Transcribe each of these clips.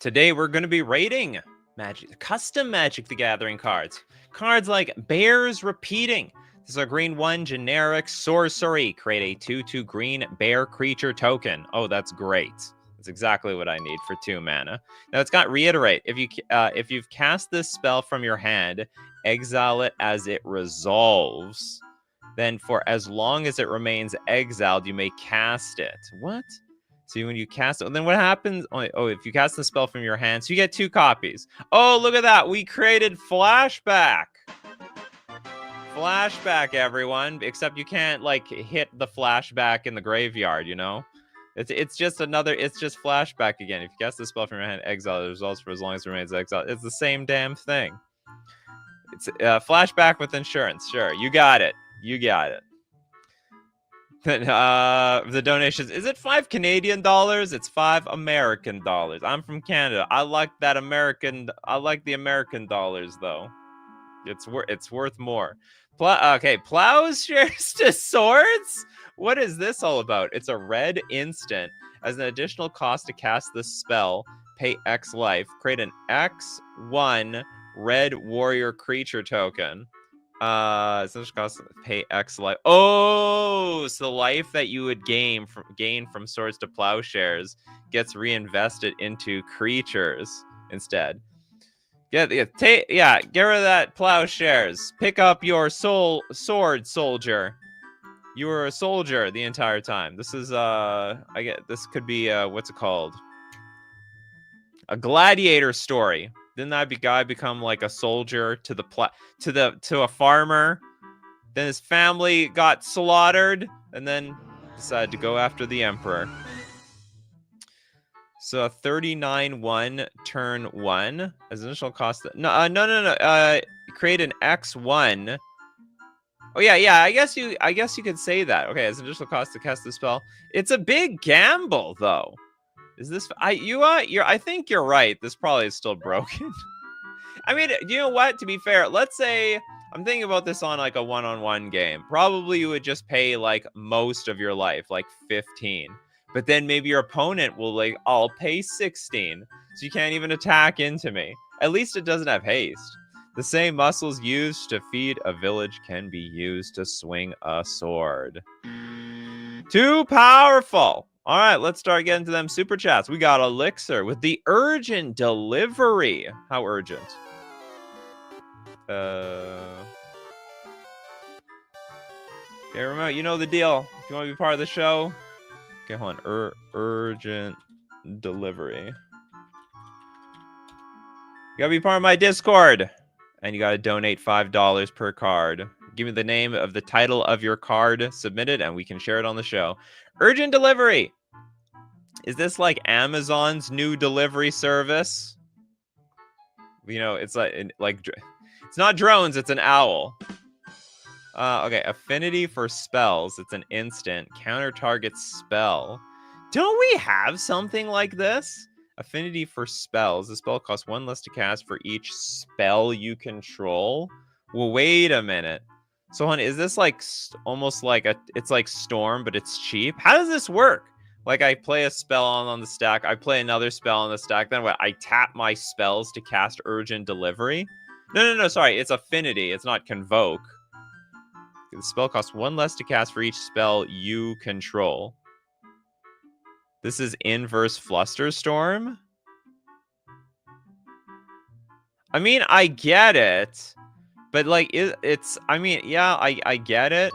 Today we're going to be rating custom Magic the Gathering cards. Cards like Bears Repeating. This is a green 1 generic sorcery. Create a 2/2 green bear creature token. Oh, that's great. That's exactly what I need for 2 mana. Now it's got Reiterate. If you've cast this spell from your hand, exile it as it resolves. Then for as long as it remains exiled, you may cast it. What? So when you cast it, then what happens? Oh, if you cast the spell from your hand, so you get 2 copies. Oh, look at that. We created Flashback. Flashback, everyone. Except you can't, like, hit the Flashback in the graveyard, you know? It's just Flashback again. If you cast the spell from your hand, exile the results for as long as it remains exiled. It's the same damn thing. It's Flashback with insurance. Sure, you got it. You got it. The donations, is it $5 Canadian? It's $5 American. I'm from Canada. I like the American dollars though. It's worth more. Plowshares to Swords? What is this all about? It's a red instant. As an additional cost to cast this spell, pay X life. Create an X1 red warrior creature token. Essential cost pay X life. Oh, so the life that you would gain from Swords to Plowshares gets reinvested into creatures instead. Get rid of that Plowshares. Pick up your sword, soldier. You were a soldier the entire time. This is this could be what's it called? A gladiator story. Didn't that guy become like a soldier to a farmer? Then his family got slaughtered, and then decided to go after the emperor. So a 39/1 turn 1 as initial cost. No. Create an X1. Oh yeah. I guess you could say that. Okay, as initial cost to cast the spell. It's a big gamble though. Is this I think you're right. This probably is still broken. I mean, you know what? To be fair, let's say I'm thinking about this on like a one-on-one game. Probably you would just pay like most of your life, like 15. But then maybe your opponent will like, I'll pay 16. So you can't even attack into me. At least it doesn't have haste. The same muscles used to feed a village can be used to swing a sword. Too powerful. All right, let's start getting to them super chats. We got Elixir with the urgent delivery. How urgent? Okay, remote, you know the deal. If you want to be part of the show, okay, hold on. Urgent delivery. You gotta be part of my Discord, and you gotta donate $5 per card. Give me the name of the title of your card submitted, and we can share it on the show. Urgent delivery. Is this like Amazon's new delivery service? You know, it's like it's not drones, it's an owl. Okay, affinity for spells. It's an instant. Counter target spell. Don't we have something like this? Affinity for spells. The spell costs 1 less to cast for each spell you control. Well, wait a minute. So, hon, is this like almost like it's like Storm, but it's cheap? How does this work? Like, I play a spell on the stack, I play another spell on the stack, then what? I tap my spells to cast Urgent Delivery? No, sorry, it's Affinity, it's not Convoke. The spell costs 1 less to cast for each spell you control. This is Inverse Flusterstorm? I mean, I get it. But, like, I mean, yeah, I get it.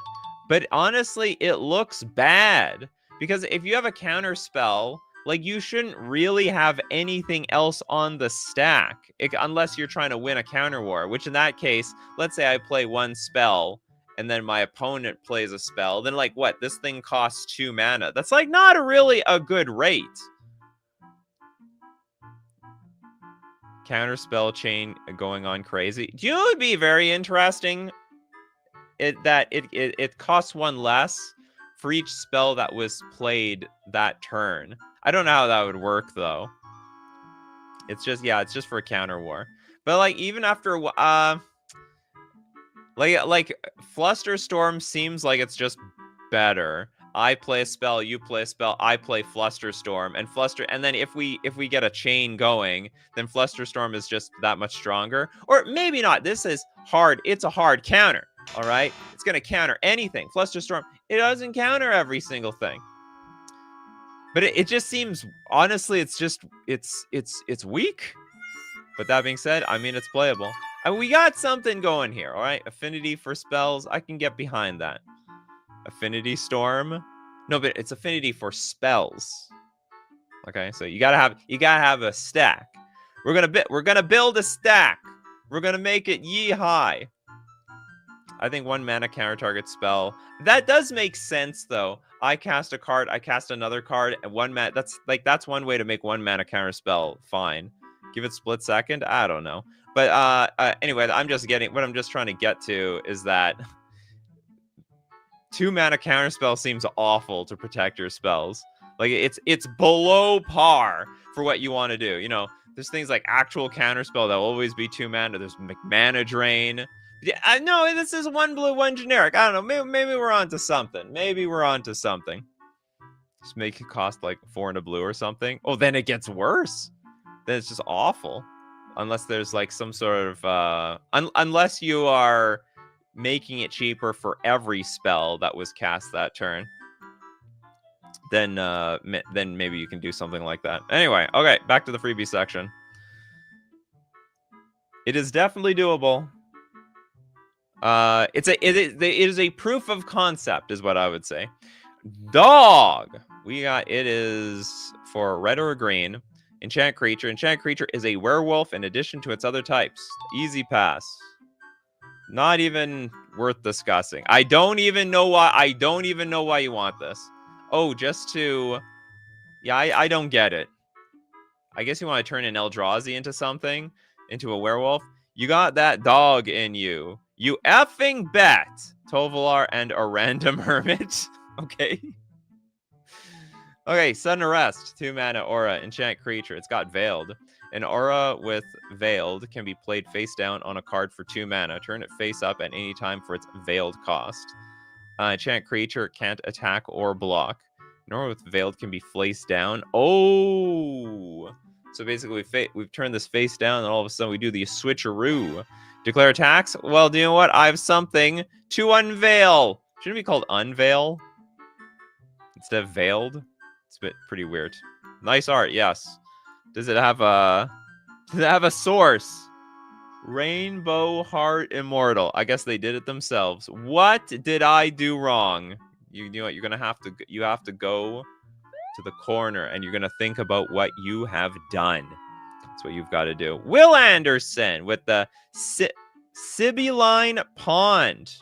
But honestly, it looks bad. Because if you have a counter spell, like, you shouldn't really have anything else on the stack. Unless you're trying to win a counter war. Which, in that case, let's say I play 1 spell, and then my opponent plays a spell. Then, like, what? This thing costs 2 mana. That's, like, not really a good rate. Counter spell chain going on crazy. Do you know what would be very interesting? It costs 1 less for each spell that was played that turn. I don't know how that would work though. It's just for a counter war. But like even after like Flusterstorm seems like it's just better. I play a spell, you play a spell, I play Flusterstorm, and then if we get a chain going, then Flusterstorm is just that much stronger. Or maybe not. This is hard. It's a hard counter. All right, it's gonna counter anything. Flusterstorm, it doesn't counter every single thing. But it just seems, honestly, it's weak. But that being said, I mean, it's playable. And we got something going here, all right? Affinity for spells, I can get behind that. Affinity Storm. No, but it's affinity for spells. Okay, so you gotta have a stack. We're gonna build a stack. We're gonna make it yee high. I think 1 mana counter target spell. That does make sense though. I cast a card, I cast another card, and 1 mana. That's one way to make 1 mana counter spell fine. Give it split second. I don't know, but anyway, what I'm just trying to get to is that 2 mana counter spell seems awful to protect your spells. Like it's below par for what you want to do. You know, there's things like actual counter spell that will always be 2 mana. There's mana drain. Yeah, I know this is 1 blue, 1 generic. I don't know. Maybe we're onto something. Just make it cost like 4 and a blue or something. Oh, then it gets worse. Then it's just awful. Unless there's like some sort of unless you are making it cheaper for every spell that was cast that turn. Then maybe you can do something like that. Anyway, okay, back to the freebie section. It is definitely doable. It is a proof of concept, is what I would say. Dog. It is for red or green. Enchant creature. Enchant creature is a werewolf in addition to its other types. Easy pass. Not even worth discussing. I don't even know why you want this. Oh, just to... Yeah, I don't get it. I guess you want to turn an Eldrazi into something? Into a werewolf? You got that dog in you. You effing bet! Tovolar and a random hermit. Okay. Okay, Sudden Arrest. 2 mana aura. Enchant creature. It's got Veiled. An aura with Veiled can be played face down on a card for 2 mana. Turn it face up at any time for its Veiled cost. Enchant creature can't attack or block. An aura with Veiled can be face down. Oh! So basically, we've turned this face down, and all of a sudden we do the switcheroo. Declare attacks? Well, do you know what? I have something to unveil. Shouldn't it be called Unveil instead of Veiled? It's a bit pretty weird. Nice art, yes. Does it have a source? Rainbow Heart Immortal. I guess they did it themselves. What did I do wrong? You know what? You have to go to the corner and you're gonna think about what you have done. That's what you've got to do. Will Anderson with the Sibylline Pond.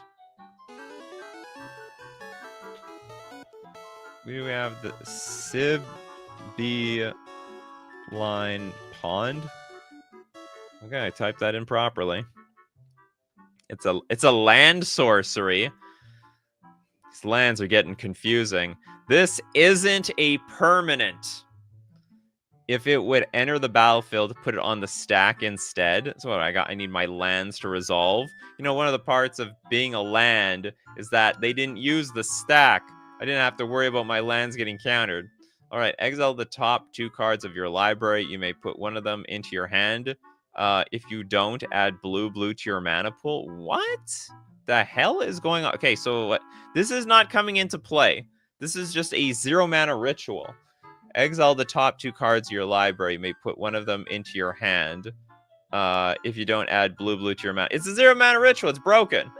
We have the Sibylline Pond. Okay, I typed that in properly. It's a land sorcery. These lands are getting confusing. This isn't a permanent. If it would enter the battlefield, put it on the stack instead. That's what I got. I need my lands to resolve. You know, one of the parts of being a land is that they didn't use the stack. I didn't have to worry about my lands getting countered. All right, exile the top 2 cards of your library. You may put one of them into your hand. If you don't, add blue to your mana pool. What the hell is going on? Okay, so this is not coming into play. This is just a 0 mana ritual. Exile the top 2 cards of your library. You may put one of them into your hand. If you don't add blue to your mana. It's a 0 mana ritual. It's broken.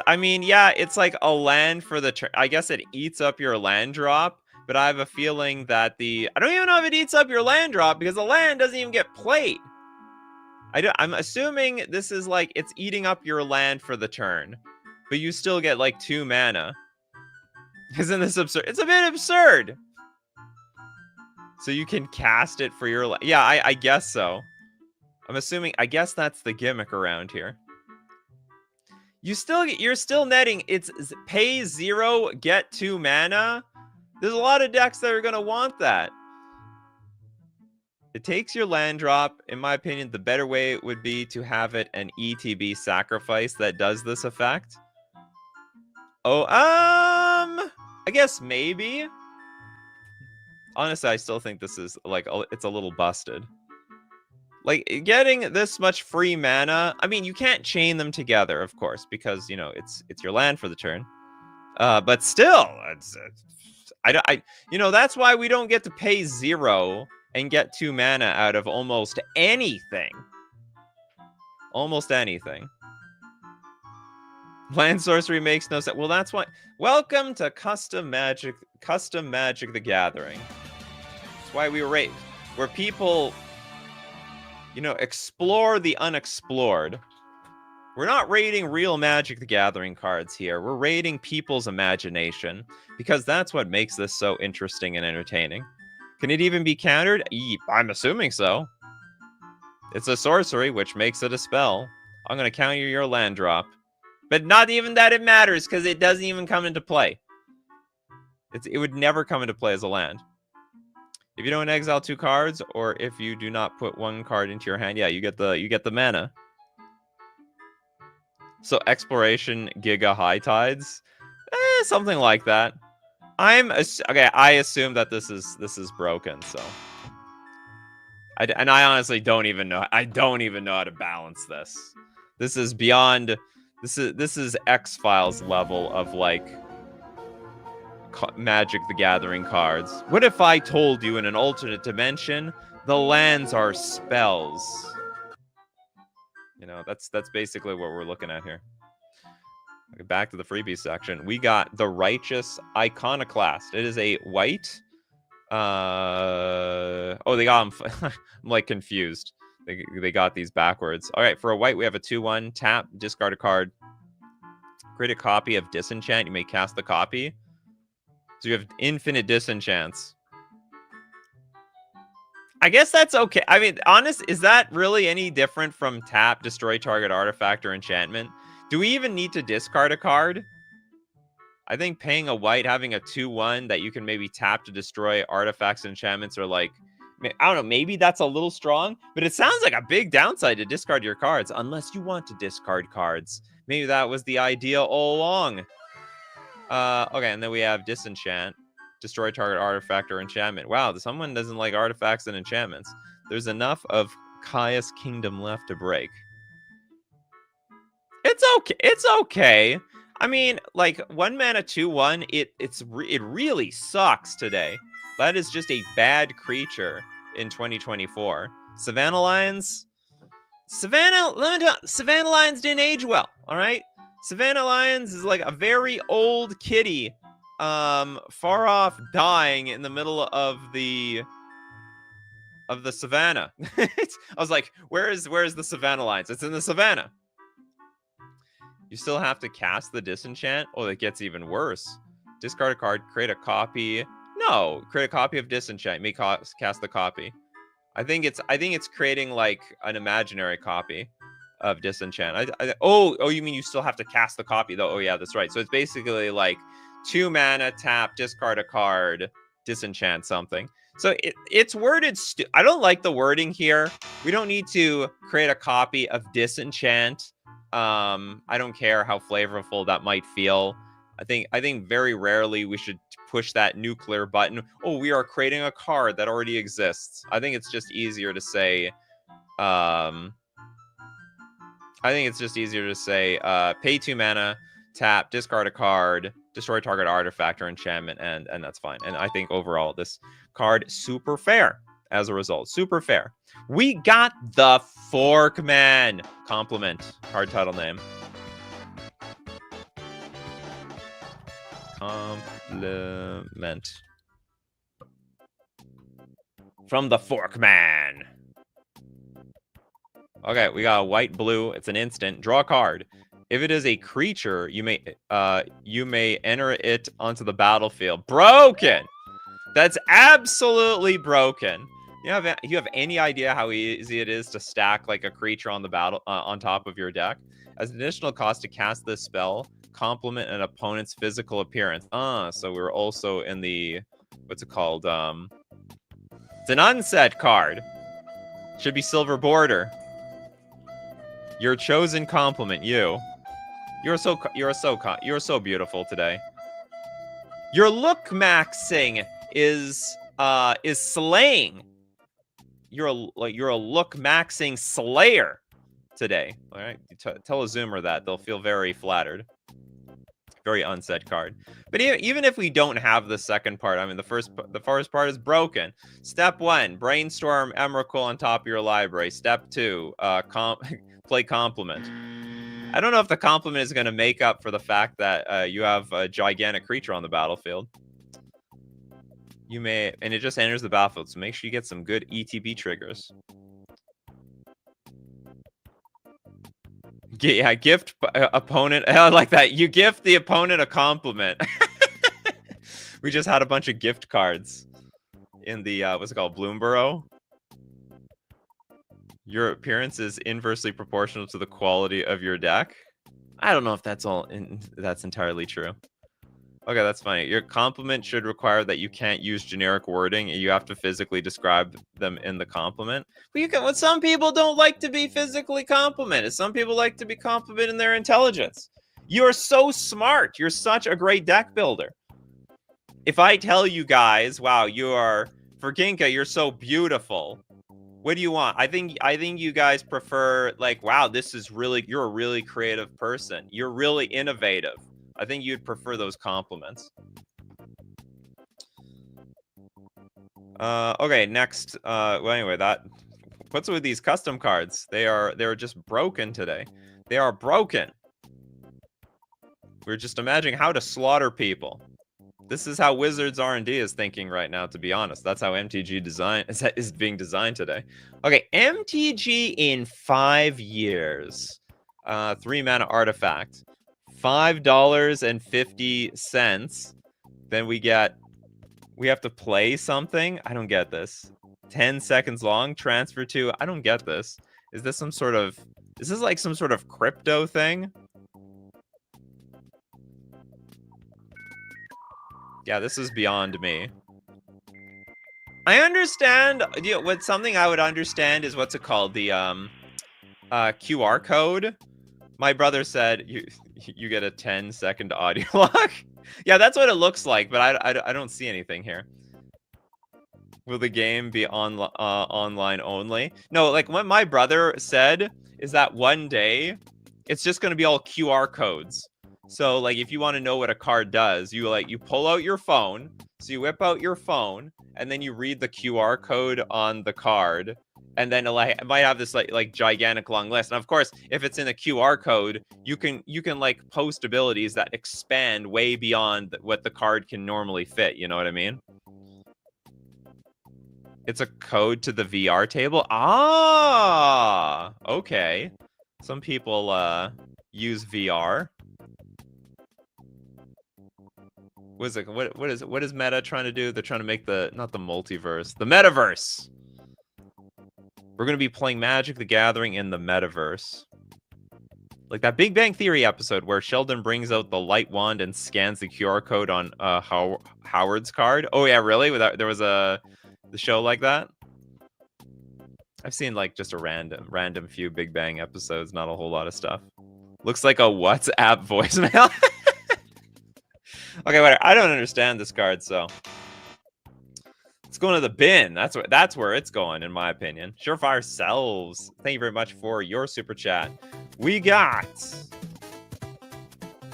I mean, yeah, it's like a land for the turn. I guess it eats up your land drop, but I have a feeling that I don't even know if it eats up your land drop because the land doesn't even get played. I'm assuming this is like it's eating up your land for the turn, but you still get like 2 mana. Isn't this absurd? It's a bit absurd. So you can cast it for your yeah, I guess so. I'm assuming. I guess that's the gimmick around here. You're still netting. It's pay 0, get 2 mana. There's a lot of decks that are gonna want that. It takes your land drop. In my opinion, the better way would be to have it an ETB sacrifice that does this effect. Oh, I guess maybe. Honestly, I still think this is like it's a little busted. Like getting this much free mana. I mean, you can't chain them together, of course, because you know it's your land for the turn. But still, you know, that's why we don't get to pay 0 and get 2 mana out of almost anything. Almost anything. Land sorcery makes no sense. Well, that's why. Welcome to Custom Magic the Gathering. That's why we rate, where people, you know, explore the unexplored. We're not rating real Magic the Gathering cards here. We're rating people's imagination, because that's what makes this so interesting and entertaining. Can it even be countered? I'm assuming so. It's a sorcery, which makes it a spell. I'm going to counter your land drop. But not even that it matters, because it doesn't even come into play. It would never come into play as a land. If you don't exile 2 cards, or if you do not put 1 card into your hand, yeah, you get the mana. So exploration, Giga High Tides, something like that. Okay. I assume that this is broken. So, I honestly don't even know. I don't even know how to balance this. This is beyond. This is X-Files level of like Magic the Gathering cards. What if I told you in an alternate dimension the lands are spells? You know, that's basically what we're looking at here. Okay, back to the freebie section. We got the Righteous Iconoclast. It is a white. Oh, they got them. I'm like confused. They got these backwards. All right, for a white, we have a 2/1. Tap, discard a card. Create a copy of Disenchant. You may cast the copy. So you have infinite disenchants. I guess that's okay. I mean, honest, is that really any different from tap, destroy target artifact or enchantment? Do we even need to discard a card? I think paying a white, having a 2/1 that you can maybe tap to destroy artifacts and enchantments are like, I don't know, maybe that's a little strong, but it sounds like a big downside to discard your cards, unless you want to discard cards. Maybe that was the idea all along. Okay, and then we have disenchant. Destroy target artifact or enchantment. Wow, someone doesn't like artifacts and enchantments. There's enough of Kaya's Kingdom left to break. It's okay. It's okay. I mean, like 1 mana 2/1. It really sucks today. That is just a bad creature in 2024. Savannah Lions. Savannah Lions didn't age well. All right. Savannah Lions is like a very old kitty. Far off dying in the middle of the savannah. I was like, where is the Savannah Lions? It's in the savannah. You still have to cast the disenchant. Oh, it gets even worse. Discard a card, create a copy. No, create a copy of disenchant. You may cast the copy. I think it's creating like an imaginary copy of disenchant. Oh, you mean you still have to cast the copy though? Oh yeah, that's right. So it's basically like 2 mana, tap, discard a card, disenchant something. So it's worded. I don't like the wording here. We don't need to create a copy of disenchant. I don't care how flavorful that might feel. I think very rarely we should push that nuclear button. Oh, we are creating a card that already exists. I think it's just easier to say. Pay 2 mana, tap, discard a card, destroy target artifact or enchantment, and that's fine. And I think overall this card super fair as a result. Super fair. We got the Forkman. Compliment. Card title name. Compliment. From the Forkman. Okay, we got a white blue. It's an instant. Draw a card. If it is a creature, you may enter it onto the battlefield. Broken. That's absolutely broken. You have any idea how easy it is to stack like a creature on the battle on top of your deck? As an additional cost to cast this spell, complement an opponent's physical appearance. So we're also in the what's it called? It's an unset card. Should be silver border. Your chosen complement, you. You're so beautiful today. Your look maxing is slaying. You're a look maxing slayer today. All right, tell a Zoomer that they'll feel very flattered. Very unsaid card. But even if we don't have the second part, I mean, the first part is broken. Step 1, brainstorm Emrakul on top of your library. Step 2, play Complement. I don't know if the Complement is going to make up for the fact that you have a gigantic creature on the battlefield. You may, and it just enters the battlefield, so make sure you get some good ETB triggers. Yeah, gift opponent. I like that. You gift the opponent a compliment. We just had a bunch of gift cards in the, what's it called, Bloomborough. Your appearance is inversely proportional to the quality of your deck. I don't know if that's that's entirely true. Okay, that's funny. Your compliment should require that you can't use generic wording. You have to physically describe them in the compliment. But you can. Well, some people don't like to be physically complimented. Some people like to be complimented in their intelligence. You're so smart. You're such a great deck builder. If I tell you guys, wow, for Ginka, you're so beautiful. What do you want? I think you guys prefer, like, wow, you're a really creative person. You're really innovative. I think you'd prefer those compliments. Okay, next. Well, anyway, what's with these custom cards? They're just broken today. They are broken. We're just imagining how to slaughter people. This is how Wizards R&D is thinking right now, to be honest. That's how MTG design is being designed today. Okay, MTG in 5 years. 3-mana artifact. $5.50. Then we have to play something. I don't get this. 10 seconds long. Transfer to. I don't get this. Is this like some sort of crypto thing? Yeah, this is beyond me. I understand. Something I would understand is what's it called? The QR code. My brother said you get a 10-second audio log. Yeah, that's what it looks like, but I don't see anything here. Will the game be online only? No, like what my brother said is that one day it's just going to be all QR codes. So like if you want to know what a card does, you pull out your phone. So you whip out your phone and then you read the QR code on the card. And then it might have this like gigantic long list. And of course, if it's in a QR code, you can like post abilities that expand way beyond what the card can normally fit. You know what I mean? It's a code to the VR table. Ah, okay. Some people use VR. What is Meta trying to do? They're trying to make not the multiverse, the metaverse. We're going to be playing Magic the Gathering in the metaverse. Like that Big Bang Theory episode where Sheldon brings out the light wand and scans the QR code on Howard's card. Oh yeah, really? There was the show like that? I've seen like just a random few Big Bang episodes, not a whole lot of stuff. Looks like a WhatsApp voicemail. Okay, whatever. I don't understand this card, so it's going to the bin. That's where it's going, in my opinion. Surefire selves. Thank you very much for your super chat. We got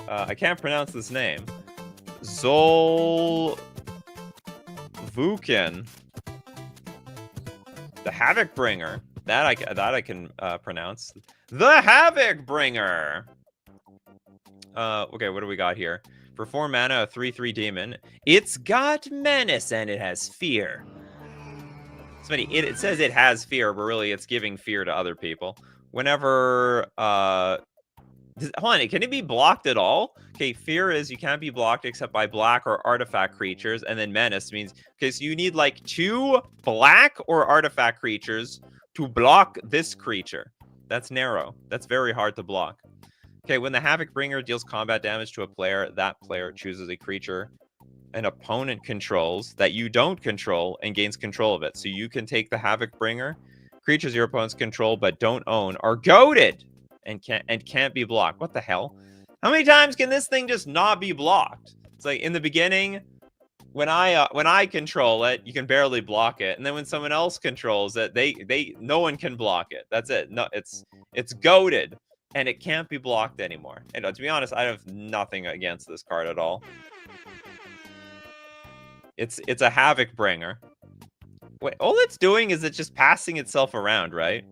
I can't pronounce this name. Zolvukin. The Havoc Bringer. That I can pronounce. The Havoc Bringer. Okay, what do we got here? For 4 mana, a 3/3 demon. It's got menace and it has fear. It's funny. It says it has fear, but really it's giving fear to other people. Whenever hold on, can it be blocked at all? Okay, fear is you can't be blocked except by black or artifact creatures, and then menace means okay, so you need like 2 black or artifact creatures to block this creature. That's narrow. That's very hard to block. Okay, when the Havoc Bringer deals combat damage to a player, that player chooses a creature an opponent controls that you don't control and gains control of it. So you can take the Havoc Bringer. Creatures your opponents control but don't own are goated and can't be blocked. What the hell? How many times can this thing just not be blocked? It's like in the beginning, when I control it, you can barely block it, and then when someone else controls it, no one can block it. That's it. No, it's goated, and it can't be blocked anymore. And to be honest, I have nothing against this card at all. It's a havoc bringer. Wait, all it's doing is it's just passing itself around, right?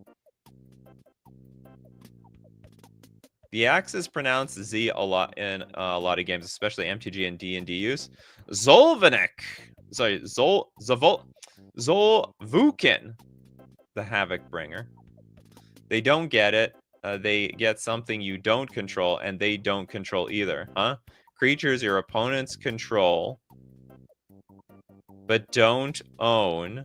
The X is pronounced Z a lot in a lot of games, especially MTG and D&D use. Zolvanek. Sorry, Zolvukin. The Havoc Bringer. They don't get it. They get something you don't control, and they don't control either. Huh? Creatures your opponents control, but don't own,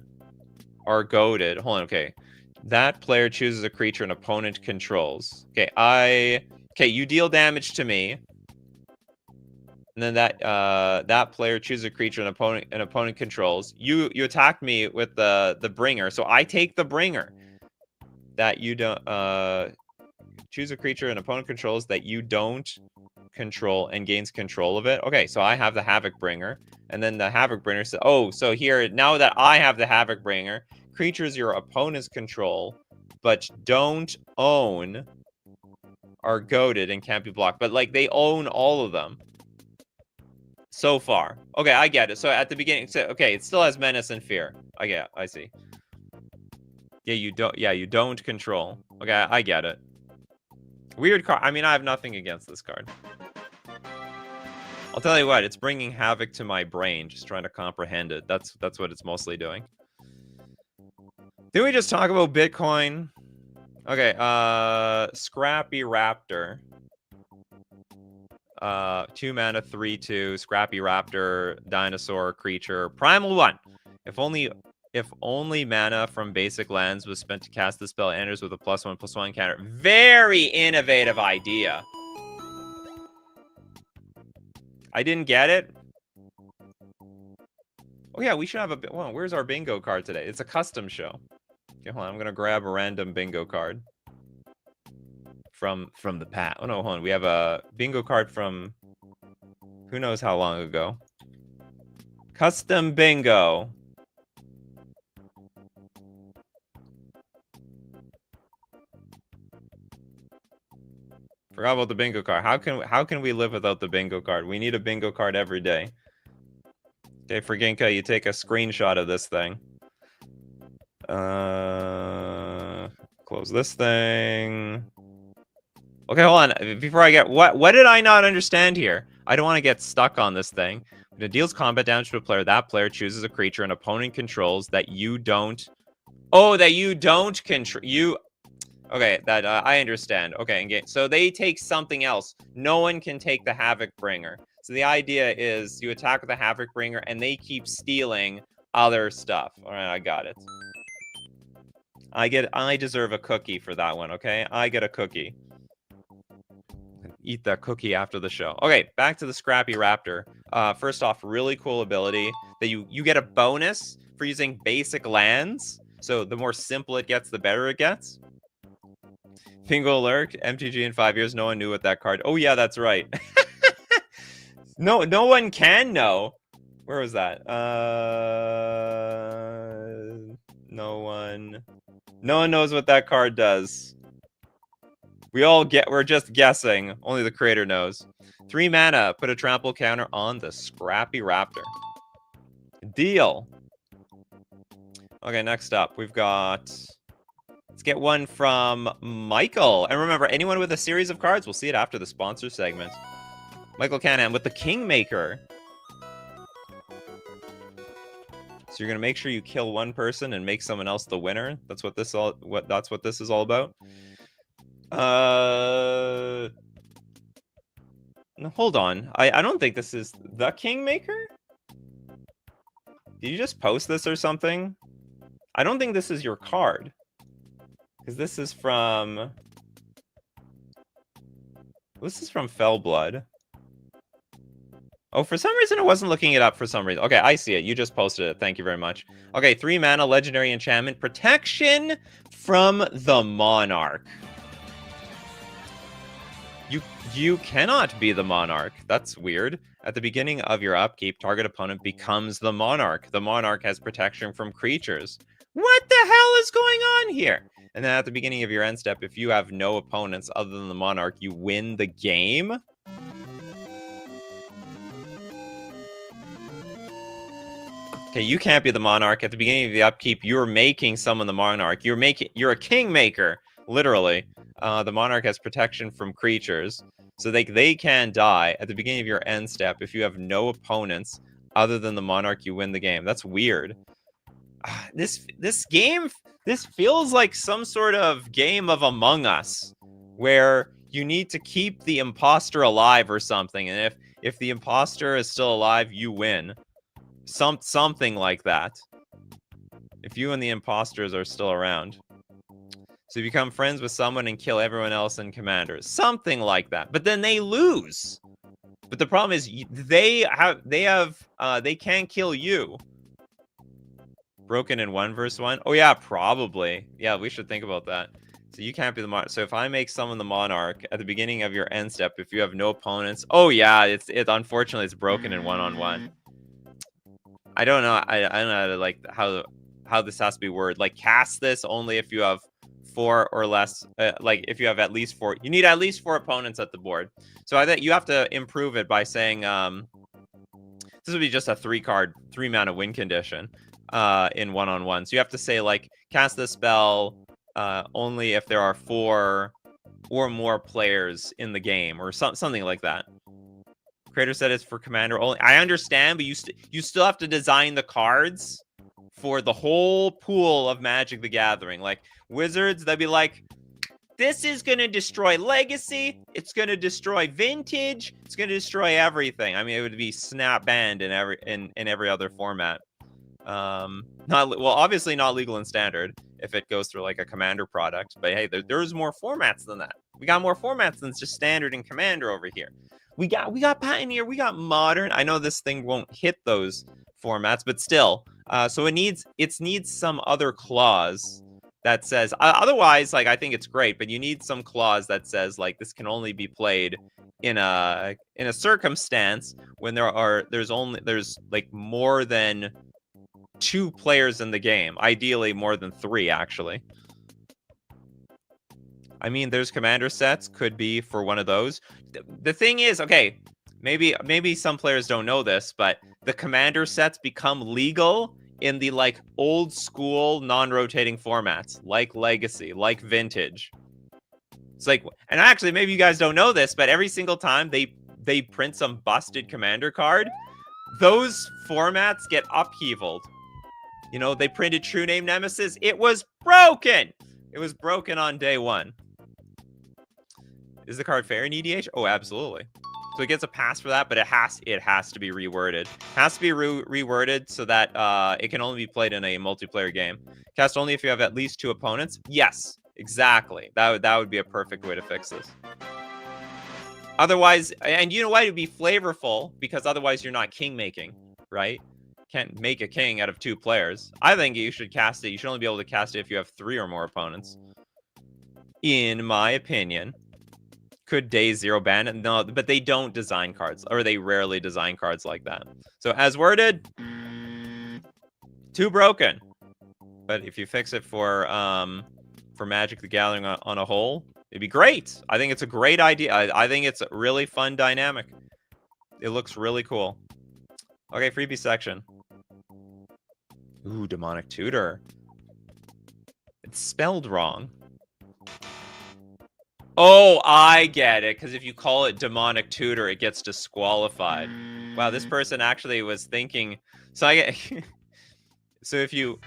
are goaded. Hold on, okay. That player chooses a creature an opponent controls. Okay, you deal damage to me. And then that player chooses a creature an opponent controls. You attack me with the bringer, so I take the bringer. That you don't choose a creature an opponent controls that you don't control and gains control of it. Okay, so I have the Havoc Bringer, and then the Havoc Bringer says, "Oh, so here now that I have the Havoc Bringer, creatures your opponents control but don't own are goaded and can't be blocked." But like they own all of them. So far. Okay, I get it. So at the beginning, so, okay, it still has Menace and Fear. I see. Yeah, you don't control. Okay, I get it. Weird card. I mean, I have nothing against this card. I'll tell you what, it's bringing havoc to my brain, just trying to comprehend it. That's what it's mostly doing. Didn't we just talk about Bitcoin? Okay, Scrappy Raptor. 2 mana, 3/2, Scrappy Raptor, dinosaur creature, primal 1. If only mana from basic lands was spent to cast the spell, it enters with a +1/+1 counter. Very innovative idea. I didn't get it. Oh yeah, we should have a bit. Well, where's our bingo card today? It's a custom show. Okay, hold on. I'm gonna grab a random bingo card from the pat. Oh no, hold on. We have a bingo card from who knows how long ago. Custom bingo. Forgot about the bingo card. How can we live without the bingo card? We need a bingo card every day. Okay, for Ginka, you take a screenshot of this thing. Close this thing. Okay, hold on. Before I get what did I not understand here? I don't want to get stuck on this thing. When it deals combat damage to a player, that player chooses a creature an opponent controls that you don't. Oh, that you don't control. Okay, that I understand. Okay, so they take something else. No one can take the Havoc Bringer. So the idea is you attack with the Havoc Bringer, and they keep stealing other stuff. All right, I got it. I deserve a cookie for that one. Okay, I get a cookie. Eat that cookie after the show. Okay, back to the Scrappy Raptor. First off, really cool ability that you get a bonus for using basic lands. So the more simple it gets, the better it gets. Bingo alert, MTG in 5 years, no one knew what that card. Oh yeah, that's right. No one can know. Where was that? No one knows what that card does. We're just guessing. Only the creator knows. 3 mana, put a trample counter on the Scrappy Raptor. Deal. Okay, next up, we've got... Let's get one from Michael. And remember, anyone with a series of cards, we'll see it after the sponsor segment. Michael Canan with the Kingmaker. So you're gonna make sure you kill one person and make someone else the winner. That's what this is all about. No, hold on. I don't think this is the Kingmaker. Did you just post this or something? I don't think this is your card. Because this is from Fellblood. Oh, for some reason it wasn't looking it up for some reason. Okay, I see it. You just posted it. Thank you very much. Okay, 3 mana, legendary enchantment, protection from the Monarch. You cannot be the monarch. That's weird. At the beginning of your upkeep, target opponent becomes the monarch. The monarch has protection from creatures. What the hell is going on here? And then at the beginning of your end step, if you have no opponents other than the monarch, you win the game? Okay, you can't be the monarch. At the beginning of the upkeep, you're making someone the monarch. You're a kingmaker, literally. The monarch has protection from creatures, so they can die. At the beginning of your end step, if you have no opponents other than the monarch, you win the game. That's weird. This feels like some sort of game of Among Us, where you need to keep the imposter alive or something, and if the imposter is still alive, you win. Something like that. If you and the imposters are still around. So you become friends with someone and kill everyone else in Commanders. Something like that. But then they lose. But the problem is they can't kill you. Broken in 1 versus 1? Oh yeah, probably. Yeah, we should think about that. So you can't be the monarch. So if I make someone the monarch at the beginning of your end step, if you have no opponents, oh yeah, unfortunately it's broken in 1-on-1. I don't know. I don't know like how this has to be worded. Like cast this only if you have 4 or less. Like if you have at least 4, you need at least 4 opponents at the board. So I think you have to improve it by saying this would be just a 3 mana win condition in 1-on-1. So you have to say like cast this spell only if there are 4 or more players in the game or something like that. Creator said it's for commander only. I understand, but you still have to design the cards for the whole pool of Magic the Gathering. Like Wizards, they'd be like, this is going to destroy Legacy. It's going to destroy Vintage. It's going to destroy everything. I mean, it would be snap banned in every other format. Obviously not legal in Standard if it goes through like a Commander product. But hey, there's more formats than that. We got more formats than just Standard and Commander over here. We got Pioneer, we got Modern. I know this thing won't hit those formats, but still. So it needs some other clause that says otherwise, like I think it's great, but you need some clause that says like this can only be played in a circumstance when there's like more than 2 players in the game. Ideally more than 3 actually. I mean, there's commander sets, could be for one of those. The thing is, okay, maybe some players don't know this, but the commander sets become legal in the like old school non-rotating formats, like Legacy, like Vintage. It's like, and actually, maybe you guys don't know this, but every single time they print some busted commander card, those formats get upheavaled. You know, they printed True Name Nemesis. It was broken. It was broken on day 1. Is the card fair in EDH? Oh, absolutely. So it gets a pass for that, but it has to be reworded. It has to be reworded so that it can only be played in a multiplayer game. Cast only if you have at least 2 opponents. Yes, exactly. That would be a perfect way to fix this. Otherwise, and you know what? It'd be flavorful because otherwise you're not king making, right? Can't make a king out of 2 players. I think you should cast it. You should only be able to cast it if you have 3 or more opponents. In my opinion. Could day 0 ban it? No, but they don't design cards, or they rarely design cards like that. So as worded, too broken. But if you fix it for Magic the Gathering on a whole, it'd be great. I think it's a great idea. I think it's a really fun dynamic. It looks really cool. Okay, freebie section. Ooh, Demonic Tutor. It's spelled wrong. Oh, I get it. Because if you call it Demonic Tutor, it gets disqualified. Wow, this person actually was thinking. So so if you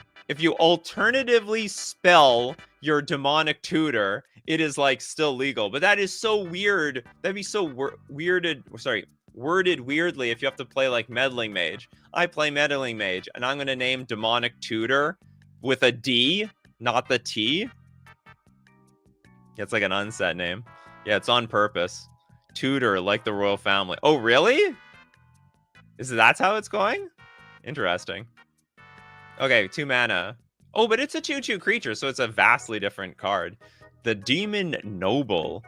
alternatively spell your Demonic Tutor, it is like still legal. But that is so weird. That'd be so worded weirdly if you have to play like Meddling Mage. I play Meddling Mage, and I'm gonna name Demonic Tutor with a D, not the T. Yeah, it's like an unset name. Yeah, it's on purpose. Tutor, like the royal family. Oh, really? That's how it's going? Interesting. Okay, 2 mana. Oh, but it's a 2/2 creature, so it's a vastly different card. The Demon Noble.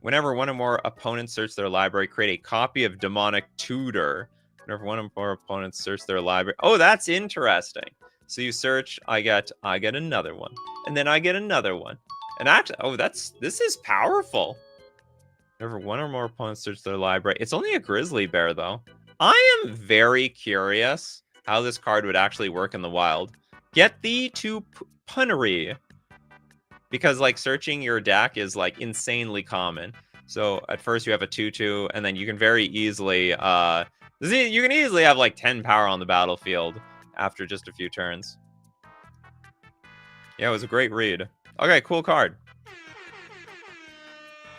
Whenever one or more opponents search their library, create a copy of Demonic Tutor. Whenever one or more opponents search their library. Oh, that's interesting. So you search, I get another one. And then I get another one. And actually, oh, this is powerful. Whenever one or more opponents search their library. It's only a grizzly bear, though. I am very curious how this card would actually work in the wild. Get thee to Punnery. Because, like, searching your deck is, like, insanely common. So, at first you have a 2/2, and then you can very easily, you can easily have, like, 10 power on the battlefield after just a few turns. Yeah, it was a great read. Okay, cool card.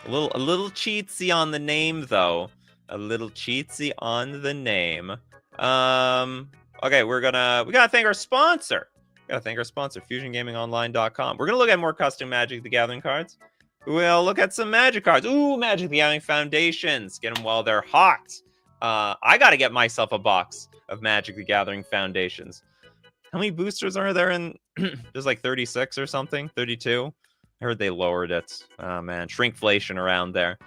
A little cheatsy on the name, though. A little cheatsy on the name. Okay, we gotta thank our sponsor. Gotta thank our sponsor, FusionGamingOnline.com. We're gonna look at more custom Magic the Gathering cards. We'll look at some Magic cards. Ooh, Magic the Gathering Foundations. Get them while they're hot. I gotta get myself a box of Magic the Gathering Foundations. How many boosters are there in? There's like 36 or something, 32. I heard they lowered it. Oh man, shrinkflation around there.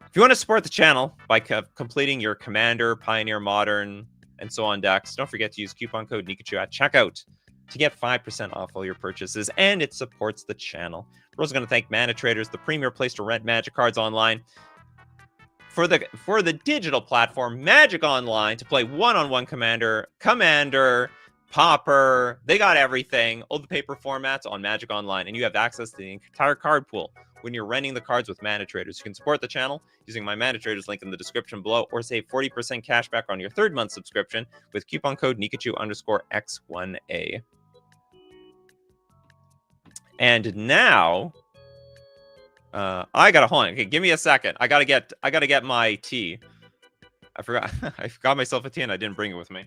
If you want to support the channel by completing your Commander, Pioneer, Modern, and so on decks, don't forget to use coupon code Nikachu at checkout to get 5% off all your purchases, and it supports the channel. We're also going to thank Mana Traders, the premier place to rent Magic cards online. For the digital platform, Magic Online, to play one-on-one Commander, Pauper, they got everything. All the paper formats on Magic Online, and you have access to the entire card pool when you're renting the cards with Mana Traders. You can support the channel using my Mana Traders link in the description below, or save 40% cash back on your 3rd month subscription with coupon code Nikachu_X1A. And now, I gotta hold on. Okay, give me a second. I gotta get my tea. I forgot. I got myself a tea and I didn't bring it with me.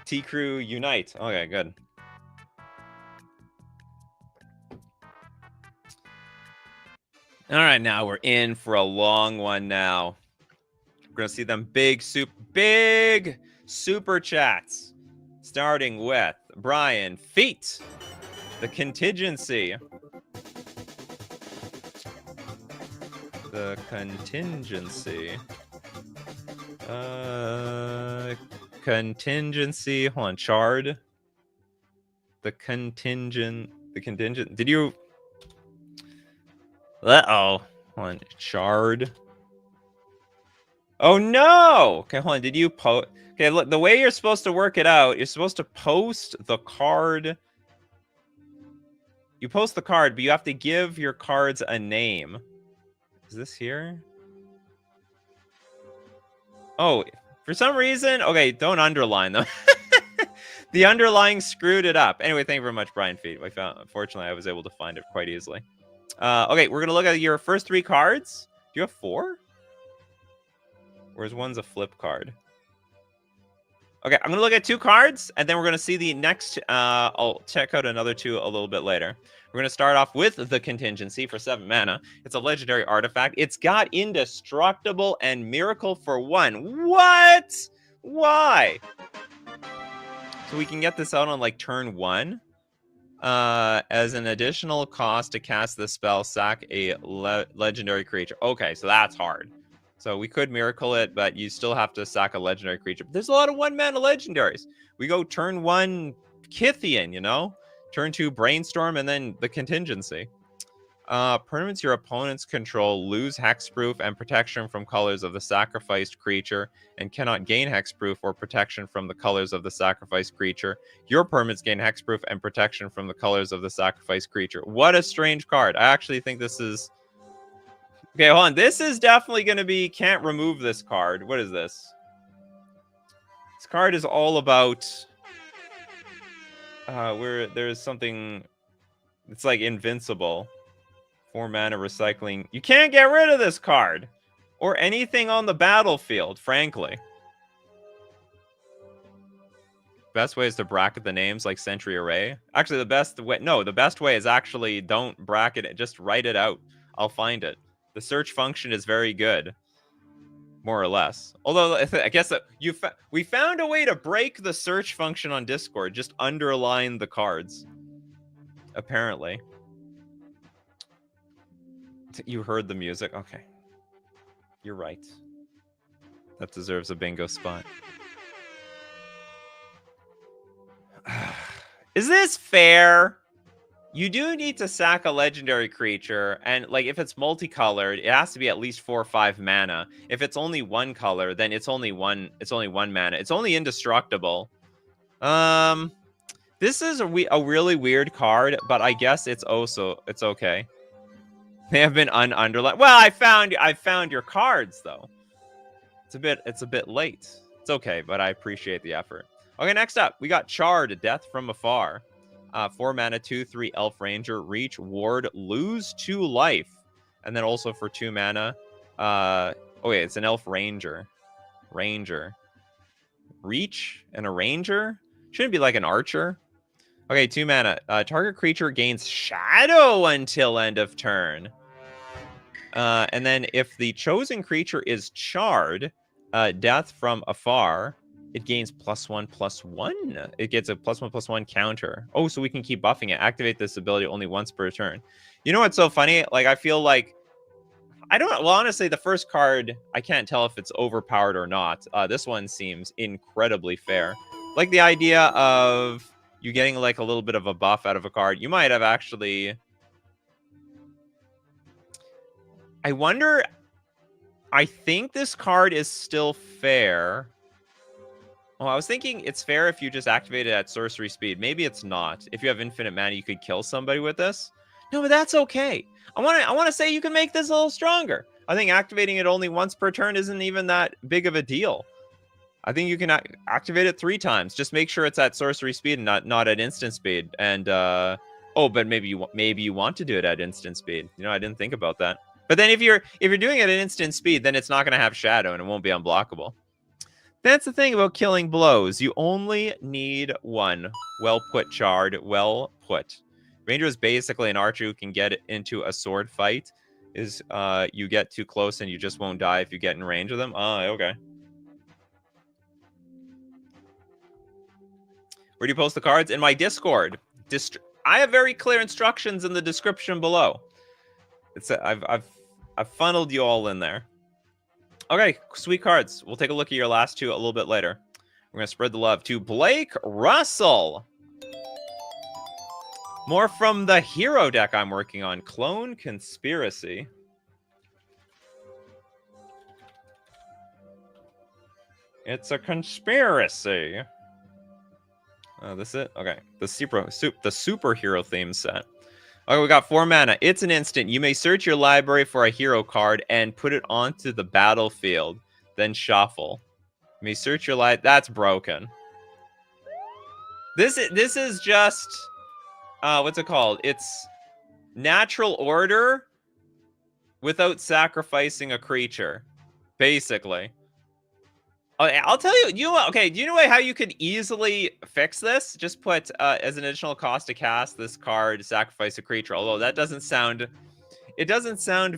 Tea Crew Unite. Okay, good. All right, now we're in for a long one now. We're going to see them big super chats. Starting with Brian Feet. The contingency. Contingency. Hold on, Chard. The contingent. Did you? Uh-oh. Hold on, Chard. Oh no! Okay, hold on. Did you post? Okay, look. The way you're supposed to work it out, you're supposed to post the card. You post the card, but you have to give your cards a name. Is this here? Oh, for some reason, okay, don't underline them. The underlying screwed it up. Anyway, thank you very much, Brian Feet. Unfortunately, I was able to find it quite easily. Okay, we're gonna look at your first 3 cards. Do you have 4? Whereas one's a flip card. Okay, I'm gonna look at 2 cards, and then we're gonna see the next. I'll check out another 2 a little bit later. We're gonna start off with the contingency for 7 mana. It's a legendary artifact. It's got indestructible and miracle for 1. What? Why? So we can get this out on like turn 1. As an additional cost to cast this spell, sack a legendary creature. Okay, so that's hard. So we could miracle it, but you still have to sack a legendary creature. But there's a lot of 1-mana legendaries. We go turn 1 Kithian, you know? Turn 2 Brainstorm, and then the contingency. Permanents your opponents control lose hexproof and protection from colors of the sacrificed creature, and cannot gain hexproof or protection from the colors of the sacrificed creature. Your permanents gain hexproof and protection from the colors of the sacrificed creature. What a strange card. I actually think this is... Okay, hold on. This is definitely going to be... Can't remove this card. What is this? This card is all about... where there's something... It's like invincible. 4 mana recycling. You can't get rid of this card. Or anything on the battlefield, frankly. Best way is to bracket the names like Sentry Array. Actually, the best way... No, the best way is actually don't bracket it. Just write it out. I'll find it. The search function is very good. more or less. Although I guess that we found a way to break the search function on Discord. Just underline the cards. Apparently. You heard the music. Okay. You're right. That deserves a bingo spot. Is this fair? You do need to sack a legendary creature, and like if it's multicolored, it has to be at least 4 or 5 mana. If it's only one color, then it's only one mana. It's only indestructible. This is a really weird card, but I guess it's okay. They have been underlined. Well, I found your cards though. It's a bit late. It's okay, but I appreciate the effort. Okay, next up, we got Charred, Death from Afar. 4 mana, 2/3 Elf Ranger, Reach, Ward, lose 2 life. And then also for 2 mana, it's an Elf Ranger. Reach and a Ranger? Shouldn't it be like an Archer? Okay, 2 mana. Target creature gains Shadow until end of turn. And then if the chosen creature is charred, Death from Afar, it gains +1/+1. It gets a +1/+1 counter. Oh, so we can keep buffing it. Activate this ability only once per turn. You know what's so funny? Like, I feel like... honestly, the first card, I can't tell if it's overpowered or not. This one seems incredibly fair. Like the idea of you getting like a little bit of a buff out of a card. You might have actually... I wonder... I think this card is still fair. Oh, I was thinking it's fair if you just activate it at sorcery speed. Maybe it's not. If you have infinite mana, you could kill somebody with this. No, but that's okay. I want to say you can make this a little stronger. I think activating it only once per turn isn't even that big of a deal. I think you can activate it 3 times. Just make sure it's at sorcery speed and not at instant speed. And but maybe you want to do it at instant speed. You know, I didn't think about that. But then if you're doing it at instant speed, then it's not going to have shadow and it won't be unblockable. That's the thing about killing blows. You only need 1. Well put, Charred. Well put. Ranger is basically an archer who can get into a sword fight. You get too close and you just won't die if you get in range of them. Oh, okay. Where do you post the cards? In my Discord. I have very clear instructions in the description below. I've funneled you all in there. Okay, sweet cards. We'll take a look at your last 2 a little bit later. We're going to spread the love to Blake Russell. More from the hero deck I'm working on. Clone Conspiracy. It's a conspiracy. Oh, this it? Okay. The superhero theme set. Okay, we got 4 mana. It's an instant. You may search your library for a hero card and put it onto the battlefield. Then shuffle. You may search your library. That's broken. This is just... what's it called? It's natural order without sacrificing a creature. Basically. I'll tell you, do you know how you could easily fix this? Just put, as an additional cost to cast this card, sacrifice a creature. Although that doesn't sound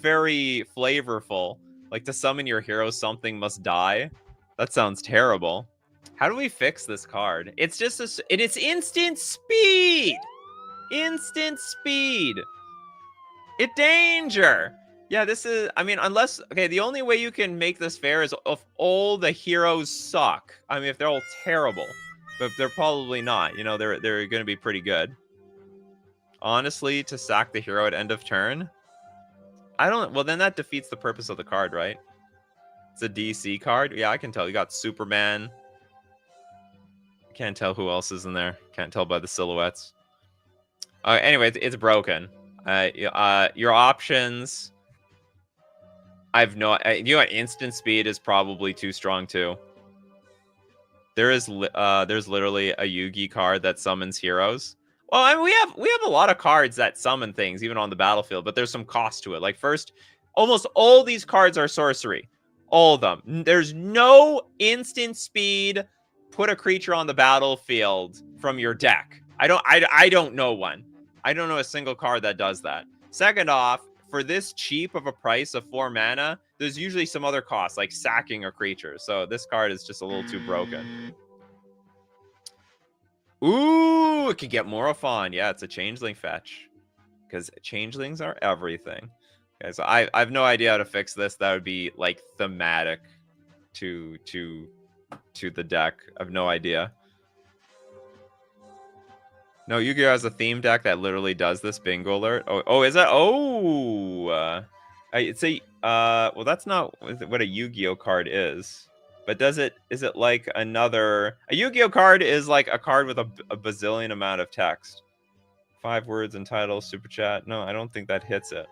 very flavorful. Like to summon your hero, something must die. That sounds terrible. How do we fix this card? It's just it's instant speed! Instant speed! It danger! Yeah, this is... I mean, unless... Okay, the only way you can make this fair is if all the heroes suck. I mean, if they're all terrible. But they're probably not. You know, they're going to be pretty good. Honestly, to sack the hero at end of turn? I don't... Well, then that defeats the purpose of the card, right? It's a DC card? Yeah, I can tell. You got Superman. Can't tell who else is in there. Can't tell by the silhouettes. Anyway, it's broken. Your options... you know what? Instant speed is probably too strong too. There's literally a Yugi card that summons heroes. Well, I mean, we have a lot of cards that summon things even on the battlefield, but there's some cost to it. Like first, almost all these cards are sorcery. All of them. There's no instant speed. Put a creature on the battlefield from your deck. I don't know one. I don't know a single card that does that. Second off, for this cheap of a price of 4 mana, there's usually some other costs, like sacking a creature. So this card is just a little too broken. Ooh, it could get Morophon. Yeah, it's a changeling fetch. Because changelings are everything. Okay, so I have no idea how to fix this. That would be like thematic to the deck. I have no idea. No, Yu-Gi-Oh has a theme deck that literally does this. Bingo alert. Oh, is that? Oh, it's a well, that's not what a Yu-Gi-Oh card is. But is it like another? A Yu-Gi-Oh card is like a card with a bazillion amount of text. 5 words and title, super chat. No, I don't think that hits it.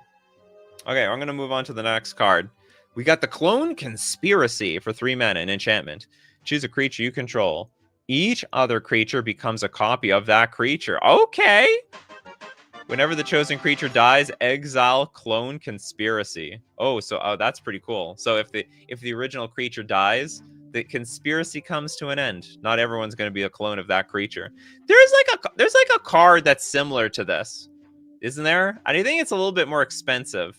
Okay, I'm going to move on to the next card. We got the Clone Conspiracy for 3 mana, an enchantment. Choose a creature you control. Each other creature becomes a copy of that creature. Okay! Whenever the chosen creature dies, exile Clone Conspiracy. Oh, so that's pretty cool. So if the original creature dies, the conspiracy comes to an end. Not everyone's going to be a clone of that creature. There's like a card that's similar to this, isn't there? I think it's a little bit more expensive,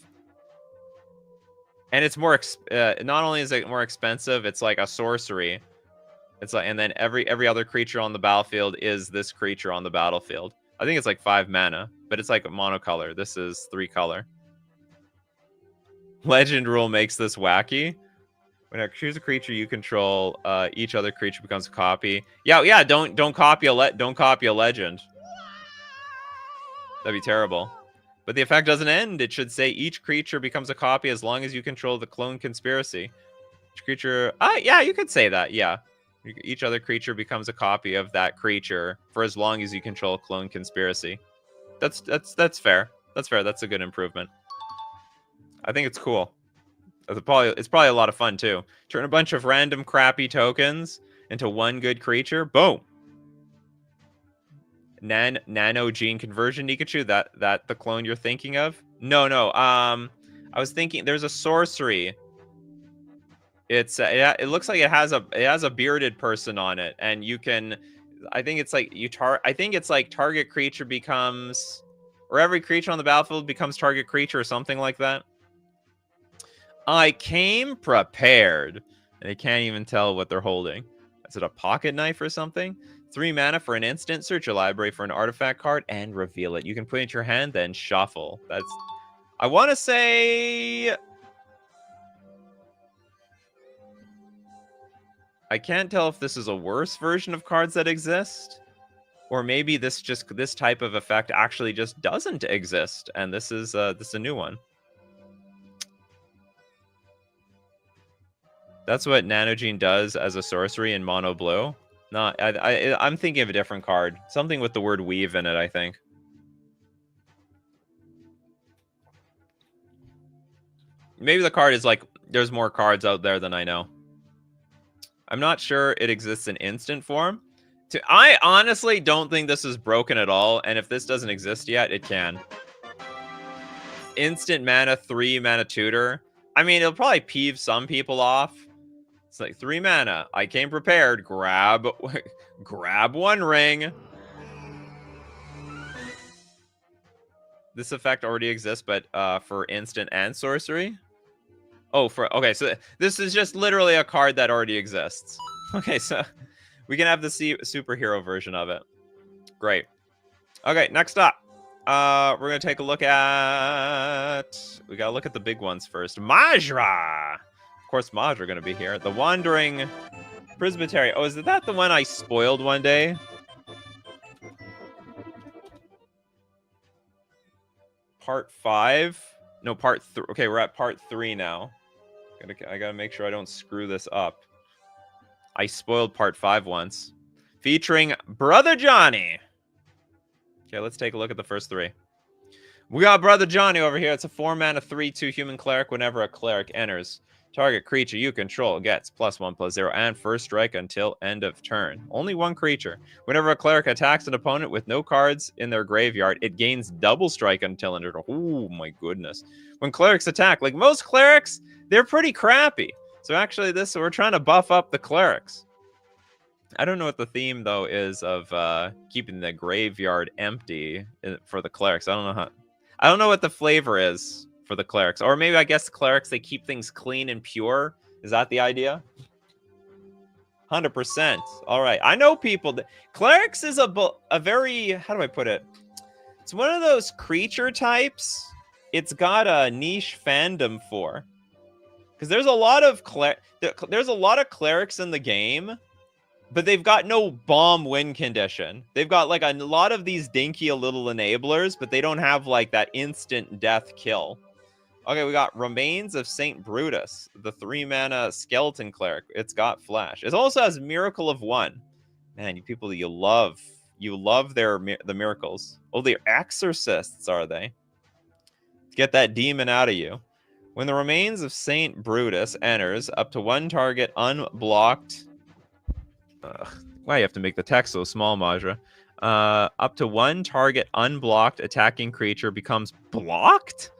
and it's more not only is it more expensive, it's like a sorcery. It's like, and then every other creature on the battlefield is this creature on the battlefield. I think it's like 5 mana, but it's like a monocolor. This is 3 color. Legend rule makes this wacky. When I choose a creature you control, each other creature becomes a copy. Yeah. Don't copy a legend. That'd be terrible. But the effect doesn't end. It should say each creature becomes a copy as long as you control the Clone Conspiracy. Each creature. Yeah, you could say that. Yeah, each other creature becomes a copy of that creature for as long as you control Clone Conspiracy. That's fair. That's fair. That's a good improvement. I think it's cool. It's probably a lot of fun too. Turn a bunch of random crappy tokens into one good creature. Boom. Nano gene conversion Nikachu. That the clone you're thinking of? No. I was thinking there's a sorcery. It's it looks like it has a bearded person on it, and you can. I think it's like target creature becomes, or every creature on the battlefield becomes target creature or something like that. I came prepared. And they can't even tell what they're holding. Is it a pocket knife or something? 3 mana for an instant. Search your library for an artifact card and reveal it. You can put it into your hand, then shuffle. That's... I want to say... I can't tell if this is a worse version of cards that exist. Or maybe this type of effect actually just doesn't exist. And this is a new one. That's what Nanogene does as a sorcery in mono blue. No, I'm thinking of a different card. Something with the word weave in it, I think. Maybe the card is like, there's more cards out there than I know. I'm not sure it exists in instant form. I honestly don't think this is broken at all. And if this doesn't exist yet, it can. Instant mana, 3 mana tutor. I mean, it'll probably peeve some people off. It's like 3 mana. I came prepared. Grab 1 ring. This effect already exists, but for instant and sorcery. Oh, okay. So this is just literally a card that already exists. Okay, so we can have the superhero version of it. Great. Okay, next up, we're gonna take a look at. We gotta look at the big ones first. Majra. Of course, Majra are going to be here. The Wandering Presbytery. Oh, is that the one I spoiled one day? Part 5? No, part 3. Okay, we're at part 3 now. I gotta make sure I don't screw this up. I spoiled part 5 once. Featuring Brother Johnny. Okay, let's take a look at the first 3. We got Brother Johnny over here. It's a 4 mana 3/2 human cleric. Whenever a cleric enters, target creature you control gets +1/+0 and first strike until end of turn. Only 1 creature. Whenever a cleric attacks an opponent with no cards in their graveyard, it gains double strike until end of turn. Oh my goodness. When clerics attack, like most clerics, they're pretty crappy. So actually we're trying to buff up the clerics. I don't know what the theme though is of keeping the graveyard empty for the clerics. I don't know what the flavor is for the clerics. Or maybe, I guess, clerics, they keep things clean and pure. Is that the idea? 100%. All right. I know people that... Clerics is a very... How do I put it? It's one of those creature types it's got a niche fandom for. Because there's a lot of clerics in the game, but they've got no bomb win condition. They've got like a lot of these dinky little enablers, but they don't have like that instant death kill. Okay, we got Remains of Saint Brutus, the 3-mana skeleton cleric. It's got flash. It also has Miracle of 1. Man, you people, you love the miracles. Oh, they're exorcists, are they? Get that demon out of you. When the Remains of Saint Brutus enters, up to one target unblocked. Why you have to make the text so small, Majra? Up to one target unblocked attacking creature becomes blocked?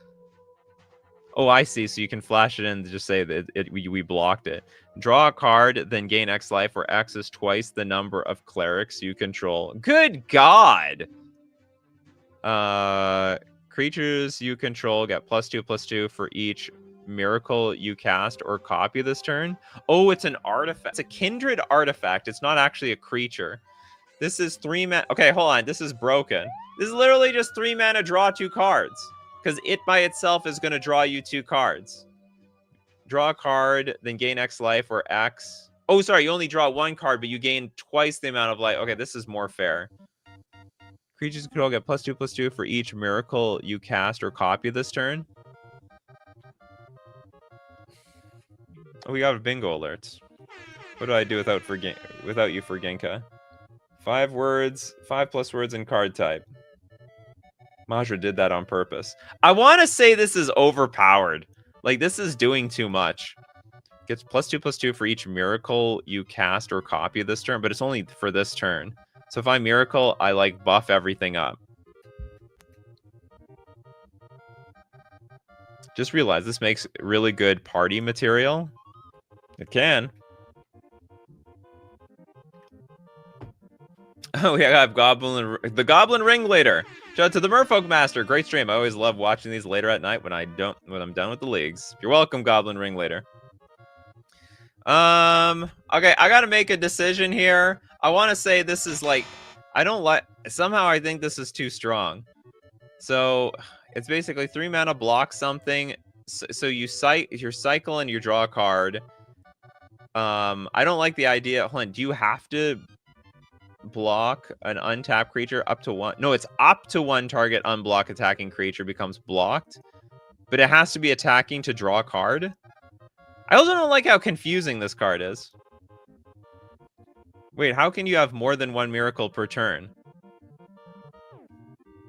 Oh, I see. So you can flash it in to just say that we blocked it. Draw a card, then gain X life, where X is twice the number of clerics you control. Good God! Creatures you control get +2/+2 for each miracle you cast or copy this turn. Oh, it's an artifact. It's a kindred artifact. It's not actually a creature. This is 3 mana. Okay, hold on. This is broken. This is literally just 3 mana, draw 2 cards. Because it by itself is going to draw you 2 cards. Draw a card, then gain X life, or X. Oh, sorry, you only draw 1 card, but you gain twice the amount of life. Okay, this is more fair. Creatures you control get +2/+2 for each miracle you cast or copy this turn. Oh, we got bingo alerts. What do I do without you for Genka? 5 words, 5+ words in card type. Majra did that on purpose. I want to say this is overpowered. Like, this is doing too much. Gets +2/+2 for each miracle you cast or copy this turn, but it's only for this turn. So if I miracle, I like buff everything up. Just realize this makes really good party material. It can. Oh, yeah, I got the Goblin Ringleader. Shout out to the Merfolk Master. Great stream. I always love watching these later at night when I'm done with the leagues. You're welcome, Goblin Ringleader. Okay, I gotta make a decision here. I want to say this is like, somehow I think this is too strong. So it's basically 3 mana, block something. So you cycle and you draw a card. I don't like the idea. Hold on, do you have to block an untapped creature up to 1? No, it's up to 1 target unblock attacking creature becomes blocked. But it has to be attacking to draw a card. I also don't like how confusing this card is. Wait, how can you have more than 1 miracle per turn?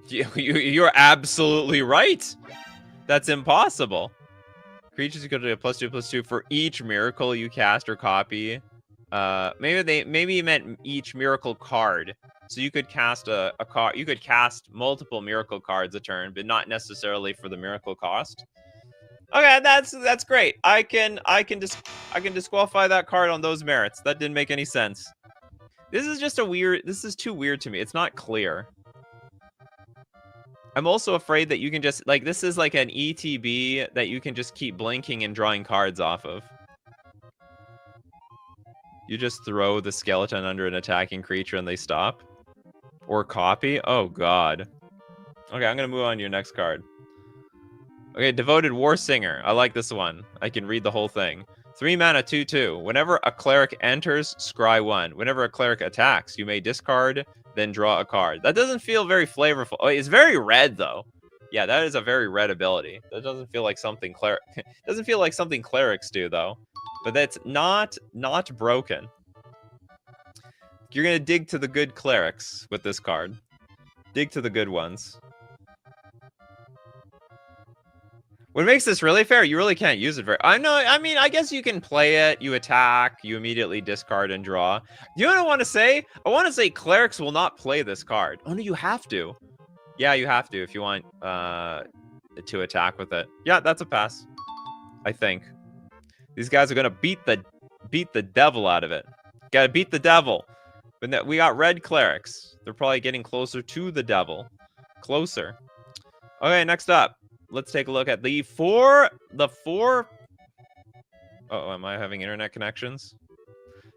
You're absolutely right. That's impossible. Creatures you go to a +2/+2 for each miracle you cast or copy. Maybe you meant each miracle card. So you could cast a card. You could cast multiple miracle cards a turn, but not necessarily for the miracle cost. Okay, that's great. I can disqualify that card on those merits. That didn't make any sense. This is just this is too weird to me. It's not clear. I'm also afraid that you can just, like, this is like an ETB that you can just keep blinking and drawing cards off of. You just throw the skeleton under an attacking creature and they stop. Or copy. Oh, God. Okay, I'm going to move on to your next card. Okay, Devoted War Singer. I like this one. I can read the whole thing. 3 mana, 2/2. Whenever a cleric enters, scry 1. Whenever a cleric attacks, you may discard, then draw a card. That doesn't feel very flavorful. Oh, it's very red, though. Yeah, that is a very red ability. That doesn't feel like something doesn't feel like something clerics do, though. But that's not broken. You're gonna dig to the good clerics with this card. Dig to the good ones. What makes this really fair, you really can't use it very... I mean, I guess you can play it, you attack, you immediately discard and draw. You know what I want to say? I want to say clerics will not play this card. Oh, no, you have to. Yeah, you have to if you want to attack with it. Yeah, that's a pass. I think. These guys are going to beat the devil out of it. Gotta beat the devil. But we got red clerics. They're probably getting closer to the devil. Closer. Okay, next up. let's take a look at the four. Oh, am I having internet connections?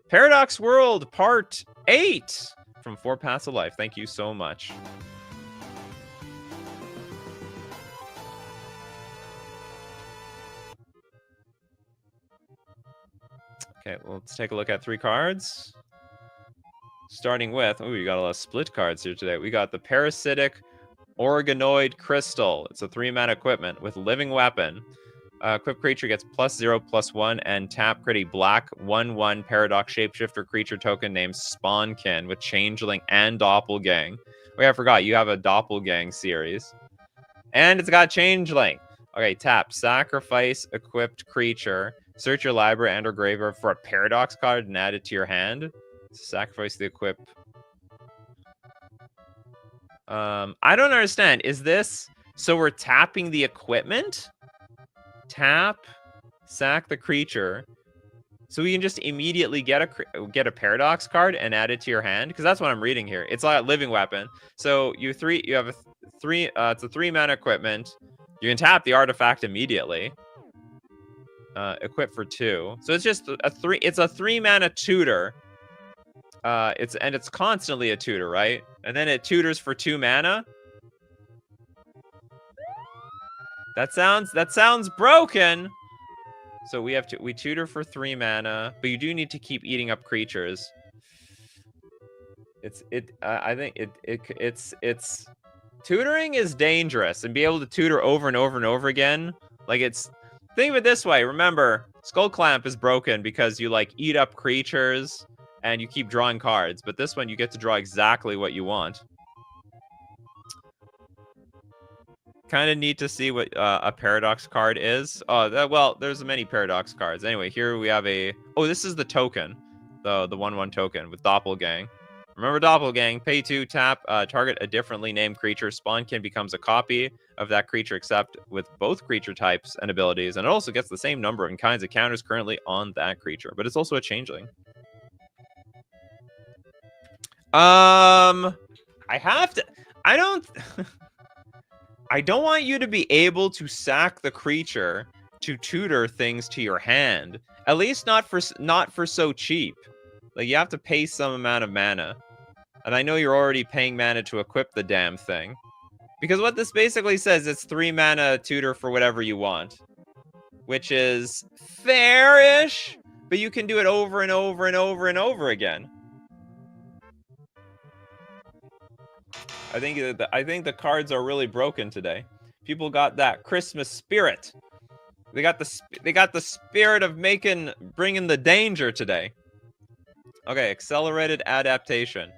Paradox World Part 8 from 4 Paths of Life. Thank you so much. Okay, well, let's take a look at 3 cards. Starting with, oh, you got a lot of split cards here today. We got the Parasitic Organoid Crystal. It's a 3-mana equipment with Living Weapon. Equipped creature gets +0/+1 and tap, create a black 1/1 Paradox Shapeshifter creature token named Spawnkin with Changeling and Doppelgang. Wait, I forgot, you have a Doppelgang series. And it's got Changeling. Okay, tap, sacrifice equipped creature. Search your library and or graveyard for a Paradox card and add it to your hand. Sacrifice the equip. I don't understand. Is this... So we're tapping the equipment? Tap, sack the creature. So we can just immediately get a Paradox card and add it to your hand? Because that's what I'm reading here. It's like a Living Weapon. So you have a 3... it's a 3-mana equipment. You can tap the artifact immediately. Equip for 2. So it's just a 3... It's a 3-mana tutor. It's constantly a tutor, right? And then it tutors for 2 mana. That sounds broken. So we tutor for 3 mana, but you do need to keep eating up creatures. I think it's tutoring is dangerous, and be able to tutor over and over and over again. Like, think of it this way. Remember, Skull Clamp is broken because you like eat up creatures and you keep drawing cards, but this one you get to draw exactly what you want. Kind of neat to see what a Paradox card is. Oh, well, there's many Paradox cards. Anyway, here we have a... Oh, this is the token. The 1/1 token with Doppelgang. Remember Doppelgang, pay 2, tap, target a differently named creature. Spawnkin becomes a copy of that creature, except with both creature types and abilities. And it also gets the same number and kinds of counters currently on that creature. But it's also a changeling. I don't want you to be able to sack the creature to tutor things to your hand. At least not for so cheap. Like, you have to pay some amount of mana. And I know you're already paying mana to equip the damn thing. Because what this basically says, it's 3 mana tutor for whatever you want. Which is fair-ish, but you can do it over and over and over and over again. I think the cards are really broken today. People got that Christmas spirit. They got the spirit of bringing the danger today. Okay, accelerated adaptation.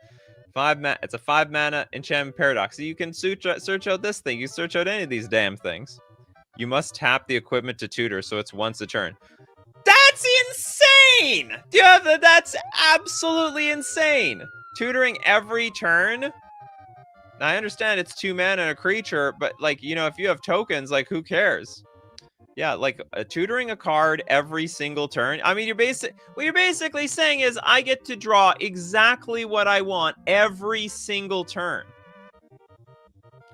It's a 5-mana enchantment paradox. So you can search out this thing. You search out any of these damn things. You must tap the equipment to tutor, so it's once a turn. That's insane! That's absolutely insane. Tutoring every turn. Now, I understand it's 2 mana and a creature, but, like, you know, if you have tokens, like, who cares? Yeah, like, tutoring a card every single turn. I mean, what you're basically saying is I get to draw exactly what I want every single turn.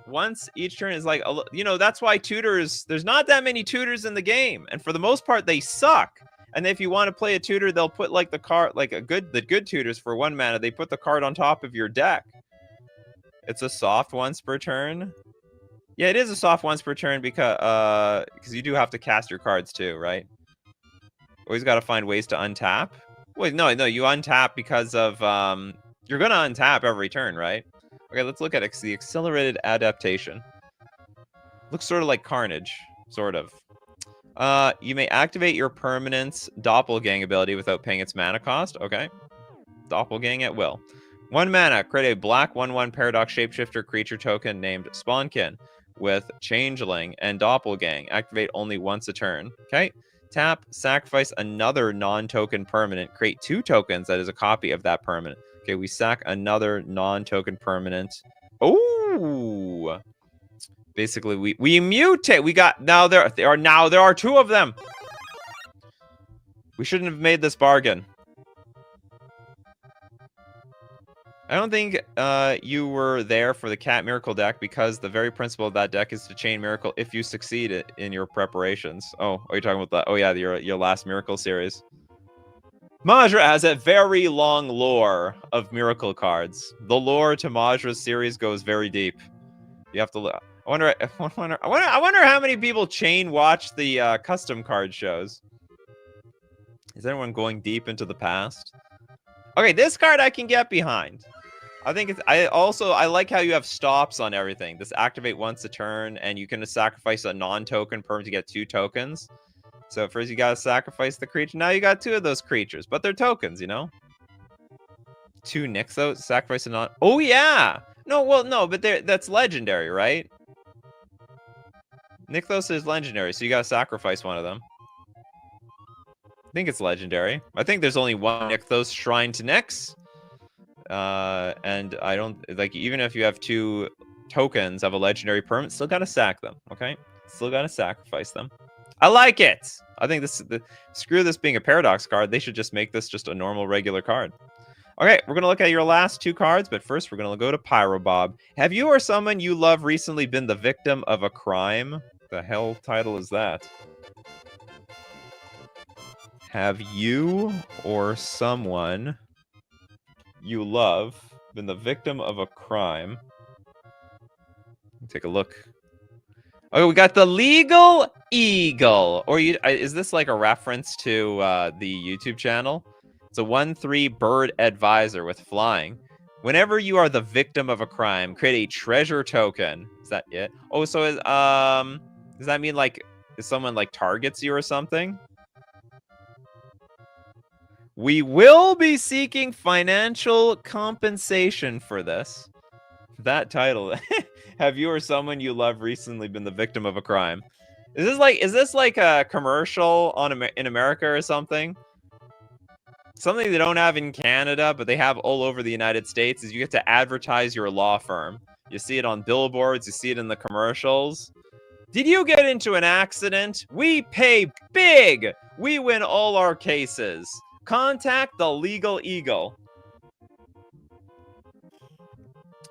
Once each turn is like, you know, that's why there's not that many tutors in the game. And for the most part, they suck. And if you want to play a tutor, they'll put, like, the card, like, the good tutors for 1 mana, they put the card on top of your deck. It's a soft once per turn. Yeah, it is a soft once per turn because you do have to cast your cards too, right? Always got to find ways to untap. Wait, no, you untap because of you're gonna untap every turn, right? Okay, let's look at the accelerated adaptation. Looks sort of like Carnage, sort of. You may activate your permanent's Doppelgang ability without paying its mana cost. Okay, Doppelgang at will. 1 mana, create a black 1/1 Paradox Shapeshifter creature token named Spawnkin with Changeling and Doppelgang. Activate only once a turn. Okay. Tap, sacrifice another non-token permanent. Create 2 tokens that is a copy of that permanent. Okay, we sack another non-token permanent. Oh! Basically, we mutate. Now there are 2 of them. We shouldn't have made this bargain. I don't think you were there for the Cat Miracle deck because the very principle of that deck is to chain Miracle if you succeed in your preparations. Oh, are you talking about that? Oh yeah, your last Miracle series. Majra has a very long lore of Miracle cards. The lore to Majra's series goes very deep. You have to look. I wonder how many people chain watch the custom card shows. Is anyone going deep into the past? Okay, this card I can get behind. I think it's. I like how you have stops on everything. This activate once a turn, and you can sacrifice a non-token perm to get 2 tokens. So first you gotta sacrifice the creature. Now you got 2 of those creatures, but they're tokens, you know. 2 Nixos, sacrifice a non. Oh yeah. No, well no, but that's legendary, right? Nixos is legendary, so you gotta sacrifice one of them. I think it's legendary. I think there's only one Nixos shrine to Nyx. And I don't like, even if you have 2 tokens of a legendary permanent, still gotta sack them. Okay, still gotta sacrifice them. I like it. I think screw this being a paradox card. They should just make this just a normal regular card. Okay, we're gonna look at your last 2 cards, but first we're gonna go to Pyro Bob. Have you or someone you love recently been the victim of a crime? The hell title is that? Have you or someone you love been the victim of a crime? Take a look. Oh, we got the Legal Eagle. Or is this like a reference to the YouTube channel? It's a 1/3 bird advisor with flying. Whenever you are the victim of a crime, create a treasure token. Is that it? Oh, so does that mean like if someone like targets you or something? We will be seeking financial compensation for this. That title. Have you or someone you love recently been the victim of a crime? Is this like a commercial in America or something? Something they don't have in Canada, but they have all over the United States, is you get to advertise your law firm. You see it on billboards, you see it in the commercials. Did you get into an accident? We pay big! We win all our cases. Contact the Legal Eagle.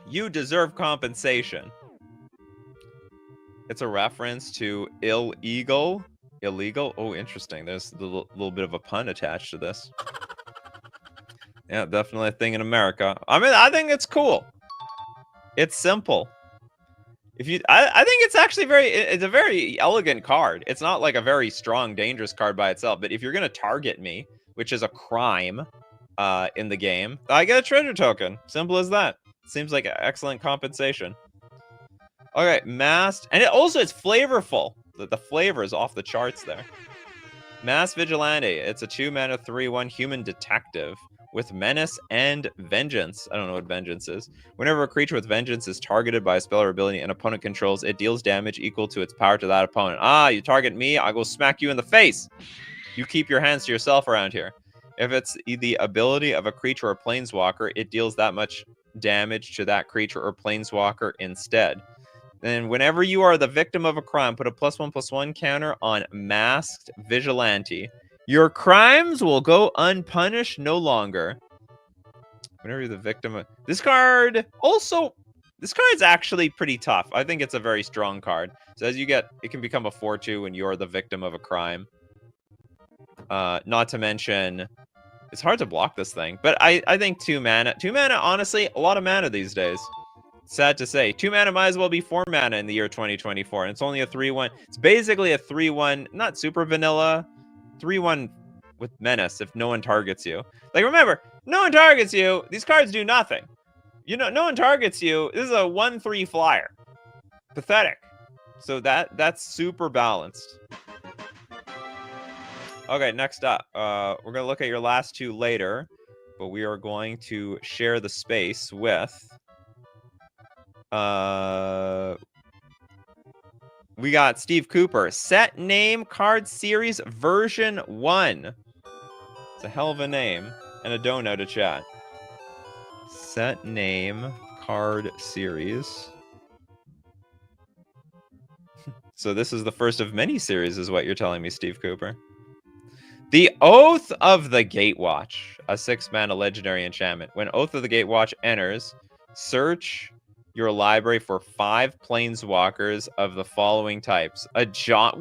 You deserve compensation. It's a reference to illegal. Illegal? Oh, interesting. There's a little bit of a pun attached to this. Yeah, definitely a thing in America. I mean, I think it's cool. It's simple. I think it's actually it's a very elegant card. It's not like a very strong, dangerous card by itself. But if you're gonna target me, which is a crime, in the game, I get a treasure token. Simple as that. Seems like excellent compensation. Okay, masked, and it's flavorful. The flavor is off the charts there. Masked Vigilante. It's a 2-mana 3/1 human detective with menace and vengeance. I don't know what vengeance is. Whenever a creature with vengeance is targeted by a spell or ability an opponent controls, it deals damage equal to its power to that opponent. Ah, you target me, I go smack you in the face. You keep your hands to yourself around here. If it's the ability of a creature or planeswalker, it deals that much damage to that creature or planeswalker instead. And whenever you are the victim of a crime, put a +1/+1 counter on Masked Vigilante. Your crimes will go unpunished no longer. Whenever you're the victim of... This card's actually pretty tough. I think it's a very strong card. So as you get... It can become a 4/2 when you're the victim of a crime. Not to mention... It's hard to block this thing. But I think 2 mana... 2 mana, honestly, a lot of mana these days. Sad to say. 2 mana might as well be 4 mana in the year 2024. And it's only a 3/1. It's basically a 3/1, not super vanilla, 3/1 with menace if no one targets you. Like, remember, no one targets you. These cards do nothing. You know, no one targets you. This is a 1/3 flyer. Pathetic. So that's super balanced. Okay, next up. We're going to look at your last 2 later. But we are going to share the space with... we got Steve Cooper. Set name card series version 1. It's a hell of a name. And a dono to chat. Set name card series. So this is the first of many series, is what you're telling me, Steve Cooper. The Oath of the Gatewatch, a 6-mana legendary enchantment. When Oath of the Gatewatch enters, search your library for 5 planeswalkers of the following types. A Johnny,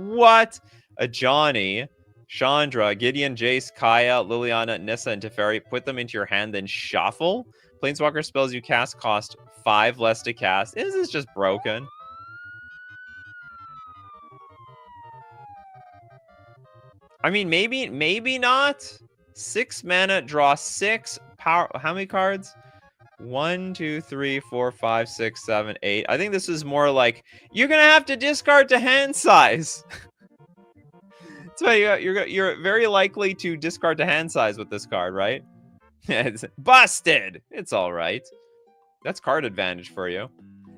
Chandra, Gideon, Jace, Kaya, Liliana, Nissa, and Teferi. Put them into your hand, then shuffle. Planeswalker spells you cast cost 5 less to cast. This is just broken. I mean, maybe not. 6 mana, draw 6 power. How many cards? 1, 2, 3, 4, 5, 6, 7, 8. I think this is more like you're gonna have to discard to hand size. So you're very likely to discard to hand size with this card, right? It's busted. It's all right. That's card advantage for you.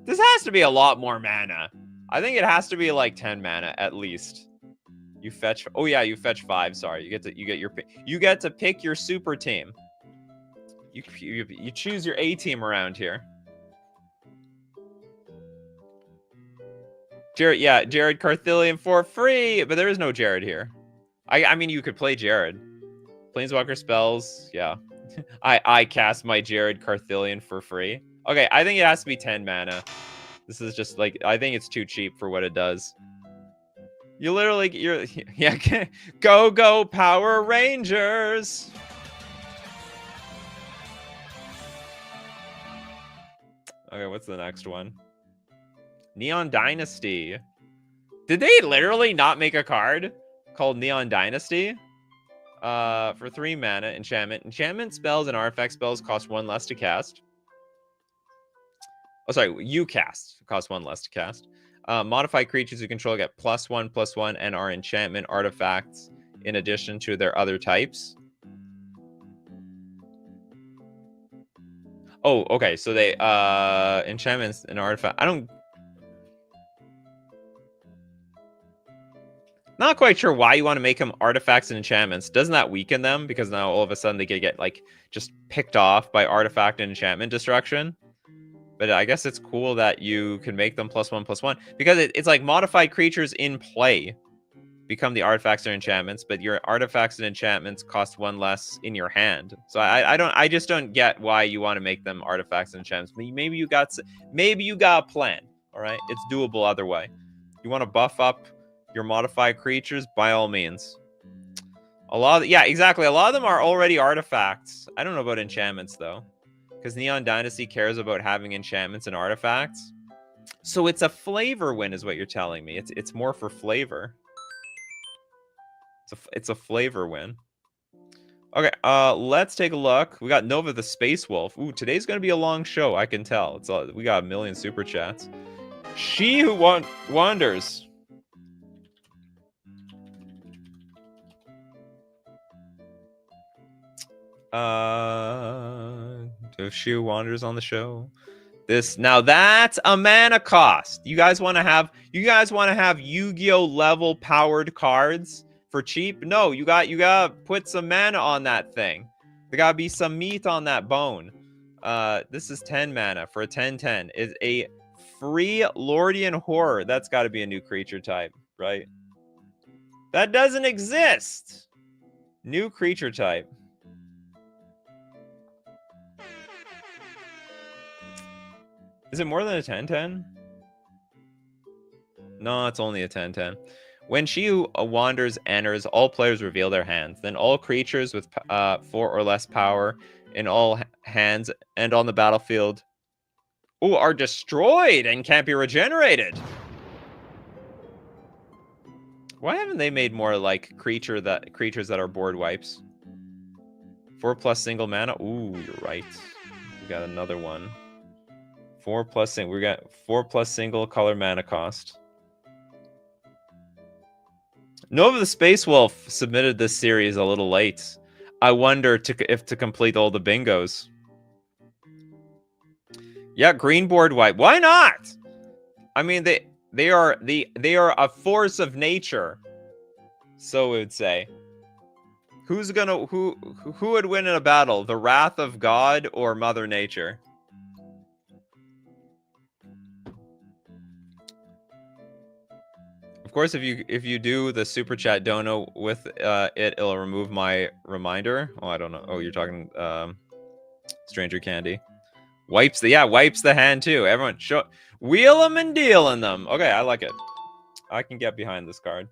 This has to be a lot more mana. I think it has to be like 10 mana at least. You fetch. Oh yeah, you fetch 5. Sorry, you get to pick your super team. You choose your A team around here. Jared Carthillion for free, but there is no Jared here. I mean, you could play Jared. Planeswalker spells, yeah. I cast my Jared Carthillion for free. Okay, I think it has to be 10 mana. This is just like, I think it's too cheap for what it does. Yeah, go Power Rangers. Okay, what's the next one? Neon Dynasty. Did they literally not make a card called Neon Dynasty? For 3 mana, enchantment. Enchantment spells and artifact spells cost 1 less to cast. Oh, sorry, you cast. Cost 1 less to cast. Modify creatures you control get +1/+1 and are enchantment artifacts in addition to their other types. Oh, okay. So they enchantments and artifact. Not quite sure why you want to make them artifacts and enchantments. Doesn't that weaken them? Because now all of a sudden they get like just picked off by artifact and enchantment destruction. But I guess it's cool that you can make them +1/+1 because it's like modified creatures in play become the artifacts or enchantments, but your artifacts and enchantments cost 1 less in your hand. So I just don't get why you want to make them artifacts and enchantments. Maybe you got a plan. All right, it's doable other way. You want to buff up your modified creatures, by all means. Yeah, exactly. A lot of them are already artifacts. I don't know about enchantments though, because Neon Dynasty cares about having enchantments and artifacts. So it's a flavor win, is what you're telling me. It's more for flavor. It's a flavor win. Okay, let's take a look. We got Nova the Space Wolf. Ooh, today's gonna be a long show. I can tell. We got 1 million super chats. She Who Wanders. If She Who Wanders on the show. Now that's a mana cost. You guys want to have Yu-Gi-Oh level powered cards for cheap? No, you got put some mana on that thing. There gotta be some meat on that bone. This is 10 mana for a 10/10. Is a free Lordian Horror. That's got to be a new creature type, right? That doesn't exist. New creature type. Is it more than a 10/10? No, it's only a 10/10. When She Who Wanders enters, all players reveal their hands. Then all creatures with 4 or less power in all hands and on the battlefield are destroyed and can't be regenerated. Why haven't they made more like creatures that are board wipes? 4+ single mana. Ooh, you're right. We got another one. 4+ single. We got 4+ single color mana cost. Nova the Space Wolf submitted this series a little late. I wonder if to complete all the bingos. Yeah, green board wipe. Why not? I mean, they are a force of nature. So we would say. Who would win in a battle? The Wrath of God or Mother Nature? Of course, if you do the super chat dono with it'll remove my reminder. Oh, I don't know. Oh, you're talking Stranger Candy. Wipes the hand too. Everyone wheel them and dealing them. Okay, I like it. I can get behind this card.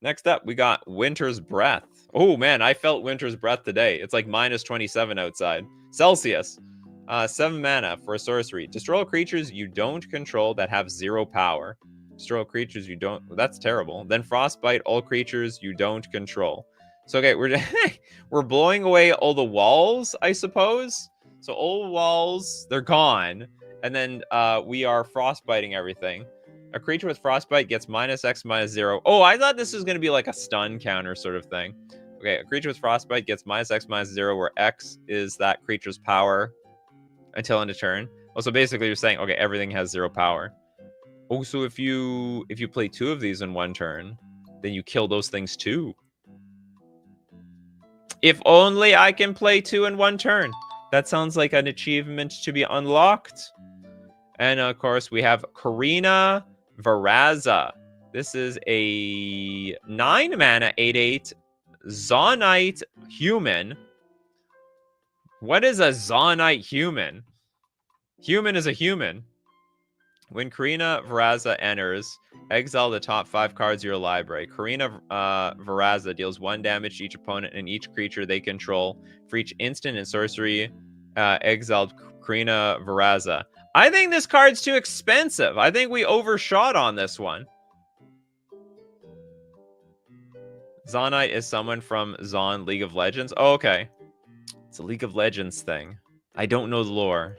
Next up, we got Winter's Breath. Oh man, I felt Winter's Breath today. It's like minus 27 outside. Celsius. 7 mana for a sorcery. Destroy all creatures you don't control that have 0 power. Destroy all creatures you don't... That's terrible. Then Frostbite all creatures you don't control. So, okay, we're blowing away all the walls, I suppose. So all walls, they're gone. And then we are frostbiting everything. A creature with frostbite gets -X -0. Oh, I thought this was going to be like a stun counter sort of thing. Okay, a creature with frostbite gets -X -0, where X is that creature's power until end of turn. Oh, so basically you're saying, okay, everything has 0 power. Oh, so if you play 2 of these in one turn, then you kill those things too. If only I can play 2 in one turn. That sounds like an achievement to be unlocked. And of course, we have Karina Varaza. This is a 9 mana 8/8 Zonite human. What is a Zonite human? Human is a human. When Karina Varaza enters, exile the top 5 cards of your library. Karina Varaza deals 1 damage to each opponent and each creature they control. For each instant and sorcery, exiled Karina Varaza. I think this card's too expensive. I think we overshot on this one. Zonite is someone from Zon League of Legends. Oh, okay. It's a League of Legends thing. I don't know the lore.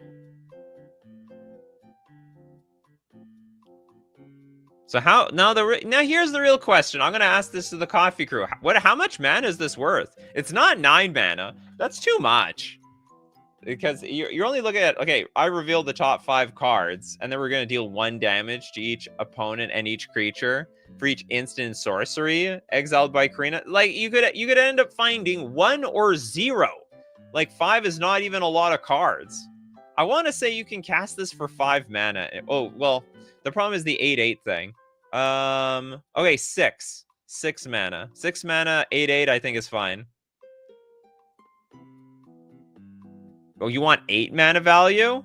So now here's the real question. I'm gonna ask this to the coffee crew. How much mana is this worth? It's not 9 mana. That's too much. Because you're only looking at, okay, I revealed the top 5 cards, and then we're going to deal 1 damage to each opponent and each creature for each instant sorcery exiled by Karina. Like, you could end up finding 1 or 0. Like, 5 is not even a lot of cards. I want to say you can cast this for 5 mana. Oh, well, the problem is the 8/8 thing. Okay, 6 mana. 6 mana, 8/8, I think is fine. Oh, you want 8 mana value?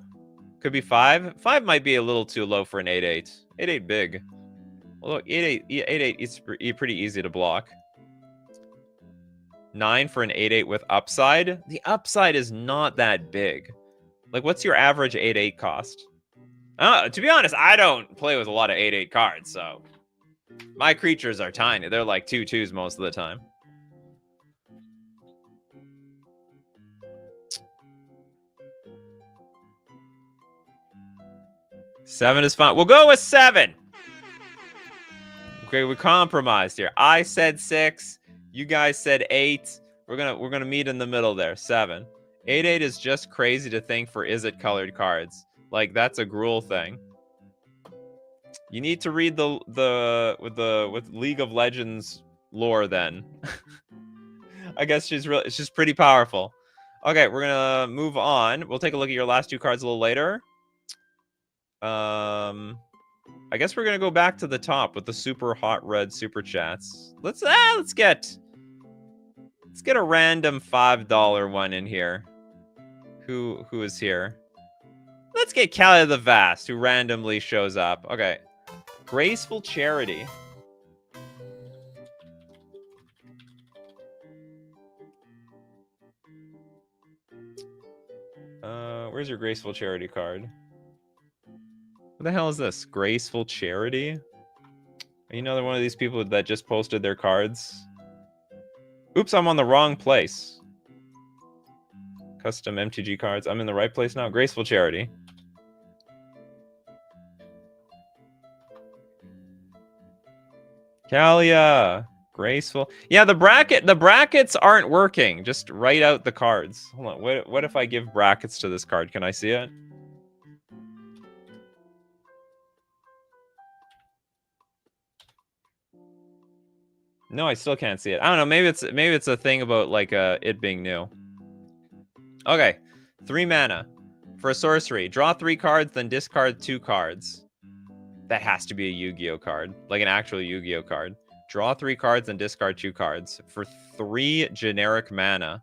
Could be 5. 5 might be a little too low for an 8/8. 8/8 big. Although 8/8 is pretty easy to block. 9 for an 8/8 with upside. The upside is not that big. Like, what's your average 8/8 cost? To be honest, I don't play with a lot of 8/8 cards, so my creatures are tiny. They're like 2/2s most of the time. Seven is fine. We'll go with 7. Okay, we compromised here. I said 6. You guys said 8. We're gonna meet in the middle there. 7. 8/8 is just crazy to think for is it colored cards. Like, that's a Gruul thing. You need to read with League of Legends lore then. I guess she's pretty powerful. Okay, we're gonna move on. We'll take a look at your last 2 cards a little later. I guess we're gonna go back to the top with the super hot red super chats. Let's get a random $5 one in here. Who is here? Let's get Callie the Vast, who randomly shows up. Okay. Graceful Charity. Where's your Graceful Charity card? What the hell is this? Graceful Charity? Are you another one of these people that just posted their cards? Oops, I'm on the wrong place. Custom MTG cards. I'm in the right place now. Graceful Charity. Kalia. Graceful. Yeah, the brackets aren't working. Just write out the cards. Hold on. What if I give brackets to this card? Can I see it? No, I still can't see it. I don't know. Maybe it's a thing about like it being new. Okay, 3 mana for a sorcery. Draw 3 cards, then discard 2 cards. That has to be a Yu-Gi-Oh card, like an actual Yu-Gi-Oh card. Draw 3 cards and discard 2 cards for 3 generic mana.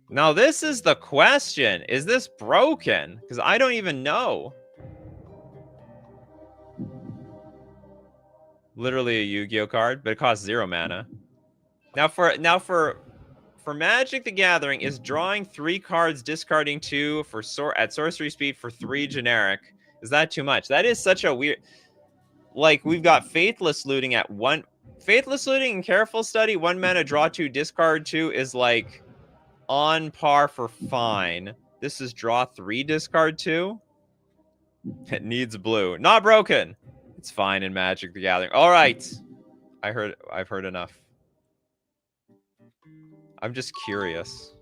Now this is the question. Is this broken? Because I don't even know. Literally a Yu-Gi-Oh card, but it costs 0 mana. Now for Magic the Gathering, is drawing 3 cards, discarding 2 for at sorcery speed for 3 generic. Is that too much? That is such a weird. Like, we've got Faithless Looting at 1. Faithless Looting and Careful Study, 1 mana, draw 2, discard 2 is like on par for fine. This is draw 3, discard 2. It needs blue. Not broken. It's fine in Magic the Gathering. All right. I've heard enough. I'm just curious.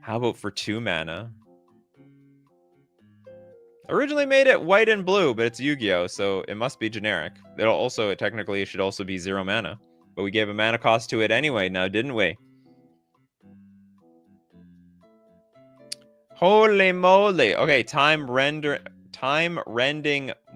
How about for 2 mana? Originally made it white and blue, but it's Yu-Gi-Oh, so it must be generic. Technically, it should also be 0 mana. But we gave a mana cost to it anyway now, didn't we? Holy moly. Okay, time rending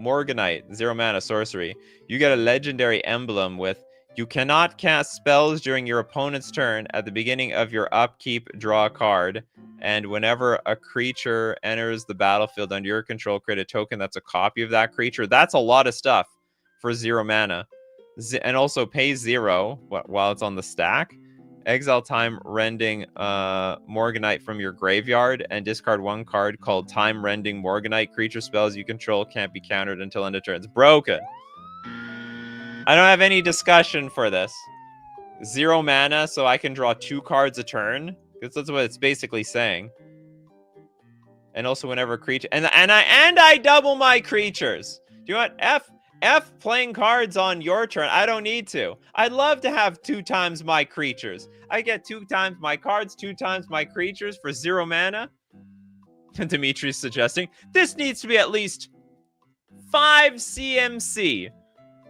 Morganite, 0 mana sorcery. You get a legendary emblem with you cannot cast spells during your opponent's turn. At the beginning of your upkeep, draw a card. And whenever a creature enters the battlefield under your control, create a token that's a copy of that creature. That's a lot of stuff for 0 mana. And also pay 0 while it's on the stack. Exile time rending Morganite from your graveyard and discard 1 card called Time Rending Morganite. Creature spells you control can't be countered until end of turn. It's broken. I don't have any discussion for this. 0 mana, so I can draw 2 cards a turn. That's what it's basically saying. And also whenever a creature and I double my creatures. Do you want F playing cards on your turn? I don't need to. I'd love to have 2 times my creatures. I get 2 times my cards, 2 times my creatures for 0 mana. And Dimitri's suggesting this needs to be at least 5 CMC.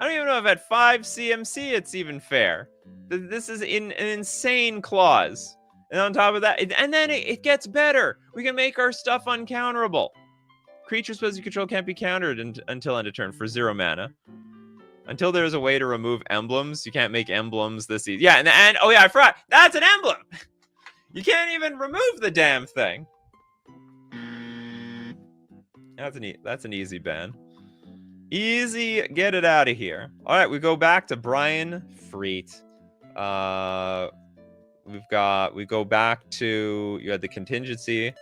I don't even know if at 5 CMC it's even fair. This is an insane clause. And on top of that, and then it gets better. We can make our stuff uncounterable. Creature spells you control can't be countered until end of turn for 0 mana. Until there's a way to remove emblems, you can't make emblems this easy. Yeah, and oh yeah, I forgot. That's an emblem. You can't even remove the damn thing. That's an easy ban. Easy, get it out of here. All right, we go back to Brian Freet. We go back to, you had the contingency.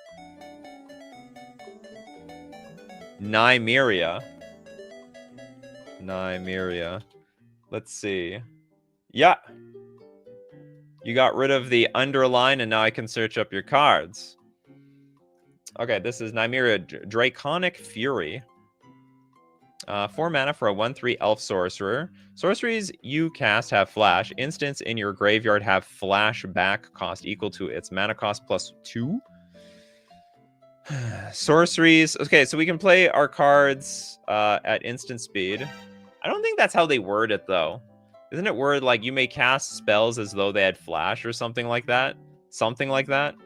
Nymeria. Let's see. Yeah. You got rid of the underline, and now I can search up your cards. Okay, this is Nymeria Draconic Fury. 4 mana for a 1/3 elf sorcerer. Sorceries you cast have flash. Instants in your graveyard have flash back cost equal to its mana cost plus 2. Sorceries. Okay, so we can play our cards at instant speed. I don't think that's how they word it, though. Isn't it worded like you may cast spells as though they had flash or something like that? Something like that?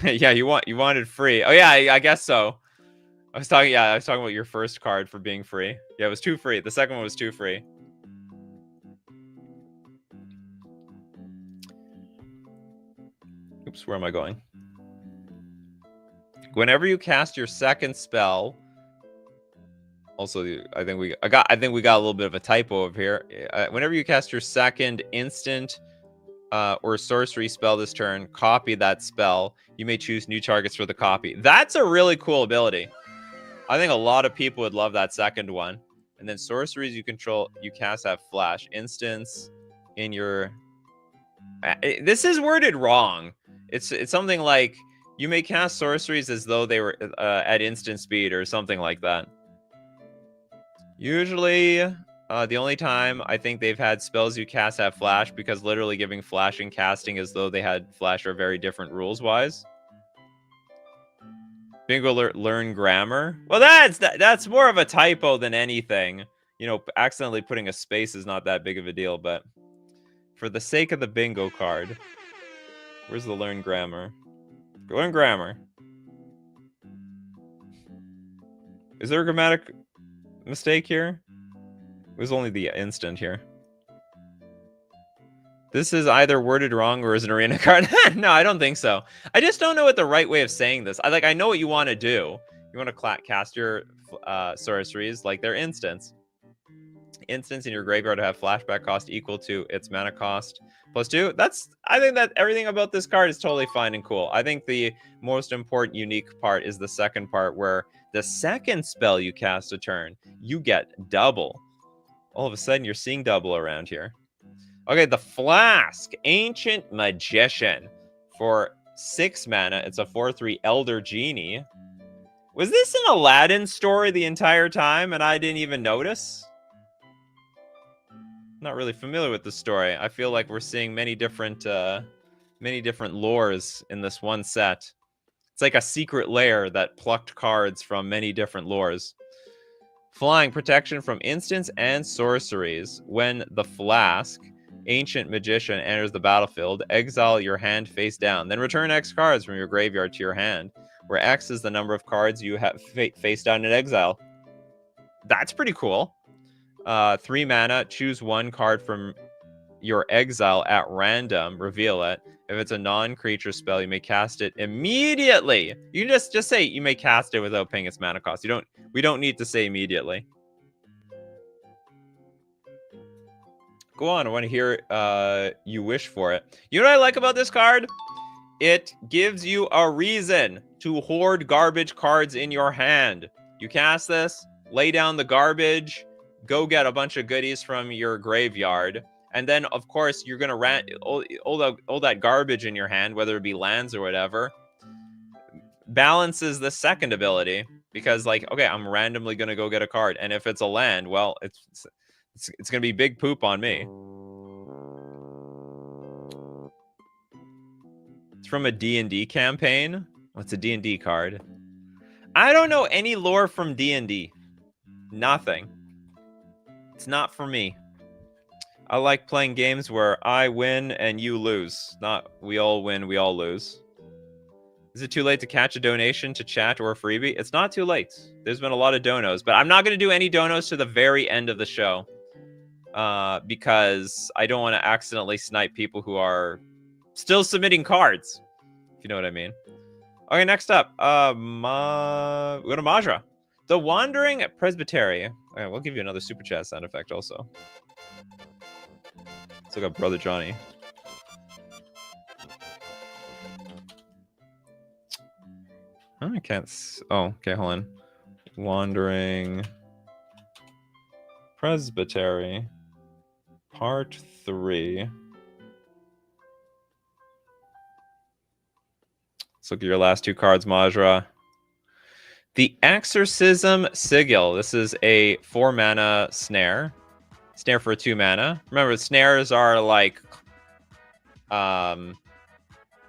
Yeah, you wanted free. Oh yeah, I guess so. I was talking about your first card for being free. Yeah, it was 2 free. The second one was 2 free. Oops, where am I going? Whenever you cast your second spell, also I think we got a little bit of a typo over here. Whenever you cast your second instant or sorcery spell this turn, copy that spell. You may choose new targets for the copy. That's a really cool ability. I think a lot of people would love that second one. And then sorceries you control, you cast have flash. Instance in your... This is worded wrong. It's something like, you may cast sorceries as though they were at instant speed or something like that. Usually, the only time I think they've had spells you cast have flash, because literally giving flash and casting as though they had flash are very different rules-wise. Bingo learn grammar. Well, that's more of a typo than anything. You know, accidentally putting a space is not that big of a deal, but for the sake of the bingo card, where's the learn grammar? Learn grammar. Is there a grammatic mistake here? It was only the instant here. This is either worded wrong or is an arena card. No, I don't think so. I just don't know what the right way of saying this. I know what you want to do. You want to cast your sorceries like they're instants. Instants in your graveyard have flashback cost equal to its mana cost +2. I think that everything about this card is totally fine and cool. I think the most important unique part is the second part, where the second spell you cast a turn, you get double. All of a sudden, you're seeing double around here. Okay, the Flask, Ancient Magician. For 6 mana, it's a 4/3 Elder Genie. Was this an Aladdin story the entire time and I didn't even notice? Not really familiar with the story. I feel like we're seeing many different lores in this one set. It's like a secret lair that plucked cards from many different lores. Flying, protection from instants and sorceries. When the Flask, Ancient Magician, enters the battlefield, exile your hand face down. Then return X cards from your graveyard to your hand, where X is the number of cards you have face down in exile. That's pretty cool. 3 mana, choose 1 card from your exile at random, reveal it. If it's a non-creature spell, you may cast it immediately. You can just say you may cast it without paying its mana cost. We don't need to say immediately. Go on, I want to hear you wish for it. You know what I like about this card? It gives you a reason to hoard garbage cards in your hand. You cast this, lay down the garbage, go get a bunch of goodies from your graveyard, and then, of course, you're going to all that garbage in your hand, whether it be lands or whatever, balances the second ability, because, like, okay, I'm randomly going to go get a card, and if it's a land, well, it's going to be big poop on me. It's from a D&D campaign. What's a D&D card? I don't know any lore from D&D. Nothing. It's not for me. I like playing games where I win and you lose. Not we all win, we all lose. Is it too late to catch a donation to chat or a freebie? It's not too late. There's been a lot of donos, but I'm not going to do any donos to the very end of the show. Because I don't want to accidentally snipe people who are still submitting cards. If you know what I mean. Okay, next up. We go to Majra. The Wandering Presbytery. Okay, we'll give you another super chat sound effect also. Let's look up Brother Johnny. I can't. Oh, okay, hold on. Wandering Presbytery, Part 3. Let's look at your last 2 cards, Majra. The Exorcism Sigil. This is a 4 mana snare. Snare for 2 mana. Remember, snares are like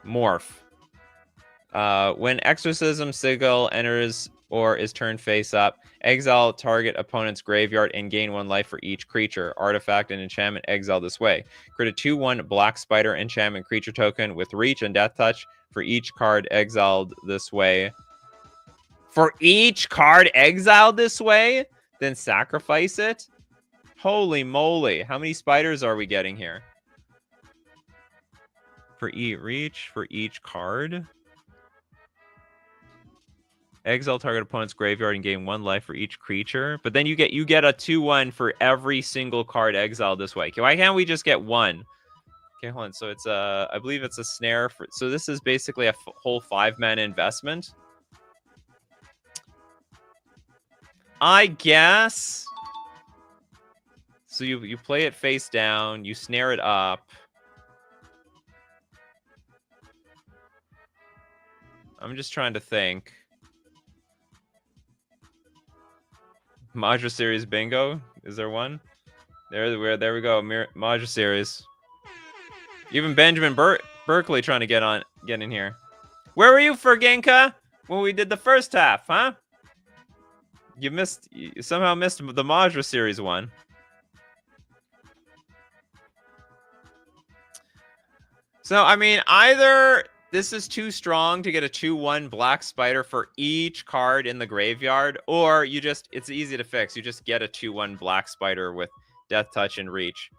morph. When Exorcism Sigil enters or is turned face up, exile target opponent's graveyard and gain 1 life for each creature, artifact, and enchantment exiled this way. Create a 2/1 Black Spider enchantment creature token with reach and death touch for each card exiled this way. For each card exiled this way? Then sacrifice it? Holy moly. How many spiders are we getting here? For reach for each card? Exile target opponent's graveyard and gain 1 life for each creature. But then you get a 2/1 for every single card exiled this way. Why can't we just get 1? Okay, hold on. So it's I believe it's a snare for. So this is basically a whole 5 mana investment. I guess. So you play it face down, you snare it up. I'm just trying to think. Majra Series bingo? Is there one? There we go. Majra Series. Even Benjamin Berkeley trying to get in here. Where were you, Fergenka, when we did the first half, huh? You somehow missed the Majra Series one. So, I mean, either this is too strong to get a 2/1 black spider for each card in the graveyard, or you just, it's easy to fix. You just get a 2/1 black spider with Death Touch and Reach.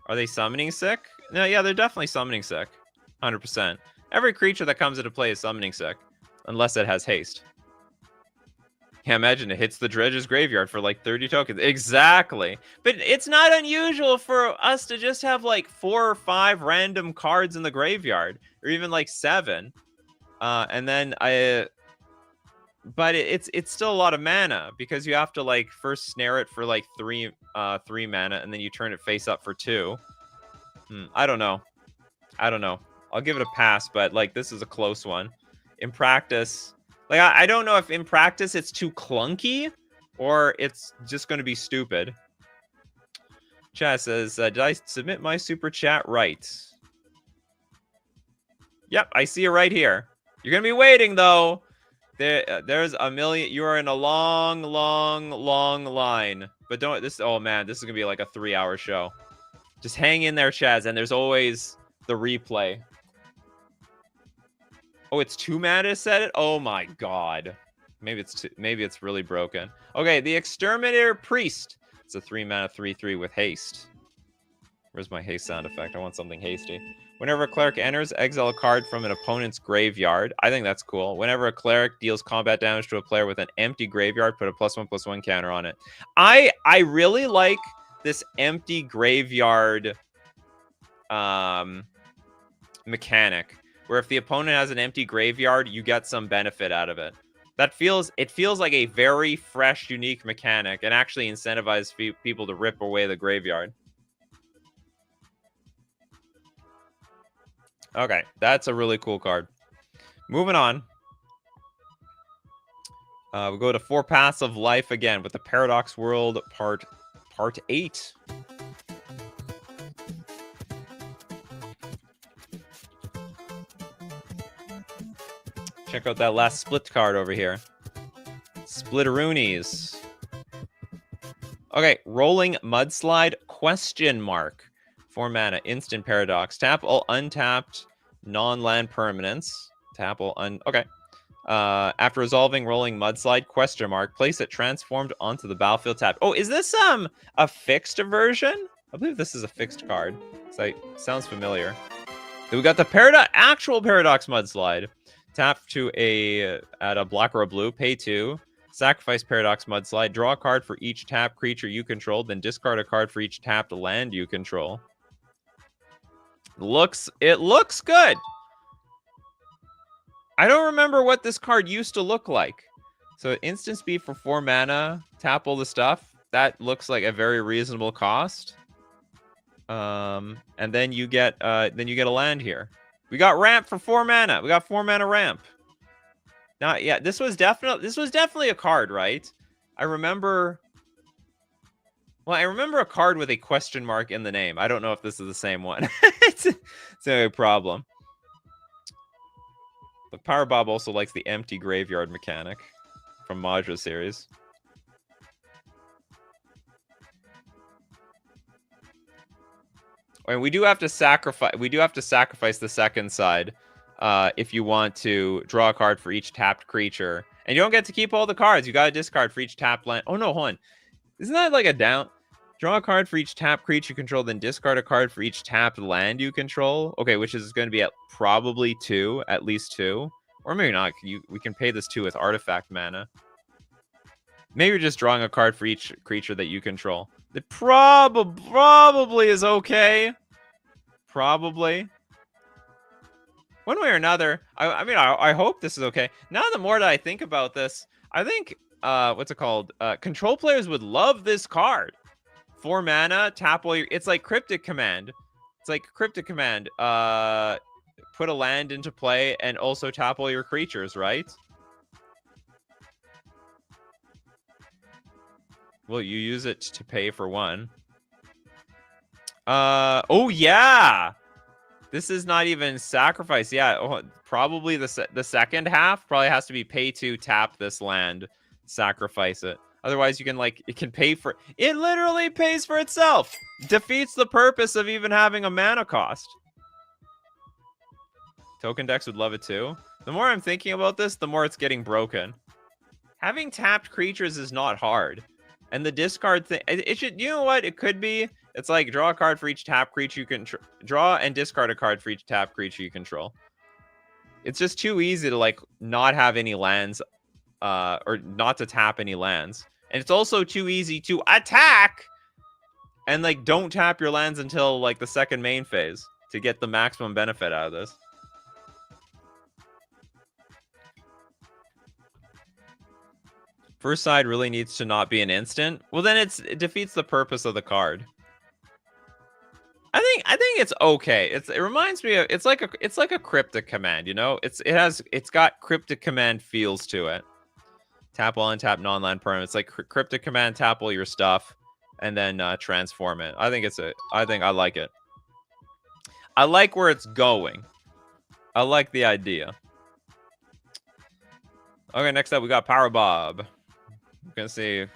Are they summoning sick? No, yeah, they're definitely summoning sick. 100%. Every creature that comes into play is summoning sick, unless it has haste. Can't imagine it hits the Dredge's graveyard for like 30 tokens. Exactly. But it's not unusual for us to just have like 4 or 5 random cards in the graveyard, or even like 7. And then but it's still a lot of mana, because you have to like first snare it for like 3 mana, and then you turn it face up for 2. I don't know. I'll give it a pass, but like this is a close one. In practice, like I don't know if in practice it's too clunky or it's just going to be stupid. Chat says, did I submit my super chat right? Yep, I see it right here. You're going to be waiting though. There's a million. You are in a long line. But don't this. Oh man, this is going to be like a 3-hour show. Just hang in there, Chaz, and there's always the replay. Oh, it's 2 mana to set it? Oh my god. Maybe it's really broken. Okay, the Exterminator Priest. It's a 3 mana 3/3 with haste. Where's my haste sound effect? I want something hasty. Whenever a cleric enters, exile a card from an opponent's graveyard. I think that's cool. Whenever a cleric deals combat damage to a player with an empty graveyard, put a +1/+1 counter on it. I really like this empty graveyard mechanic, where if the opponent has an empty graveyard, you get some benefit out of it. It feels like a very fresh, unique mechanic, and actually incentivizes people to rip away the graveyard. Okay, that's a really cool card. Moving on. We'll go to 4 Paths of Life again with the Paradox World Part 8. Check out that last split card over here. Splitteroonies. Okay, Rolling Mudslide, ? 4 mana, instant paradox. Tap all untapped non-land permanents. Tap all okay. After resolving Rolling Mudslide, ? Place it transformed onto the battlefield tap. Oh, is this a fixed version? I believe this is a fixed card. So sounds familiar. Then we got the actual Paradox Mudslide. Tap to add a black or a blue, pay 2, sacrifice Paradox Mudslide, draw a card for each tapped creature you control, then discard a card for each tapped land you control. It looks good. I don't remember what this card used to look like. So instant speed for 4 mana, tap all the stuff. That looks like a very reasonable cost. And then you get a land here. We got ramp for 4 mana. We got 4 mana ramp. Now, yeah, this was definitely a card, right? I remember a card with a ? in the name. I don't know if this is the same one. it's a problem. But Power Bob also likes the empty graveyard mechanic from Majra series. And we do have to sacrifice the second side if you want to draw a card for each tapped creature. And you don't get to keep all the cards. You got to discard for each tapped land. Oh no, hold on. Isn't that like a down? Draw a card for each tapped creature you control, then discard a card for each tapped land you control. Okay, which is going to be at probably 2, at least 2. Or maybe not. We can pay this 2 with artifact mana. Maybe you're just drawing a card for each creature that you control. It probably is okay. Probably. One way or another. I mean, I hope this is okay. Now, the more that I think about this, I think, what's it called? Control players would love this card. 4 mana, tap all your... It's like Cryptic Command. Put a land into play and also tap all your creatures, right? Well, you use it to pay for 1. Oh yeah! This is not even sacrifice. Yeah, probably the second half probably has to be pay to tap this land, sacrifice it. Otherwise, you can it can pay for... It literally pays for itself! Defeats the purpose of even having a mana cost. Token decks would love it too. The more I'm thinking about this, the more it's getting broken. Having tapped creatures is not hard. And the discard thing, it should, you know what? It could be, it's like draw a card for each tap creature you can draw and discard a card for each tap creature you control. It's just too easy to like not have any lands, or not to tap any lands. And it's also too easy to attack and like don't tap your lands until like the second main phase to get the maximum benefit out of this. First side really needs to not be an instant. Well, then it defeats the purpose of the card. I think it's okay. It reminds me of it's like a cryptic command, you know? It's got cryptic command feels to it. Tap all and tap non-land permanent. It's like cryptic command, tap all your stuff, and then transform it. I think I like it. I like where it's going. I like the idea. Okay, next up we got Power Bob. I'm gonna see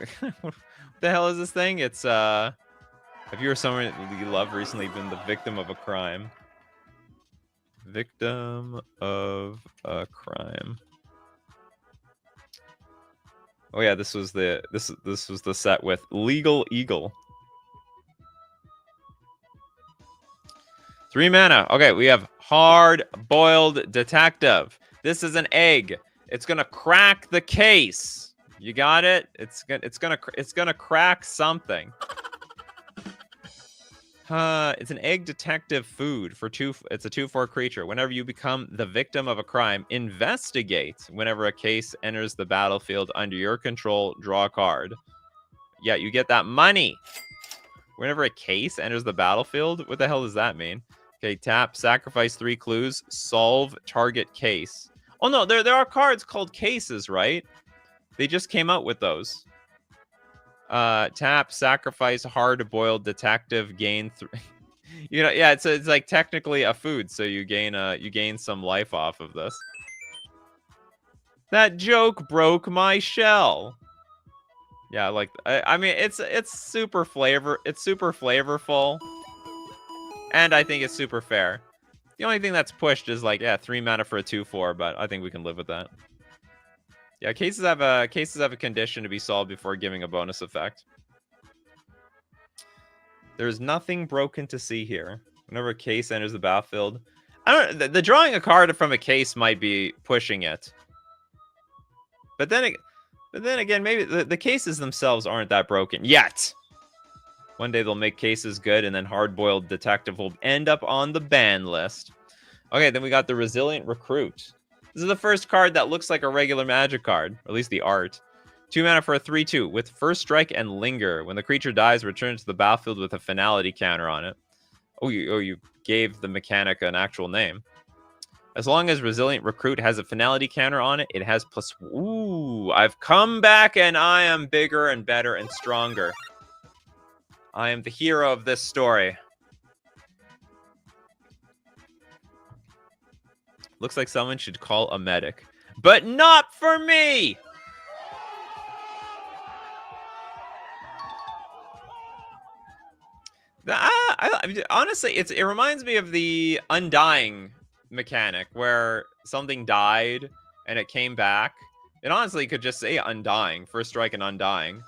what the hell is this thing? It's have you or someone you love recently been the victim of a crime? Victim of a crime. Oh yeah, this was the set with Legal Eagle. 3 mana. Okay, we have Hard-Boiled Detective. This is an egg. It's gonna crack the case. You got it? It's gonna crack something. It's an egg detective food for 2. It's a 2/4 creature. Whenever you become the victim of a crime, investigate. Whenever a case enters the battlefield under your control, draw a card. Yeah, you get that money. Whenever a case enters the battlefield, what the hell does that mean? Okay, tap, sacrifice 3 clues, solve target case. Oh no, there are cards called cases, right? They just came out with those. Tap, sacrifice, hard-boiled detective, gain 3. You know, yeah, it's like technically a food, so you gain some life off of this. That joke broke my shell. Yeah, like I mean, it's super flavorful, and I think it's super fair. The only thing that's pushed is like, yeah, 3 mana for a 2/4, but I think we can live with that. Yeah, cases have a condition to be solved before giving a bonus effect. There's nothing broken to see here. Whenever a case enters the battlefield, the drawing a card from a case might be pushing it. But then again, maybe the cases themselves aren't that broken yet. One day they'll make cases good, and then Hard-Boiled Detective will end up on the ban list. Okay, then we got the Resilient Recruit. This is the first card that looks like a regular Magic card, or at least the art. 2 mana for a 3/2 with First Strike and Linger. When the creature dies, return to the battlefield with a finality counter on it. Oh, you gave the mechanic an actual name. As long as Resilient Recruit has a finality counter on it, it has plus... Ooh, I've come back and I am bigger and better and stronger. I am the hero of this story. Looks like someone should call a medic. But not for me! Honestly, it reminds me of the Undying mechanic, where something died and it came back. It honestly could just say Undying, First Strike and Undying.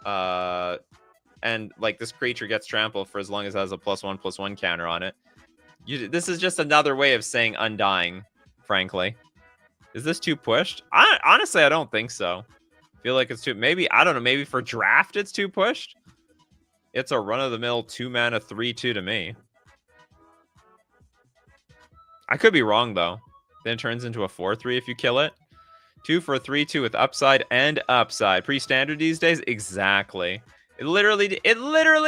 And like this creature gets trampled for as long as it has a +1/+1 counter on it. This is just another way of saying Undying, frankly. Is this too pushed? Honestly, I don't think so. I feel like it's too... Maybe, I don't know, maybe for draft it's too pushed? It's a run-of-the-mill 2 mana 3/2 to me. I could be wrong, though. Then it turns into a 4/3 if you kill it. 2 for a 3/2 with upside and upside. Pretty standard these days? Exactly. It literally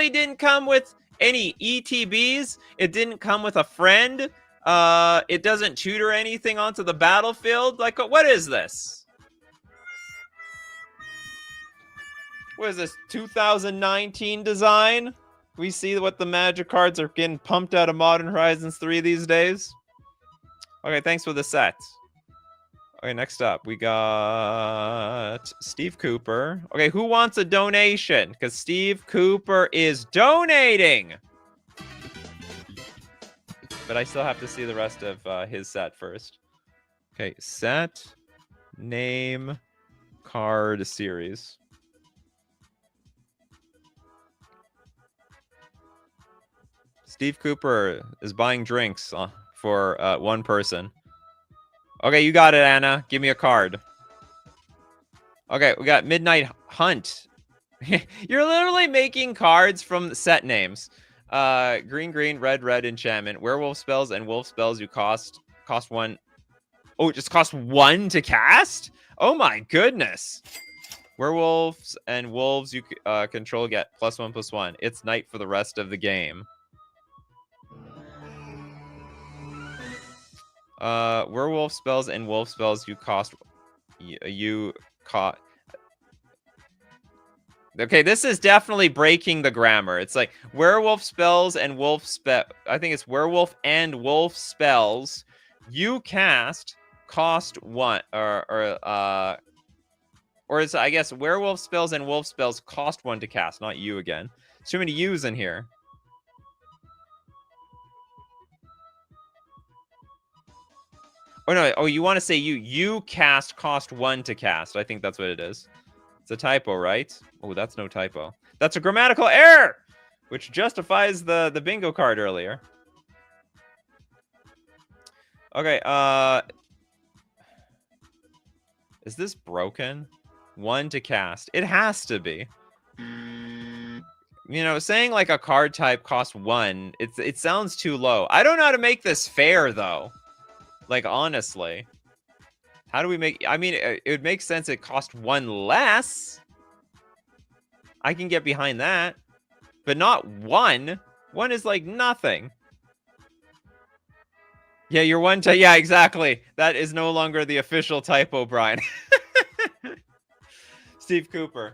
didn't come with any ETBs. It didn't come with a friend. It doesn't tutor anything onto the battlefield. Like, what is this? What is this, 2019 design? We see what the Magic cards are getting pumped out of Modern Horizons 3 these days. Okay, thanks for the set. Okay, next up, we got Steve Cooper. Okay, who wants a donation? Because Steve Cooper is donating. But I still have to see the rest of his set first. Okay, set, name, card, series. Steve Cooper is buying drinks for one person. Okay, you got it, Anna. Give me a card. Okay, we got Midnight Hunt. You're literally making cards from set names. Green, green, red, red enchantment. Werewolf spells and wolf spells you cost one. Oh, it just costs one to cast? Oh my goodness. Werewolves and wolves you control get +1/+1. It's night for the rest of the game. Werewolf spells and wolf spells you cost. Okay, this is definitely breaking the grammar. It's like werewolf spells and wolf spell. I think it's werewolf and wolf spells you cast cost one, or it's, I guess, werewolf spells and wolf spells cost one to cast, not you again. There's too many U's in here. Oh no! Oh, you want to say you cast cost one to cast? I think that's what it is. It's a typo, right? Oh, that's no typo. That's a grammatical error, which justifies the bingo card earlier. Okay, is this broken? One to cast. It has to be. You know, saying like a card type costs one, it sounds too low. I don't know how to make this fair, though. Like, honestly. How do we make... I mean, it would make sense it cost one less. I can get behind that. But not one. One is like nothing. Yeah, you're one to... Yeah, exactly. That is no longer the official typo, Brian. Steve Cooper.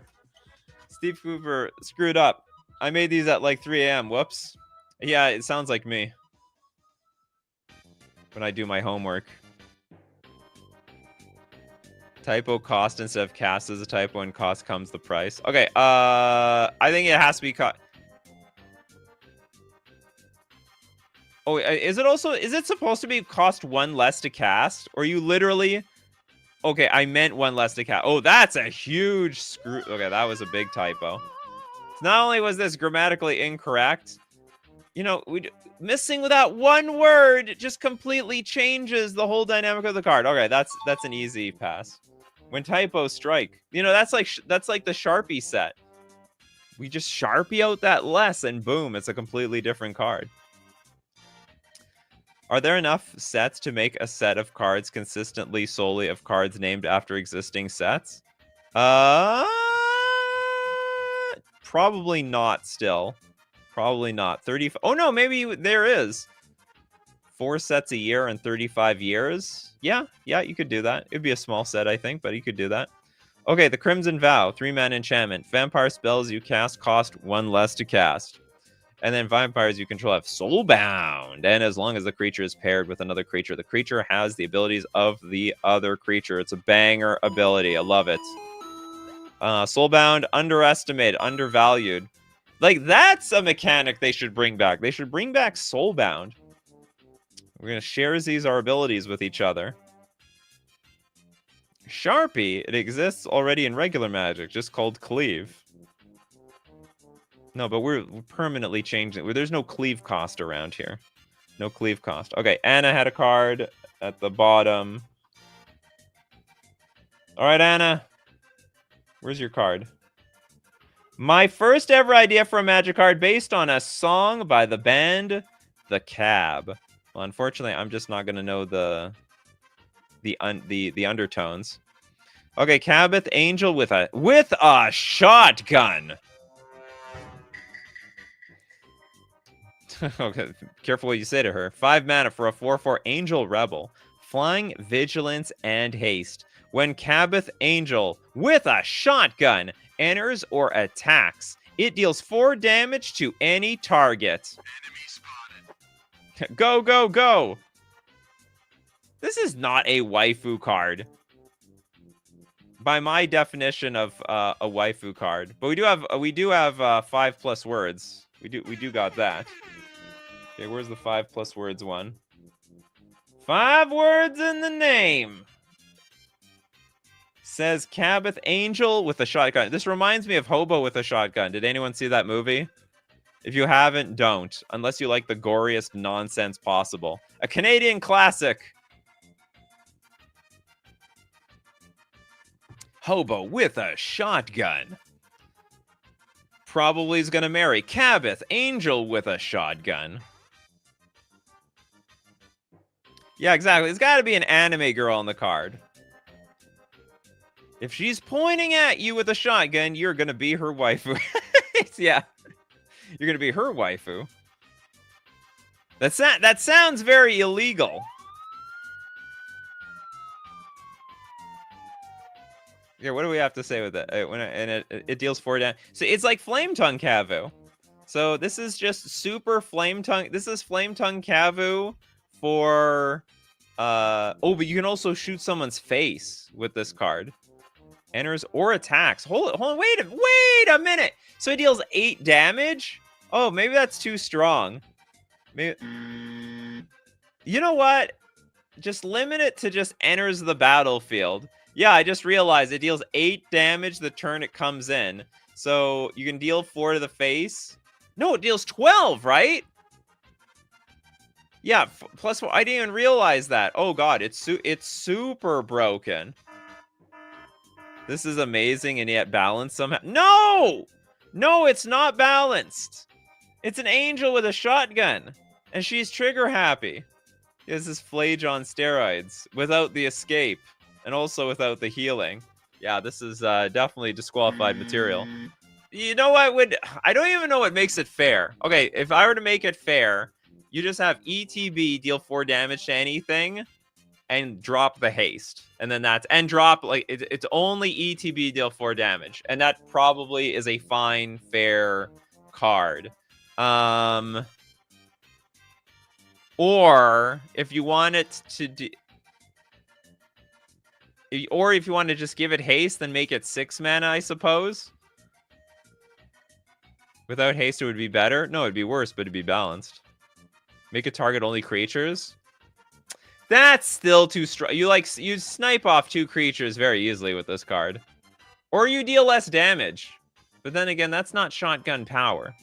Steve Cooper screwed up. I made these at like 3 a.m. Whoops. Yeah, it sounds like me. When I do my homework. Typo cost instead of cast is a typo, and cost comes the price. Okay, I think it has to be Oh, is it supposed to be cost one less to cast? Or you literally... Okay, I meant one less to cast. Oh, that's a huge screw... Okay, that was a big typo. So not only was this grammatically incorrect, you know, missing that one word just completely changes the whole dynamic of the card. Okay, that's an easy pass. When typos strike, you know, that's like the Sharpie set. We just Sharpie out that less, and boom, it's a completely different card. Are there enough sets to make a set of cards consistently solely of cards named after existing sets? Probably not still. Probably not. 35. Oh no, maybe there is. 4 sets a year in 35 years. Yeah, you could do that. It'd be a small set, I think, but you could do that. Okay, the Crimson Vow, 3-mana enchantment. Vampire spells you cast cost 1 less to cast. And then vampires you control have Soulbound. And as long as the creature is paired with another creature, the creature has the abilities of the other creature. It's a banger ability. I love it. Soulbound, underestimated, undervalued. Like, that's a mechanic they should bring back. They should bring back Soulbound. We're going to share these our abilities with each other. Sharpie, it exists already in regular Magic, just called Cleave. No, but we're permanently changing it. There's no cleave cost around here. No cleave cost. Okay, Anna had a card at the bottom. All right, Anna. Where's your card? My first ever idea for a Magic card based on a song by the band The Cab. Well, unfortunately, I'm just not going to know the undertones. Okay, Cabeth Angel with a shotgun. Okay, careful what you say to her. 5 mana for a 4/4 Angel Rebel. Flying, Vigilance, and Haste. When Cabeth Angel with a shotgun enters or attacks, it deals 4 damage to any target. Enemy spotted. Go, go, go! This is not a waifu card. By my definition of a waifu card. But we do have 5+ words. We do got that. Okay, where's the 5+ words one? 5 words in the name. Says Cabot Angel with a shotgun. This reminds me of Hobo with a Shotgun. Did anyone see that movie? If you haven't, don't. Unless you like the goriest nonsense possible. A Canadian classic. Hobo with a shotgun. Probably is gonna marry Cabot Angel with a shotgun. Yeah, exactly. It's gotta be an anime girl on the card. If she's pointing at you with a shotgun, you're gonna be her waifu. Yeah. You're gonna be her waifu. That sounds very illegal. Yeah, what do we have to say with that? It deals 4 damage. So it's like Flame Tongue Kavu. So this is just super Flame Tongue. This is Flame Tongue Kavu for oh, but you can also shoot someone's face with this card. Enters or attacks. Hold on, wait a minute. So it deals 8 damage? Oh, maybe that's too strong. Maybe. You know what? Just limit it to just enters the battlefield. Yeah, I just realized it deals 8 damage the turn it comes in. So you can deal 4 to the face. No, it deals 12, right? Yeah, +4. I didn't even realize that. Oh god, it's super broken. This is amazing and yet balanced somehow. No! No, it's not balanced. It's an angel with a shotgun. And she's trigger happy. This is Flage on steroids. Without the escape. And also without the healing. Yeah, this is definitely disqualified material. You know what I don't even know what makes it fair. Okay, if I were to make it fair, you just have ETB deal 4 damage to anything and drop the haste. And then drop, like, it's only ETB deal 4 damage. And that probably is a fine, fair card. Or if you want it to or if you want to just give it haste, then make it 6 mana, I suppose. Without haste, it would be better. No, it'd be worse, but it'd be balanced. Make it target only creatures. That's still too strong. You snipe off 2 creatures very easily with this card. Or you deal less damage. But then again, that's not shotgun power.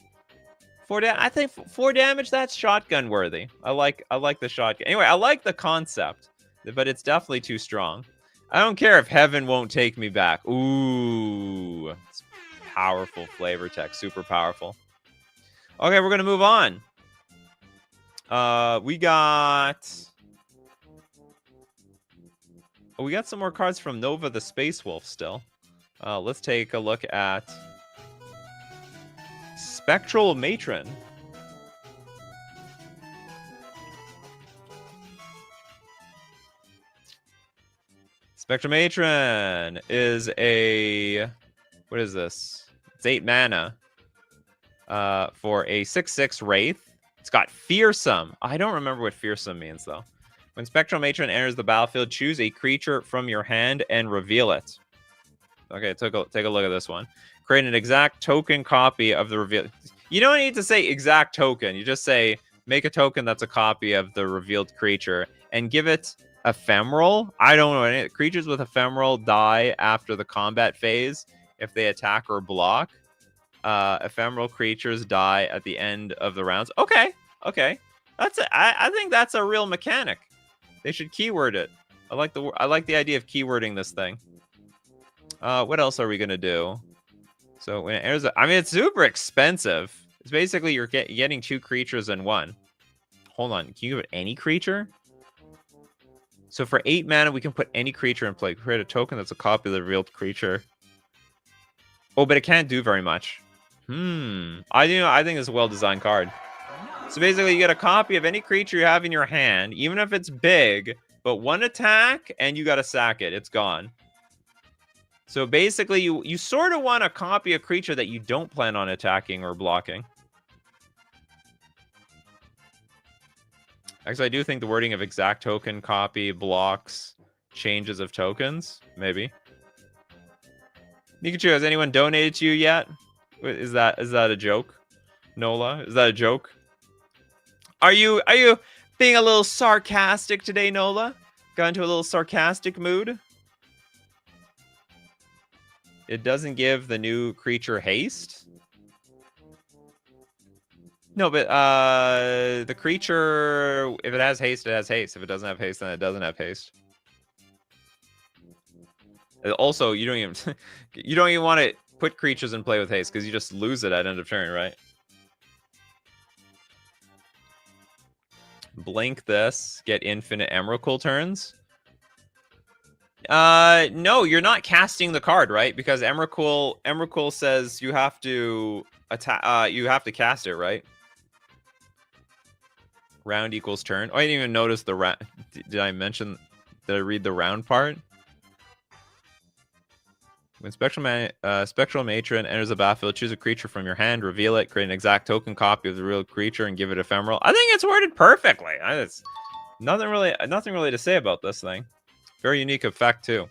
I think 4 damage, that's shotgun worthy. I like the shotgun. Anyway, I like the concept, but it's definitely too strong. I don't care if heaven won't take me back. Ooh, it's powerful flavor text, super powerful. Okay, we're gonna move on. We got some more cards from Nova the Space Wolf still. Let's take a look at Spectral Matron. Spectral Matron is a... What is this? It's 8 mana for a 6/6 Wraith. It's got Fearsome. I don't remember what Fearsome means, though. When Spectral Matron enters the battlefield, choose a creature from your hand and reveal it. Okay, take a look at this one. Create an exact token copy of the reveal. You don't need to say exact token. You just say, make a token that's a copy of the revealed creature and give it ephemeral. I don't know. Any creatures with ephemeral die after the combat phase if they attack or block. Ephemeral creatures die at the end of the rounds. Okay. I think that's a real mechanic. They should keyword it. I like the idea of keywording this thing. What else are we gonna do? So when it enters, I mean, it's super expensive. It's basically you're getting 2 creatures in 1. Hold on, can you give it any creature? So for 8 mana, we can put any creature in play. Create a token that's a copy of the revealed creature. Oh, but it can't do very much. I think it's a well-designed card. So basically, you get a copy of any creature you have in your hand, even if it's big, but 1 attack, and you gotta sack it. It's gone. So basically, you sort of want to copy a creature that you don't plan on attacking or blocking. Actually, I do think the wording of exact token, copy, blocks, changes of tokens, maybe. Nikachu, has anyone donated to you yet? Is that a joke? Nola, is that a joke? Are you being a little sarcastic today, Nola? Got into a little sarcastic mood? It doesn't give the new creature haste? No, but the creature, if it has haste, it has haste. If it doesn't have haste, then it doesn't have haste. Also, you don't even want to put creatures in play with haste because you just lose it at end of turn, right? Blink this, get infinite Emrakul turns. No, you're not casting the card, right? Because Emrakul says you have to attack. You have to cast it, right? Round equals turn. Oh, I didn't even notice the round. Did I read the round part? When Spectral Matron enters the battlefield, choose a creature from your hand, reveal it, create an exact token copy of the real creature, and give it ephemeral. I think it's worded perfectly. It's nothing really to say about this thing. Very unique effect too.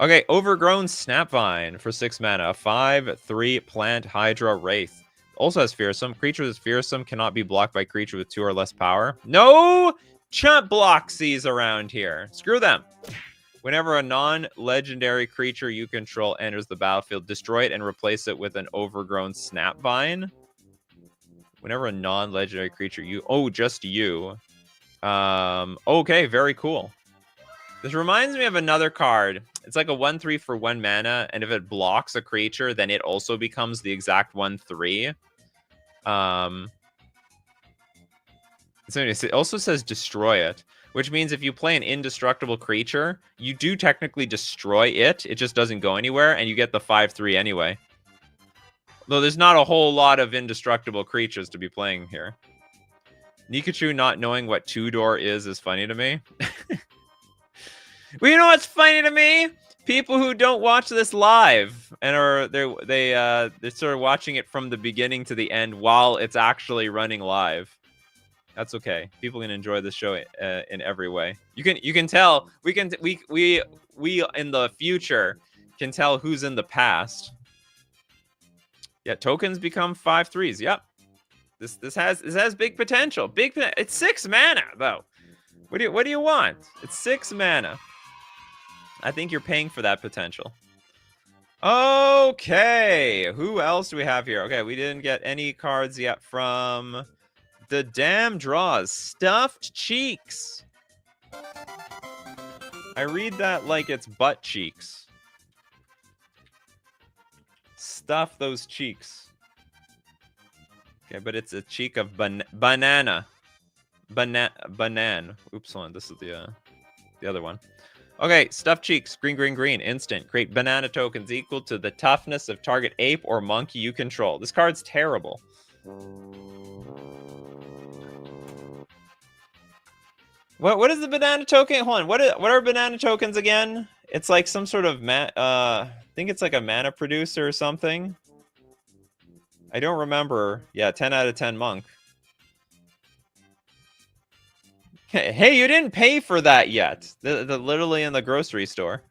Okay, Overgrown Snapvine for 6 mana, a 5/3 plant Hydra Wraith. Also has Fearsome. Creature that's fearsome cannot be blocked by creature with 2 or less power. No chump blocksies around here. Screw them. Whenever a non-legendary creature you control enters the battlefield, destroy it and replace it with an Overgrown Snapvine. Whenever a non-legendary creature just you. Okay, very cool. This reminds me of another card. It's like a 1/3 for 1 mana, and if it blocks a creature, then it also becomes the exact 1/3. It also says destroy it, which means if you play an indestructible creature, you do technically destroy it. It just doesn't go anywhere, and you get the 5/3 anyway. Though there's not a whole lot of indestructible creatures to be playing here. Nikachu not knowing what two-door is funny to me. Well, you know what's funny to me? People who don't watch this live and they're sort of watching it from the beginning to the end while it's actually running live. That's okay. People can enjoy the show in every way. You can tell we in the future can tell who's in the past. Yeah, tokens become 5/3s. Yep. This has big potential. It's 6 mana though. What do you want? It's 6 mana. I think you're paying for that potential. Okay, who else do we have here? Okay, we didn't get any cards yet from the damn draws. Stuffed cheeks. I read that like it's butt cheeks. Stuff those cheeks. Okay, but it's a cheek of banana. Banan. Oops, hold on. This is the other one. Okay, stuffed cheeks, green, instant. Create banana tokens equal to the toughness of target ape or monkey you control. This card's terrible. What is the banana token? Hold on, what are banana tokens again? It's like some sort of I think it's like a mana producer or something. I don't remember. Yeah, 10 out of 10 monk. Hey, you didn't pay for that yet. The literally in the grocery store.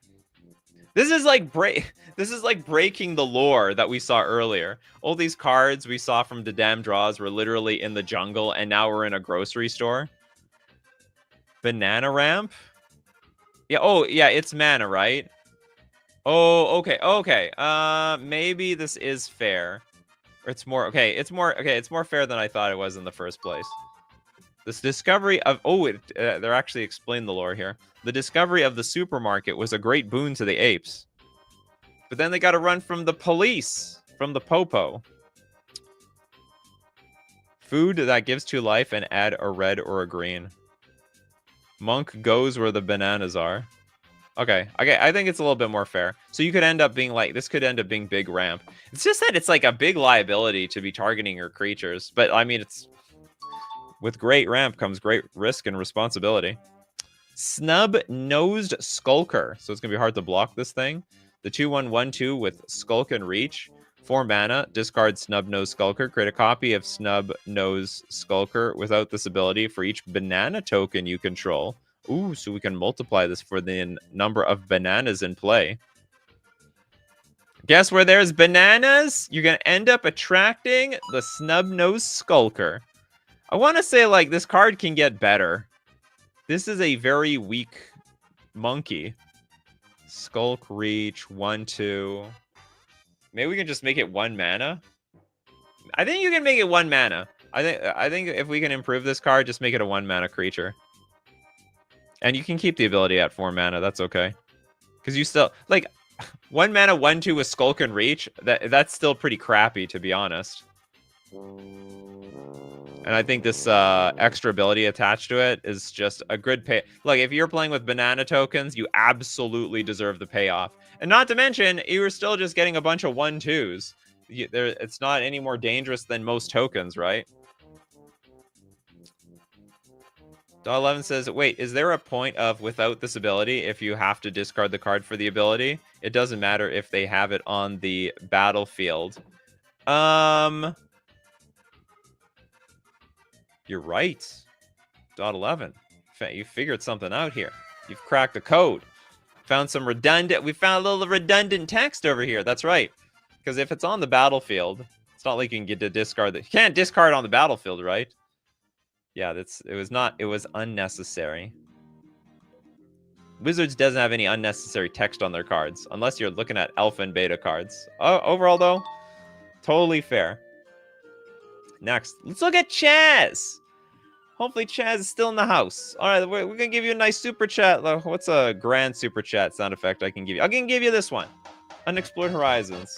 This is like breaking the lore that we saw earlier. All these cards we saw from the damn draws were literally in the jungle, and now we're in a grocery store. Banana ramp? Yeah, oh yeah, it's mana, right? Oh, okay. Maybe this is fair. Or it's more fair than I thought it was in the first place. This discovery of... they're actually explained the lore here. The discovery of the supermarket was a great boon to the apes. But then they got to run from the police. From the popo. Food that gives to life and add a red or a green. Monk goes where the bananas are. Okay, I think it's a little bit more fair. So you could end up being like... This could end up being big ramp. It's just that it's like a big liability to be targeting your creatures. But, I mean, it's... With great ramp comes great risk and responsibility. Snub-nosed Skulker. So it's going to be hard to block this thing. The 2/1/1/2 with Skulk and Reach. 4 mana. Discard Snub-nosed Skulker. Create a copy of Snub-nosed Skulker without this ability for each banana token you control. Ooh, so we can multiply this for the number of bananas in play. Guess where there's bananas? You're going to end up attracting the Snub-nosed Skulker. I want to say, like, this card can get better. This is a very weak monkey. Skulk, Reach, 1/2. Maybe we can just make it 1 mana. I think you can make it 1 mana. I think if we can improve this card, just make it a 1 mana creature. And you can keep the ability at 4 mana. That's okay. Because you still, like, 1 mana, 1/2 with Skulk and Reach. That's still pretty crappy, to be honest. And I think this extra ability attached to it is just a good pay. Look, if you're playing with banana tokens, you absolutely deserve the payoff. And not to mention, you were still just getting a bunch of 1/2s. It's not any more dangerous than most tokens, right? .11 says, wait, is there a point of without this ability if you have to discard the card for the ability? It doesn't matter if they have it on the battlefield. You're right. .11. You figured something out here. You've cracked the code. Found some redundant. We found a little redundant text over here. That's right. Because if it's on the battlefield, it's not like you can get to discard that. You can't discard on the battlefield, right? Yeah, it was unnecessary. Wizards doesn't have any unnecessary text on their cards, unless you're looking at alpha and beta cards. Overall, though, totally fair. Next, let's look at Chaz. Hopefully Chaz is still in the house. All right, we're going to give you a nice super chat. What's a grand super chat sound effect I can give you? I can give you this one. Unexplored Horizons.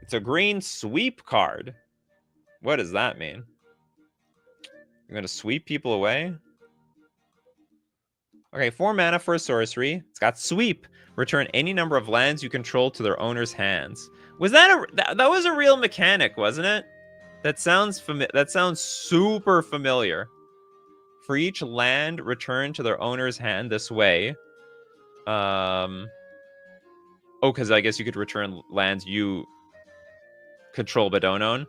It's a green sweep card. What does that mean? You're going to sweep people away? Okay, 4 mana for a sorcery. It's got sweep. Return any number of lands you control to their owner's hands. Was that that was a real mechanic, wasn't it? That sounds super familiar. For each land returned to their owner's hand this way. Oh, because I guess you could return lands you control but don't own.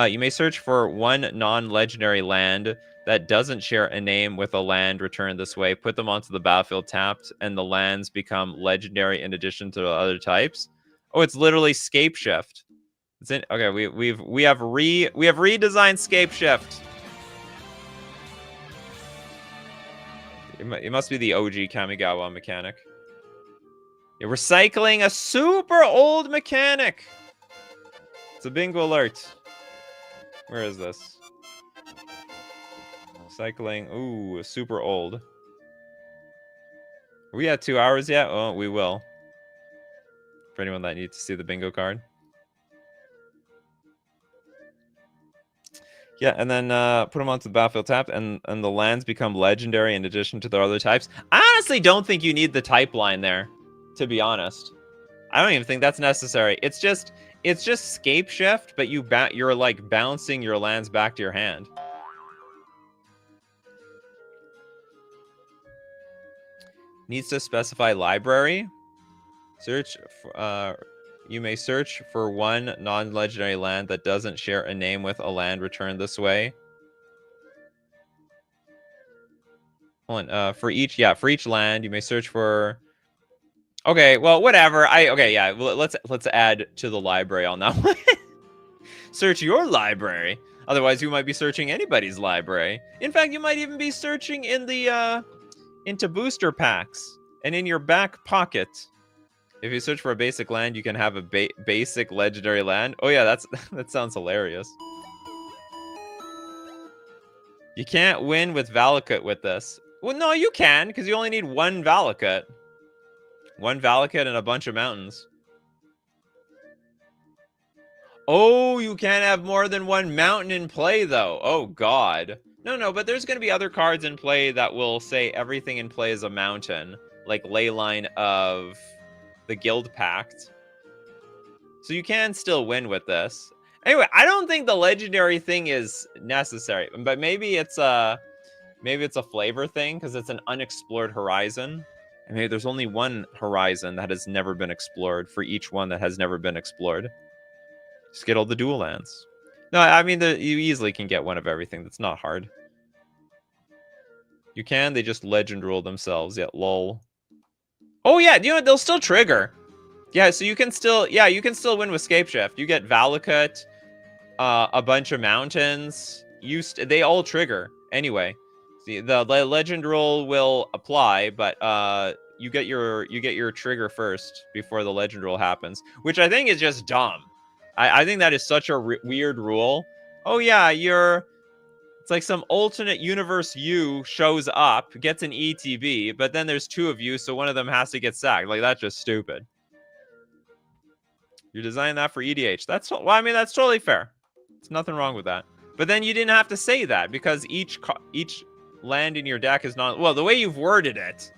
You may search for 1 non-legendary land that doesn't share a name with a land returned this way. Put them onto the battlefield tapped, and the lands become legendary in addition to the other types. Oh, it's literally Scape Shift. It's in. Okay, we have redesigned Scape Shift. It must be the OG Kamigawa mechanic. You're recycling a super old mechanic. It's a bingo alert. Where is this? Recycling. Ooh, super old. Are we at 2 hours yet? Oh, we will. For anyone that needs to see the bingo card. Yeah, and then put them onto the battlefield tap, and the lands become legendary in addition to their other types. I honestly don't think you need the type line there, to be honest. I don't even think that's necessary. It's just Scape Shift, but you're like bouncing your lands back to your hand. Needs to specify library. Search for, you may search for 1 non-legendary land that doesn't share a name with a land returned this way. Hold on, for each land, you may search for. Okay, well, whatever. Yeah. Well, let's add to the library on that one. Search your library. Otherwise, you might be searching anybody's library. In fact, you might even be searching in the into booster packs and in your back pocket. If you search for a basic land, you can have a basic legendary land. Oh yeah, that sounds hilarious. You can't win with Valakut with this. Well, no, you can, because you only need 1 Valakut. 1 Valakut and a bunch of mountains. Oh, you can't have more than 1 mountain in play, though. Oh, God. No, but there's going to be other cards in play that will say everything in play is a mountain. Like Leyline of the Guild Pact. So you can still win with this. Anyway, I don't think the legendary thing is necessary. But maybe it's a flavor thing, because it's an unexplored horizon. And maybe there's only 1 horizon that has never been explored for each one that has never been explored. Just get all the dual lands. No, I mean, you easily can get 1 of everything. That's not hard. You can. They just legend rule themselves. Yeah, lol. Oh, yeah. You know what? They'll still trigger. Yeah, so you can still win with Scape Shift. You get Valakut, a bunch of mountains. They all trigger anyway. See, the legend rule will apply, but you get your trigger first before the legend rule happens, which I think is just dumb. I think that is such a weird rule. Oh yeah, it's like some alternate universe you shows up, gets an ETB, but then there's two of you, so one of them has to get sacked. Like, that's just stupid. You're designing that for EDH. That's totally fair. There's nothing wrong with that. But then you didn't have to say that because each land in your deck is not... Well, the way you've worded it,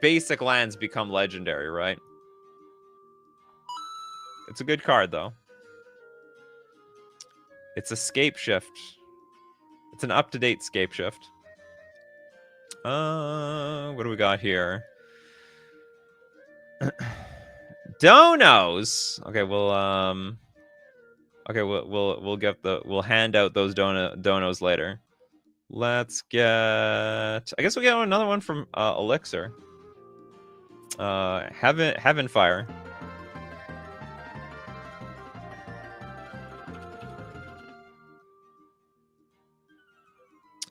basic lands become legendary, right? It's a good card, though. It's a Scape Shift. It's an up-to-date Scape Shift. What do we got here? Donos. Okay, we'll hand out those donos later. Let's get... I guess we get another one from Elixir. Heaven Fire.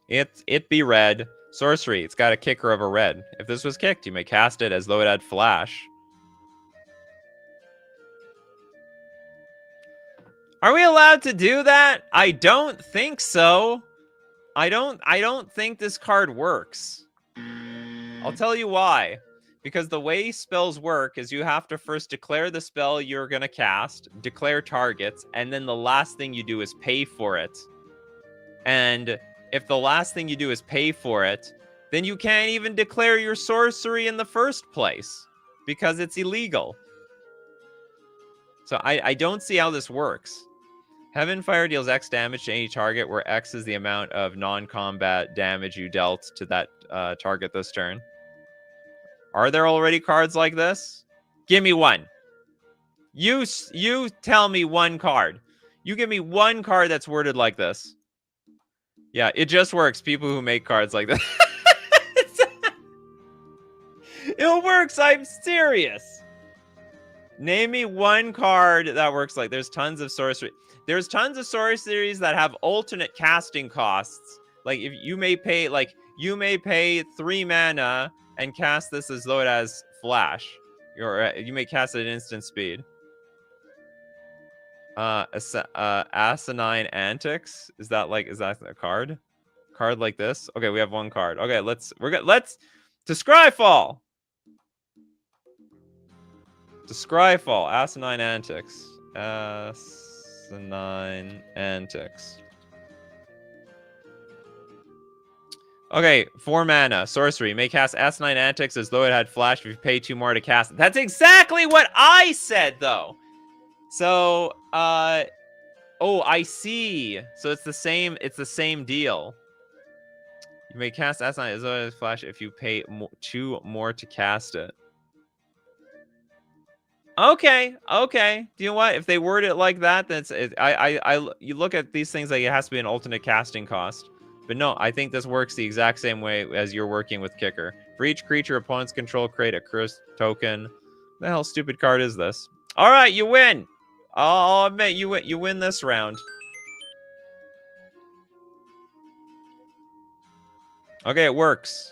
It be red. Sorcery. It's got a kicker of a red. If this was kicked, you may cast it as though it had flash. Are we allowed to do that? I don't think so. I don't think this card works. I'll tell you why. Because the way spells work is you have to first declare the spell you're going to cast, declare targets, and then the last thing you do is pay for it. And if the last thing you do is pay for it, then you can't even declare your sorcery in the first place because it's illegal. So I don't see how this works. Heaven Fire deals X damage to any target where X is the amount of non-combat damage you dealt to that target this turn. Are there already cards like this? Give me one. You tell me one card. You give me one card that's worded like this. Yeah, it just works. People who make cards like this. It works. I'm serious. Name me one card that works like... There's tons of sorcery. There's tons of sorceries that have alternate casting costs. Like, if you may pay... Like, you may pay 3 mana and cast this as though it has flash. Or you may cast it at instant speed. Asinine Antics. Is that a card? Card like this? Okay, we have one card. Okay, let's to Scryfall. To Scryfall. Asinine Antics. Asinine Antics. Okay, 4 mana. Sorcery. May cast Asinine Antics as though it had flash if you pay 2 more to cast it. That's exactly what I said, though. So, oh, I see. So it's the same deal. You may cast Asinine as though it has flash if you pay 2 more to cast it. Okay. Do you know what? If they word it like that, then you look at these things like it has to be an alternate casting cost. But no, I think this works the exact same way as you're working with Kicker. For each creature opponents control, create a cursed token. What the hell stupid card is this? All right, you win. I'll admit you win this round. Okay, it works.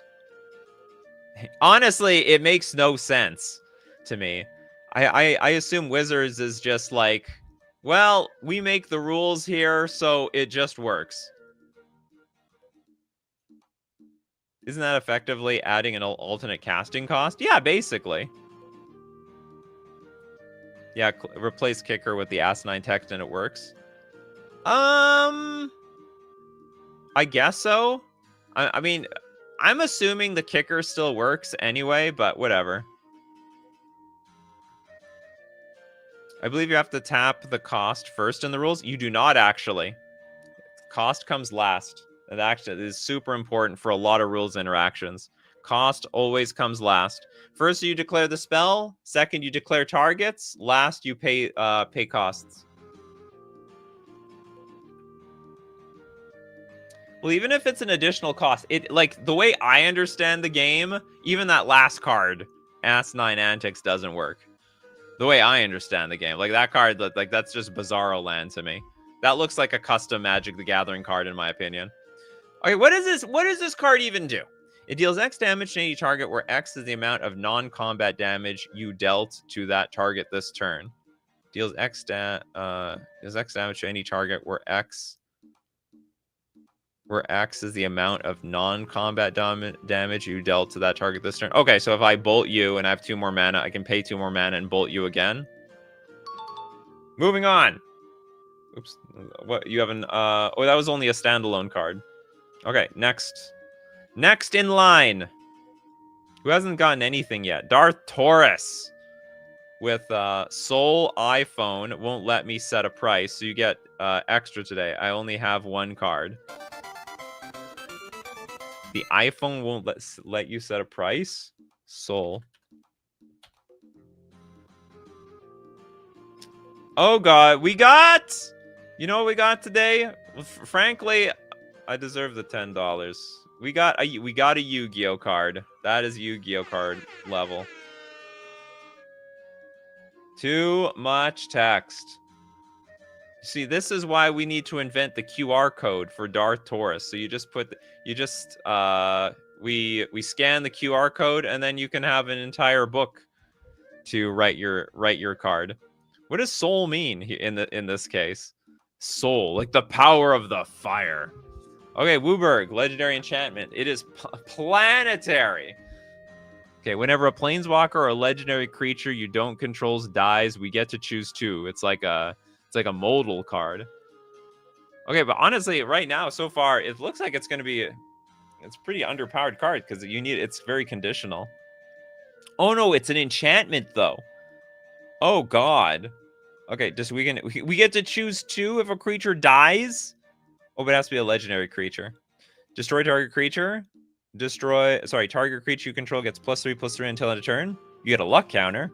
Honestly, it makes no sense to me. I assume Wizards is just like, well, we make the rules here, so it just works. Isn't that effectively adding an alternate casting cost? Yeah, basically. Yeah, replace Kicker with the Asinine text and it works. I guess so. I mean, I'm assuming the Kicker still works anyway, but whatever. I believe you have to tap the cost first in the rules. You do not actually. Cost comes last. That actually is super important for a lot of rules interactions. Cost always comes last. First, you declare the spell. Second, you declare targets. Last, you pay costs. Well, even if it's an additional cost, like the way I understand the game, even that last card, Asinine Antics, doesn't work. The way I understand the game. Like, that card, like, that's just Bizarro Land to me. That looks like a custom Magic the Gathering card, in my opinion. Okay, what is this? What does this card even do? It deals X damage to any target where X is the amount of non-combat damage you dealt to that target this turn. Deals X damage to any target where X is the amount of non-combat damage you dealt to that target this turn. Okay, so if I bolt you and I have 2 more mana, I can pay 2 more mana and bolt you again. Moving on. Oops. What, you have an... oh, that was only a standalone card. Okay, next. Next in line. Who hasn't gotten anything yet? Darth Taurus. With Soul iPhone. Won't let me set a price, so you get extra today. I only have 1 card. The iPhone won't let you set a price? Soul. Oh god, we got... You know what we got today? Frankly, I deserve the $10. We got a Yu-Gi-Oh card. That is Yu-Gi-Oh card level. Too much text. See, this is why we need to invent the QR code for Darth Taurus. So you just put, we scan the QR code, and then you can have an entire book to write your card. What does soul mean in this case? Soul, like the power of the fire. Okay, Wooburg, legendary enchantment. It is planetary. Okay, whenever a planeswalker or a legendary creature you don't control dies, we get to choose 2. It's like a modal card. Okay, but honestly, right now, so far, it looks like it's going to be... It's a pretty underpowered card, because it's very conditional. Oh no, it's an enchantment, though. Oh god. Okay, we get to choose 2 if a creature dies? Oh, but it has to be a legendary creature. Destroy target creature. Target creature you control gets +3/+3 until end of turn. You get a luck counter.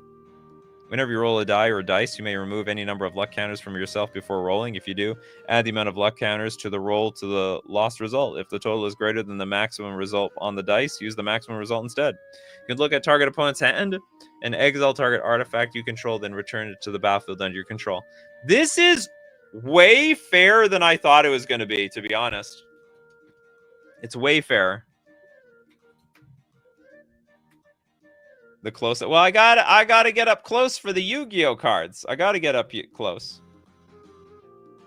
Whenever you roll a die or a dice, you may remove any number of luck counters from yourself before rolling. If you do, add the amount of luck counters to the roll to the lost result. If the total is greater than the maximum result on the dice, use the maximum result instead. You can look at target opponent's hand and exile target artifact you control, then return it to the battlefield under your control. This is way fairer than I thought it was going to be honest. It's way fairer. The close. Well, I gotta get up close for the Yu-Gi-Oh cards. I gotta get up close.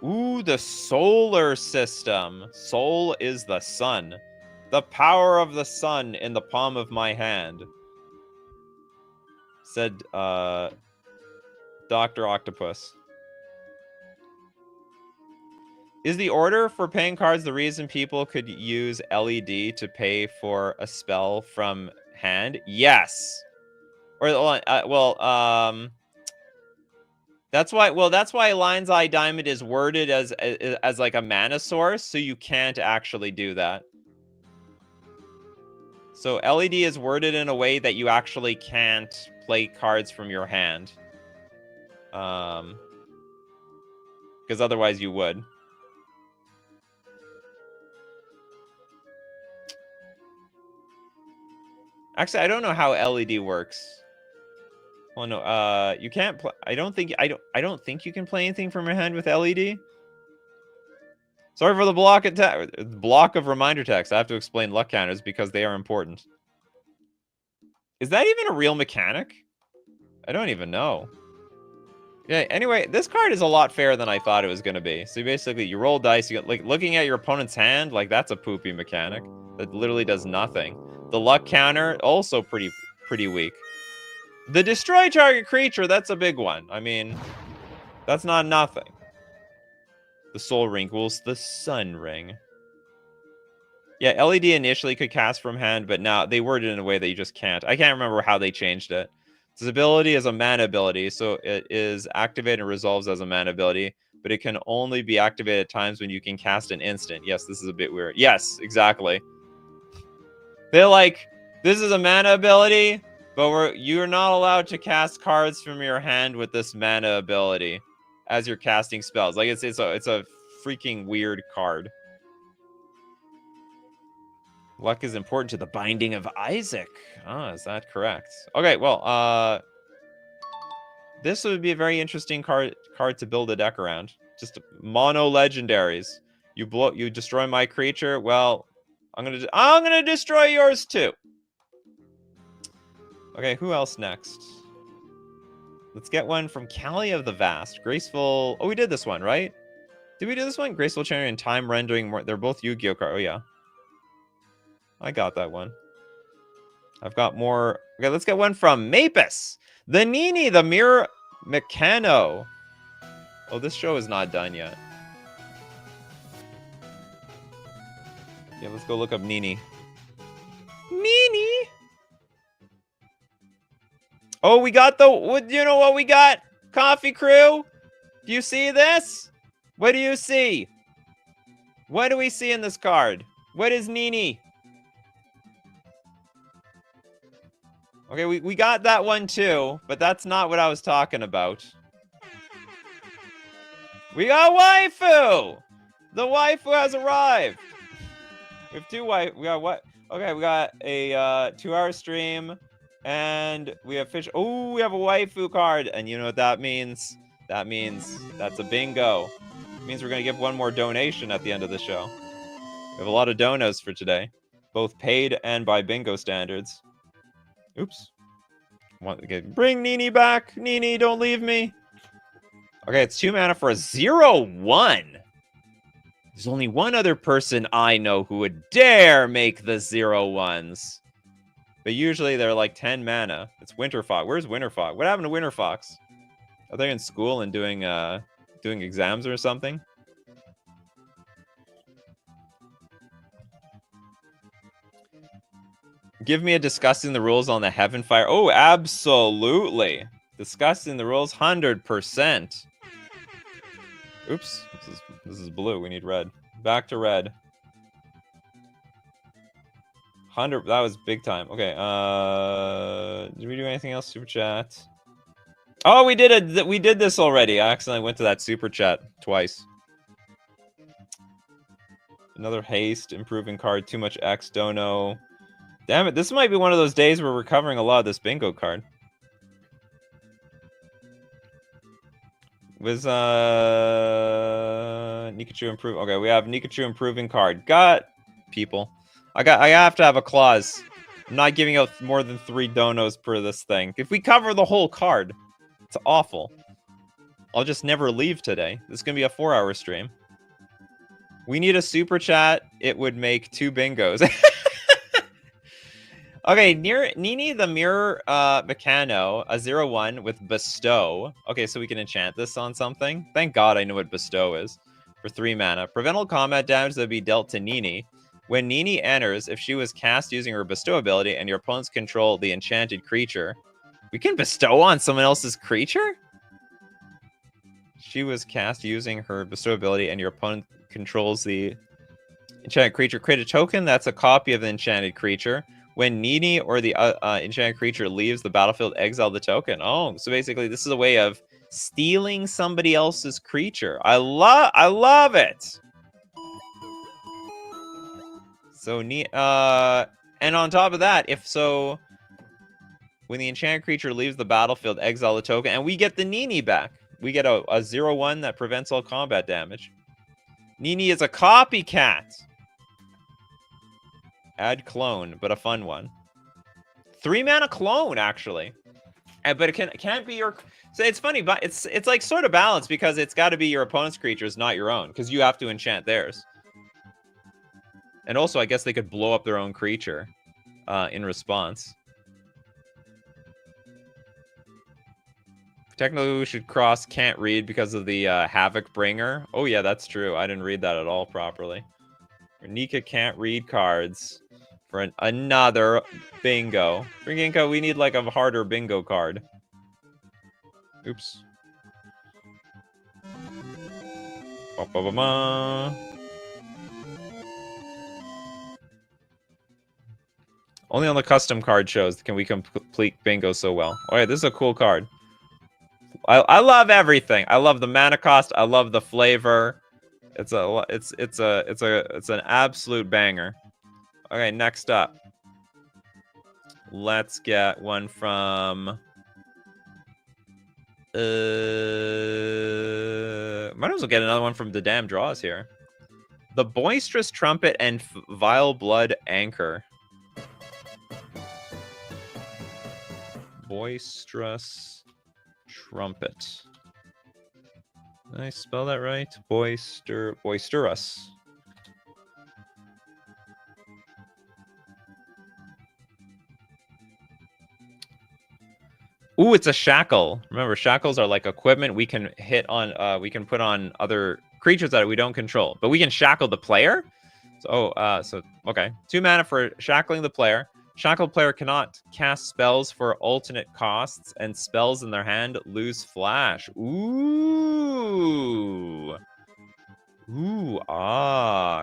Ooh, the solar system. Soul is the sun. The power of the sun in the palm of my hand. Said Dr. Octopus. Is the order for paying cards the reason people could use LED to pay for a spell from hand? Yes. Or that's why Lion's Eye Diamond is worded as like a mana source, so you can't actually do that. So LED is worded in a way that you actually can't play cards from your hand. Because otherwise you would. Actually, I don't know how LED works. Well, no, you can't play. I don't think you can play anything from your hand with LED. Sorry for the block of reminder text. I have to explain luck counters because they are important. Is that even a real mechanic? I don't even know. Yeah, anyway, this card is a lot fairer than I thought it was going to be. So basically, you roll dice, you get, like, looking at your opponent's hand, like, that's a poopy mechanic. That literally does nothing. The luck counter, also pretty weak. The destroy target creature, that's a big one. I mean, that's not nothing. The soul ring equals the sun ring. Yeah, LED initially could cast from hand, but now they worded it in a way that you just can't. I can't remember how they changed it. This ability is a mana ability, so it is activated and resolves as a mana ability, but it can only be activated at times when you can cast an instant. Yes, this is a bit weird. Yes, exactly. They're like, this is a mana ability, but you're not allowed to cast cards from your hand with this mana ability as you're casting spells. Like, it's a freaking weird card. Luck is important to the Binding of Isaac. Ah, is that correct? Okay, well, This would be a very interesting card to build a deck around. Just mono legendaries. You destroy my creature. Well, I'm gonna destroy yours too. Okay, who else next? Let's get one from Callie of the Vast. Graceful. Oh, we did this one, right? Did we do this one? Graceful Channel and Time Rendering. They're both Yu-Gi-Oh cards. Oh yeah, I got that one. I've got more. Okay, let's get one from Mapus. The Nini, the Mirror Meccano. Oh, this show is not done yet. Yeah, let's go look up Nini. Nini. Oh, we got you know what we got? Coffee crew? Do you see this? What do you see? What do we see in this card? What is Nini? Okay, we got that one too, but that's not what I was talking about. We got waifu! The waifu has arrived! We have two waifu. We got what? Okay, we got a 2-hour stream, and we have fish. Oh, we have a waifu card, and you know what that means? That means that's a bingo. It means we're gonna give one more donation at the end of the show. We have a lot of donos for today, both paid and by bingo standards. Oops. Bring Nini back. Nini, don't leave me. Okay, it's 2 mana for a 0/1. There's only one other person I know who would dare make the 0/1s. But usually they're like 10 mana. It's Winterfox. Where's Winterfox? What happened to Winterfox? Are they in school and doing exams or something? Give me a discussing the rules on the Heaven Fire. Oh, absolutely. Discussing the rules 100%. Oops. This is blue. We need red. Back to red. 100. That was big time. Okay. Did we do anything else? Super chat. Oh, we did this already. I accidentally went to that super chat twice. Another haste, improving card, too much X, dono. Damn it, this might be one of those days where we're covering a lot of this bingo card. Was Nikachu improve? Okay, we have Nikachu improving card. Got people. I have to have a clause. I'm not giving out more than 3 donos per this thing. If we cover the whole card, it's awful. I'll just never leave today. This is gonna be a 4-hour stream. We need a super chat. It would make 2 bingos. Okay, Nini the Mirror Meccano, a 0/1 with Bestow. Okay, so we can enchant this on something. Thank God I know what Bestow is. For 3 mana. Prevent all combat damage that would be dealt to Nini. When Nini enters, if she was cast using her Bestow ability and your opponents control the enchanted creature. We can bestow on someone else's creature? She was cast using her Bestow ability and your opponent controls the enchanted creature. Create a token that's a copy of the enchanted creature. When Nini or the enchanted creature leaves the battlefield, exile the token. Oh, so basically this is a way of stealing somebody else's creature. I love it. So and on top of that, when the enchanted creature leaves the battlefield, exile the token, and we get the Nini back. We get a 0/1 that prevents all combat damage. Nini is a copycat. Add clone, but a fun one. 3 mana clone, actually. But it can't be your... So it's funny, but it's like sort of balanced because it's got to be your opponent's creatures, not your own, because you have to enchant theirs. And also, I guess they could blow up their own creature in response. Technically, we should cross can't read because of the Havoc Bringer. Oh, yeah, that's true. I didn't read that at all properly. Nika can't read cards for another bingo. For Ginkgo, we need like a harder bingo card. Oops. Ba-ba-ba-ba. Only on the custom card shows can we complete bingo so well. All right, this is a cool card. I love everything. I love the mana cost. I love the flavor. It's an absolute banger. Okay, next up. Let's get one from Might as well get another one from the damn draws here. The Boisterous Trumpet and Vile Blood Anchor. Boisterous Trumpet. Did I spell that right? Boisterous. Ooh, it's a shackle. Remember, shackles are like equipment we can hit on. We can put on other creatures that we don't control, but we can shackle the player. So, okay, 2 mana for shackling the player. Shackled player cannot cast spells for alternate costs, and spells in their hand lose flash. Ooh.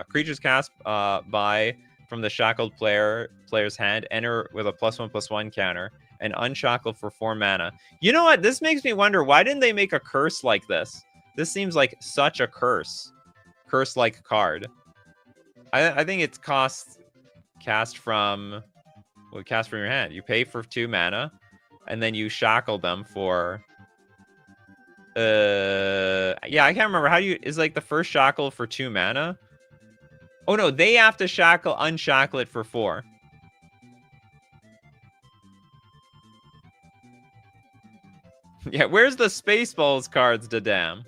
Creatures cast from the shackled player's hand enter with a +1/+1 counter and unshackled for 4 mana. You know what? This makes me wonder, why didn't they make a curse like this? This seems like such a curse-like card. I think it's cast from your hand. You pay for 2 mana, and then you shackle them for. Yeah, I can't remember is like the first shackle for 2 mana. Oh no, they have to unshackle it for 4. Yeah, where's the Spaceballs cards, Dadam?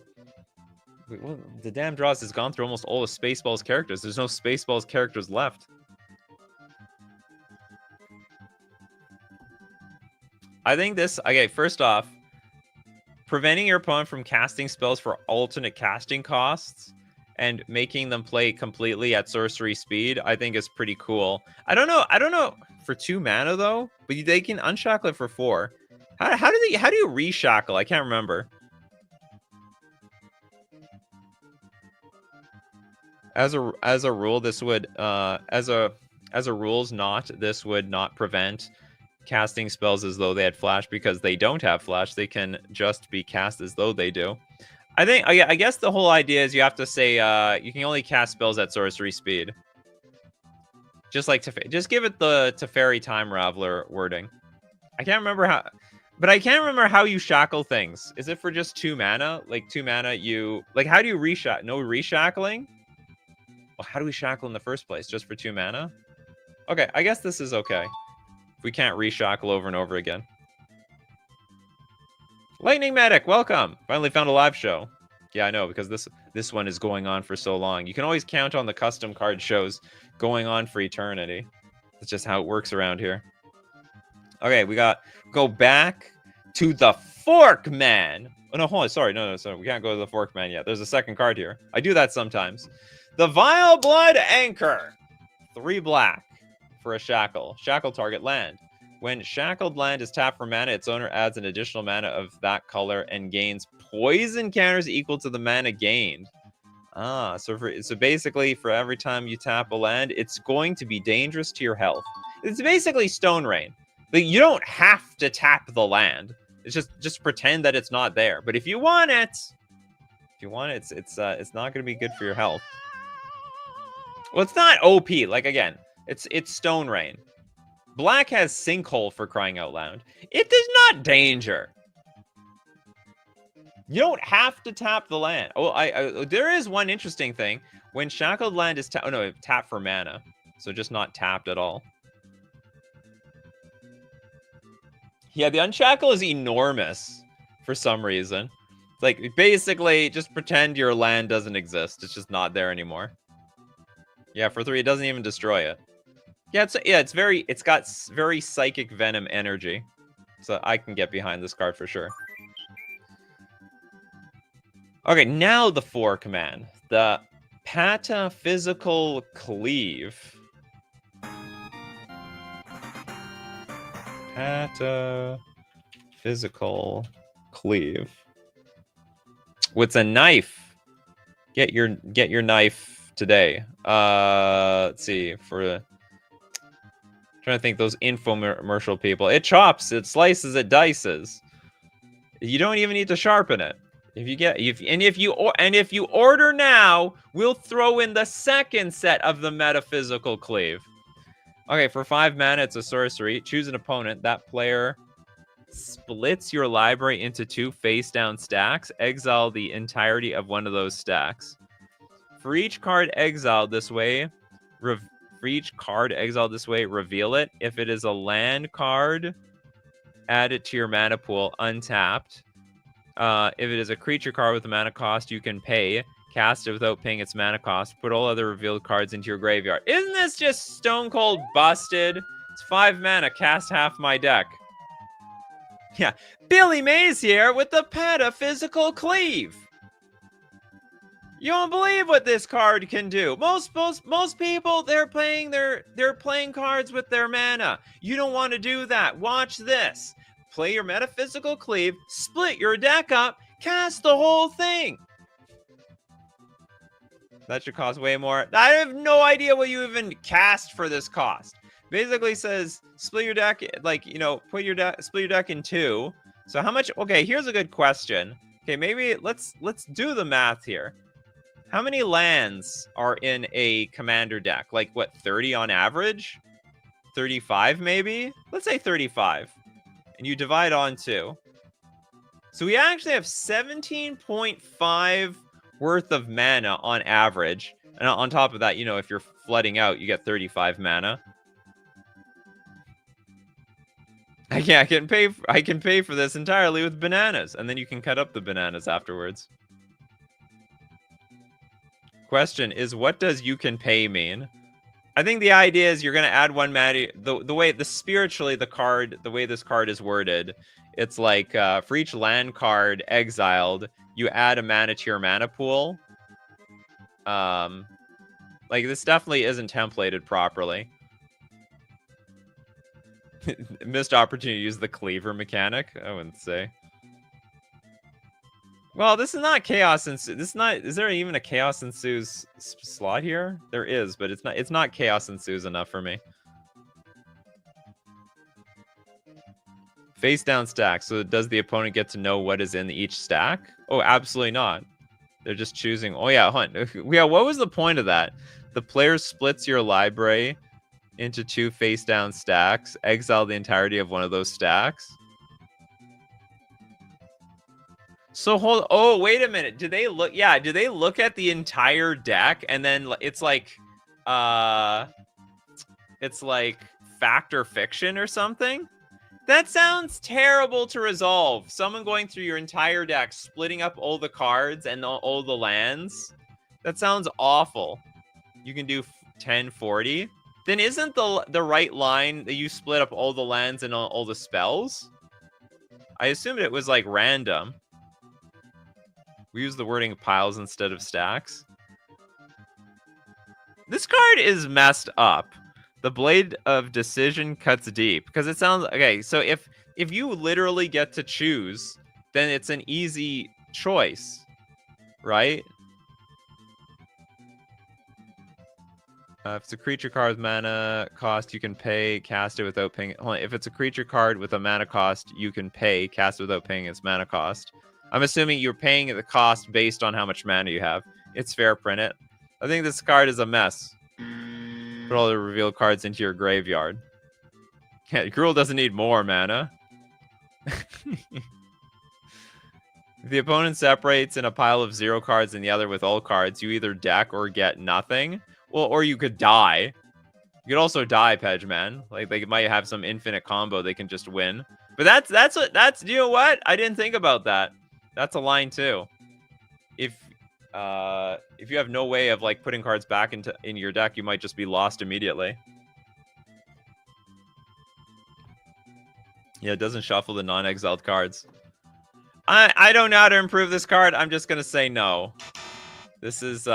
Well, Dadam Draws has gone through almost all the Spaceballs characters. There's no Spaceballs characters left. I think okay, first off, preventing your opponent from casting spells for alternate casting costs and making them play completely at sorcery speed, I think is pretty cool. I don't know for 2 mana though, but they can unshackle it for 4. How do you reshackle? I can't remember. As a rule, this would as a rules not, this would not prevent casting spells as though they had flash, because they don't have flash. They can just be cast as though they do. I guess the whole idea is you have to say you can only cast spells at sorcery speed. Just give it the Teferi Time Raveler wording. I can't remember how, but I can't remember how you shackle things. Is it for just 2 mana? Like 2 mana, how do you reshackle? No reshackling? Well, how do we shackle in the first place? Just for 2 mana? Okay, I guess this is okay. We can't reshackle over and over again. Lightning Medic, welcome! Finally found a live show. Yeah, I know, because this one is going on for so long. You can always count on the custom card shows going on for eternity. That's just how it works around here. Okay, go back to the Fork Man. Oh, no, hold on, sorry, no, we can't go to the Fork Man yet. There's a second card here. I do that sometimes. The Vile Blood Anchor. 3 black for a shackle. Shackle target land. When shackled land is tapped for mana, its owner adds an additional mana of that color and gains poison counters equal to the mana gained. So basically for every time you tap a land, it's going to be dangerous to your health. It's basically Stone Rain. Like, you don't have to tap the land. It's just pretend that it's not there. But if you want it, it's not going to be good for your health. Well, it's not OP. Like, again, it's Stone Rain. Black has Sinkhole, for crying out loud. It is not danger. You don't have to tap the land. Oh, there is one interesting thing. When shackled land is tapped for mana. So just not tapped at all. Yeah, the unshackle is enormous for some reason. It's like, basically, just pretend your land doesn't exist. It's just not there anymore. Yeah, for 3, it doesn't even destroy it. Yeah, it's got very Psychic Venom energy. So I can get behind this card for sure. Okay, now the 4 command. The Pataphysical Cleave. Pataphysical Cleave. What's a knife? Get your knife today. Let's see, trying to think, those infomercial people. It chops, it slices, it dices. You don't even need to sharpen it. If you order now, we'll throw in the second set of the Metaphysical Cleave. Okay, for 5 mana, it's a sorcery. Choose an opponent. That player splits your library into 2 face-down stacks. Exile the entirety of one of those stacks. For each card exiled this way, reveal it. If it is a land card, add it to your mana pool untapped. If it is a creature card with a mana cost, you can pay. Cast it without paying its mana cost. Put all other revealed cards into your graveyard. Isn't this just stone cold busted? It's 5 mana. Cast half my deck. Yeah, Billy Mays here with the Petaphysical Cleave. You don't believe what this card can do. Most people, they're playing cards with their mana. You don't want to do that. Watch this. Play your Metaphysical Cleave, split your deck up, cast the whole thing. That should cost way more. I have no idea what you even cast for this cost. Basically says split your deck, like, you know, split your deck in 2. So how much? Okay, here's a good question. Okay, maybe let's do the math here. How many lands are in a commander deck? Like what, 30 on average? 35 maybe? Let's say 35. And you divide on 2. So we actually have 17.5 worth of mana on average. And on top of that, you know, if you're flooding out, you get 35 mana. I can pay for this entirely with bananas, and then you can cut up the bananas afterwards. Question is, what does you can pay mean? I think the idea is you're gonna add 1 mana. The way spiritually the way this card is worded, it's like for each land card exiled, you add a mana to your mana pool. Like this definitely isn't templated properly. Missed opportunity to use the cleaver mechanic, I wouldn't say. Well, this is not Chaos Ensues. Is there even a Chaos Ensues slot here? There is, but it's not Chaos Ensues enough for me. Face down stack. So does the opponent get to know what is in each stack? Oh, absolutely not. They're just choosing. Oh yeah, yeah, what was the point of that? The player splits your library into 2 face down stacks, exile the entirety of one of those stacks. So oh, wait a minute. Do they look at the entire deck and then it's like fact or fiction or something? That sounds terrible to resolve. Someone going through your entire deck, splitting up all the cards and all the lands. That sounds awful. You can do 10-40. Then isn't the right line that you split up all the lands and all the spells? I assumed it was like random. We use the wording piles instead of stacks. This card is messed up. The Blade of Decision cuts deep. Because it sounds... Okay, so if you literally get to choose, then it's an easy choice. Right? If it's a creature card with mana cost, you can pay, cast it without paying... If it's a creature card with a mana cost, you can pay, cast it without paying its mana cost. I'm assuming you're paying the cost based on how much mana you have. It's fair, print it. I think this card is a mess. Put all the revealed cards into your graveyard. Yeah, Gruul doesn't need more mana. If the opponent separates in a pile of 0 cards and the other with all cards, you either deck or get nothing. Well, or you could die. You could also die, Pedgeman. Like they might have some infinite combo they can just win. But that's you know what? I didn't think about that. That's a line too. If you have no way of like putting cards back in your deck, you might just be lost immediately. Yeah, it doesn't shuffle the non-exiled cards. I don't know how to improve this card. I'm just gonna say no. This is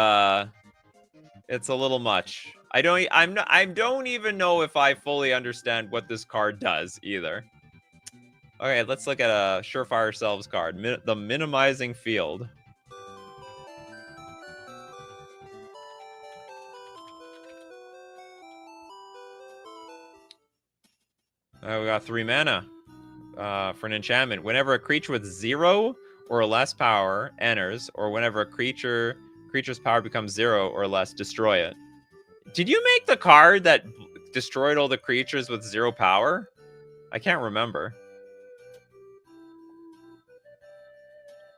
it's a little much. I don't even know if I fully understand what this card does either. Okay, let's look at a Surefire Selves card. The Minimizing Field. We got 3 mana for an enchantment. Whenever a creature with 0 or less power enters, or whenever a creature's power becomes 0 or less, destroy it. Did you make the card that destroyed all the creatures with 0 power? I can't remember.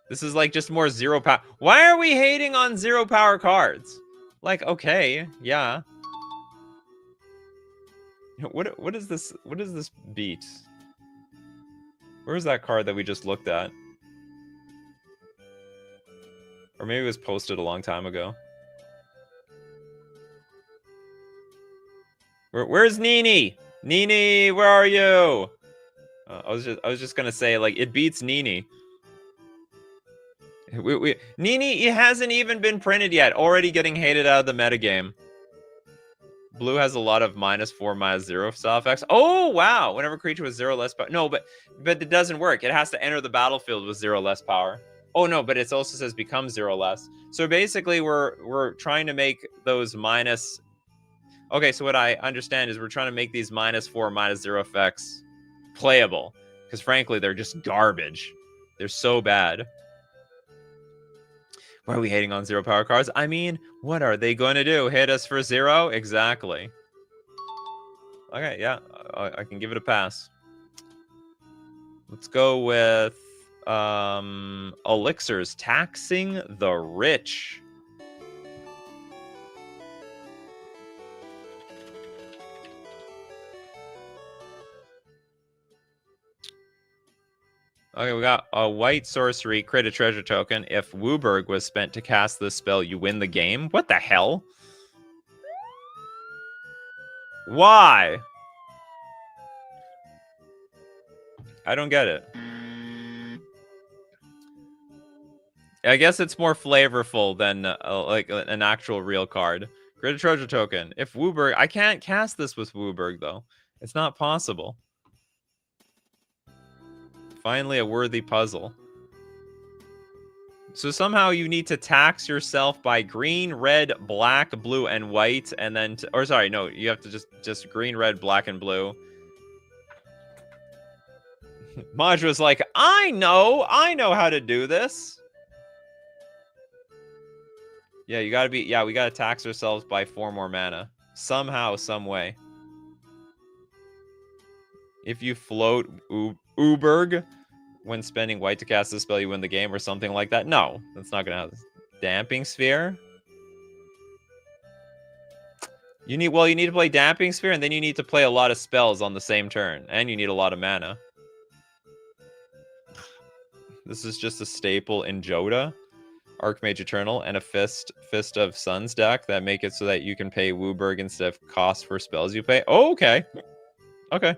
This is like just more 0 power. Why are we hating on 0 power cards? Like, okay, yeah. What is this? What is this beat? Where's that card that we just looked at? Or maybe it was posted a long time ago. Where's Nini? Nini, where are you? I was just gonna say, like, it beats Nini. Nini, it hasn't even been printed yet. Already getting hated out of the metagame. Blue has a lot of -4, -0 style effects. Oh, wow. Whenever creature with 0 less power. No, but it doesn't work. It has to enter the battlefield with 0 less power. Oh, no, but it also says become 0 less. So basically, we're trying to make those minus... Okay, so what I understand is we're trying to make these -4, -0 effects playable. Because frankly, they're just garbage. They're so bad. Why are we hating on 0 power cards? I mean, what are they going to do? Hit us for 0? Exactly. Okay, yeah, I can give it a pass. Let's go with elixirs, taxing the rich. Okay, we got a white sorcery, create a treasure token. If Wooburg was spent to cast this spell, you win the game. What the hell? Why? I don't get it. I guess it's more flavorful than like an actual real card. Create a treasure token. If Wooburg... I can't cast this with Wooburg, though. It's not possible. Finally, a worthy puzzle. So somehow you need to tax yourself by green, red, black, blue, and white, and then... or sorry, no, you have to just green, red, black, and blue. Madra's like, I know how to do this. Yeah, you gotta be... yeah, we gotta tax ourselves by 4 more mana. Somehow, some way. If you float Uberg when spending white to cast this spell, you win the game, or something like that. No, that's not gonna happen. Damping Sphere? You need to play Damping Sphere, and then you need to play a lot of spells on the same turn. And you need a lot of mana. This is just a staple in Joda. Archmage Eternal, and a Fist of Suns deck that make it so that you can pay Wooburg instead of cost for spells you pay. Oh, okay. Okay.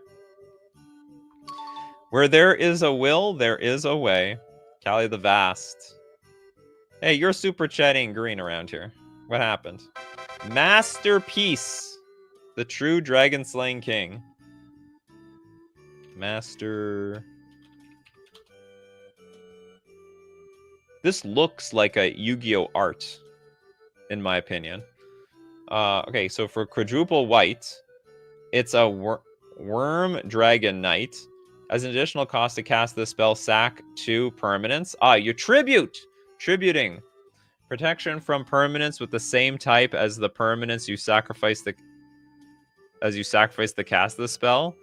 Where there is a will, there is a way. Callie the Vast. Hey, you're super chatting green around here. What happened? Masterpiece. The true dragon slaying king. Master... This looks like a Yu-Gi-Oh! Art, in my opinion. Okay, so for quadruple white, it's a Worm Dragon Knight. As an additional cost to cast this spell, sack 2 permanents. You tributing. Protection from permanents with the same type as the permanents you sacrifice the cast of the spell.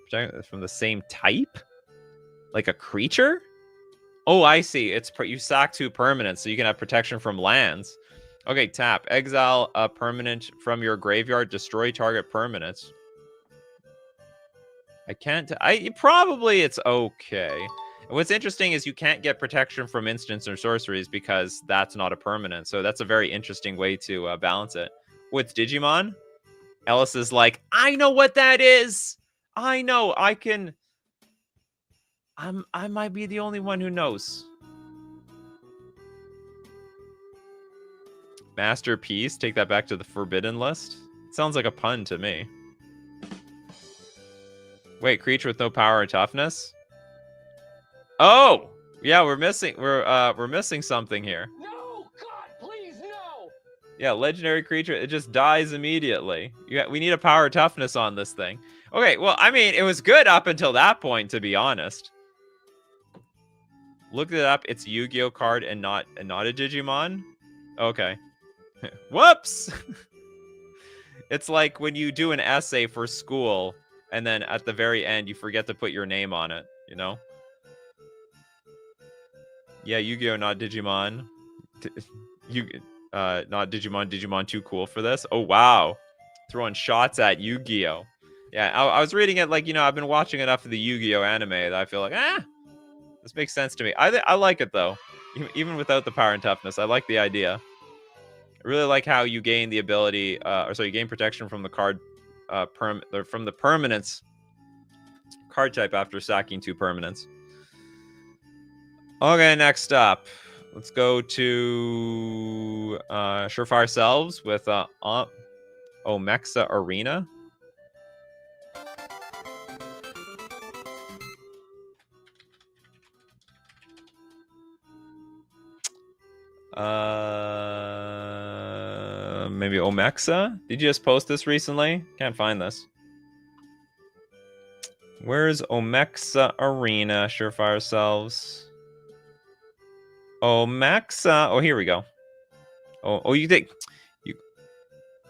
Protect from the same type? Like a creature? Oh, I see. It's you sack 2 permanents, so you can have protection from lands. Okay, tap. Exile a permanent from your graveyard. Destroy target permanents. I can't... probably it's okay. And what's interesting is you can't get protection from instants or sorceries because that's not a permanent. So that's a very interesting way to balance it. With Digimon, Ellis is like, I know what that is! I know, I can... I might be the only one who knows. Masterpiece. Take that back to the forbidden list. Sounds like a pun to me. Wait, creature with no power or toughness? Oh! Yeah, we're missing something here. No! God, please, no! Yeah, legendary creature, it just dies immediately. We need a power or toughness on this thing. Okay, well, I mean, it was good up until that point, to be honest. Looked it up. It's a Yu-Gi-Oh card and not a Digimon. Okay. Whoops! It's like when you do an essay for school, and then at the very end, you forget to put your name on it, you know? Yeah, Yu-Gi-Oh, not Digimon. Not Digimon. Digimon too cool for this. Oh wow, throwing shots at Yu-Gi-Oh. Yeah, I was reading it like, you know, I've been watching enough of the Yu-Gi-Oh anime that I feel like, this makes sense to me. I like it though, even without the power and toughness. I like the idea. I really like how you gain the ability, you gain protection from the card, from the permanence card type after sacking 2 permanents. Okay, next up, let's go to Surefire Selves with Omexa Arena. Maybe Omexa? Did you just post this recently? Can't find this. Where's Omexa Arena? Surefire Selves. Omexa. Oh, here we go. Oh, you think you?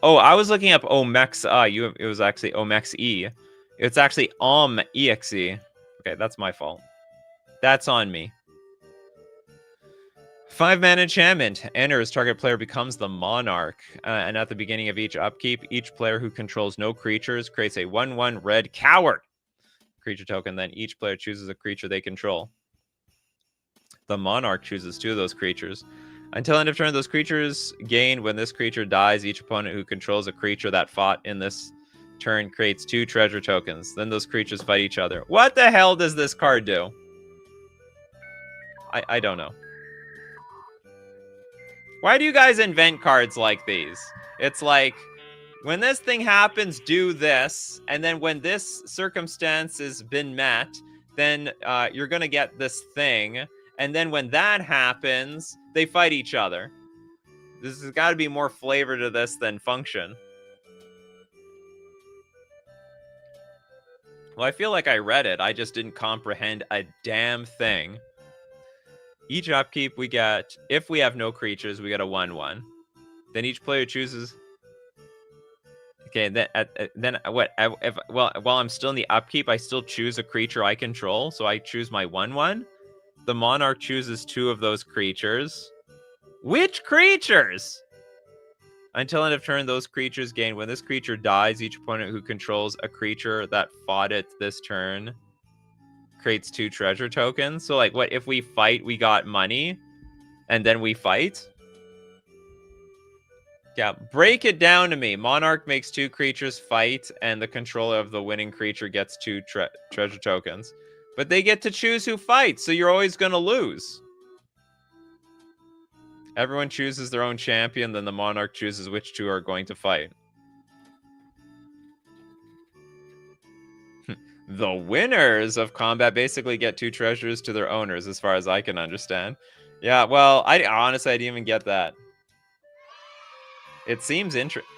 Oh, I was looking up Omexa. It was actually Omex-E. It's actually EXE. Okay, that's my fault. That's on me. 5-mana enchantment. Enters, target player becomes the monarch. And at the beginning of each upkeep, each player who controls no creatures creates a 1/1 red coward creature token. Then each player chooses a creature they control. The monarch chooses 2 of those creatures. Until end of turn, those creatures gain when this creature dies. Each opponent who controls a creature that fought in this turn creates 2 treasure tokens. Then those creatures fight each other. What the hell does this card do? I don't know. Why do you guys invent cards like these? It's like, when this thing happens, do this. And then when this circumstance has been met, then you're going to get this thing. And then when that happens, they fight each other. This has got to be more flavor to this than function. Well, I feel like I read it. I just didn't comprehend a damn thing. Each upkeep we get, if we have no creatures, we get a 1/1. Then each player chooses. Okay, then what? While I'm still in the upkeep, I still choose a creature I control. So I choose my 1/1. The monarch chooses 2 of those creatures. Which creatures? Until end of turn, those creatures gain. When this creature dies, each opponent who controls a creature that fought it this turn creates 2 treasure tokens. So, like, what if we fight, we got money, and then we fight? Yeah, break it down to me. Monarch makes 2 creatures fight, and the controller of the winning creature gets 2 treasure tokens. But they get to choose who fights, so you're always going to lose. Everyone chooses their own champion, then the monarch chooses which 2 are going to fight. The winners of combat basically get 2 treasures to their owners, as far as I can understand. Yeah, well, honestly, I didn't even get that. It seems interesting.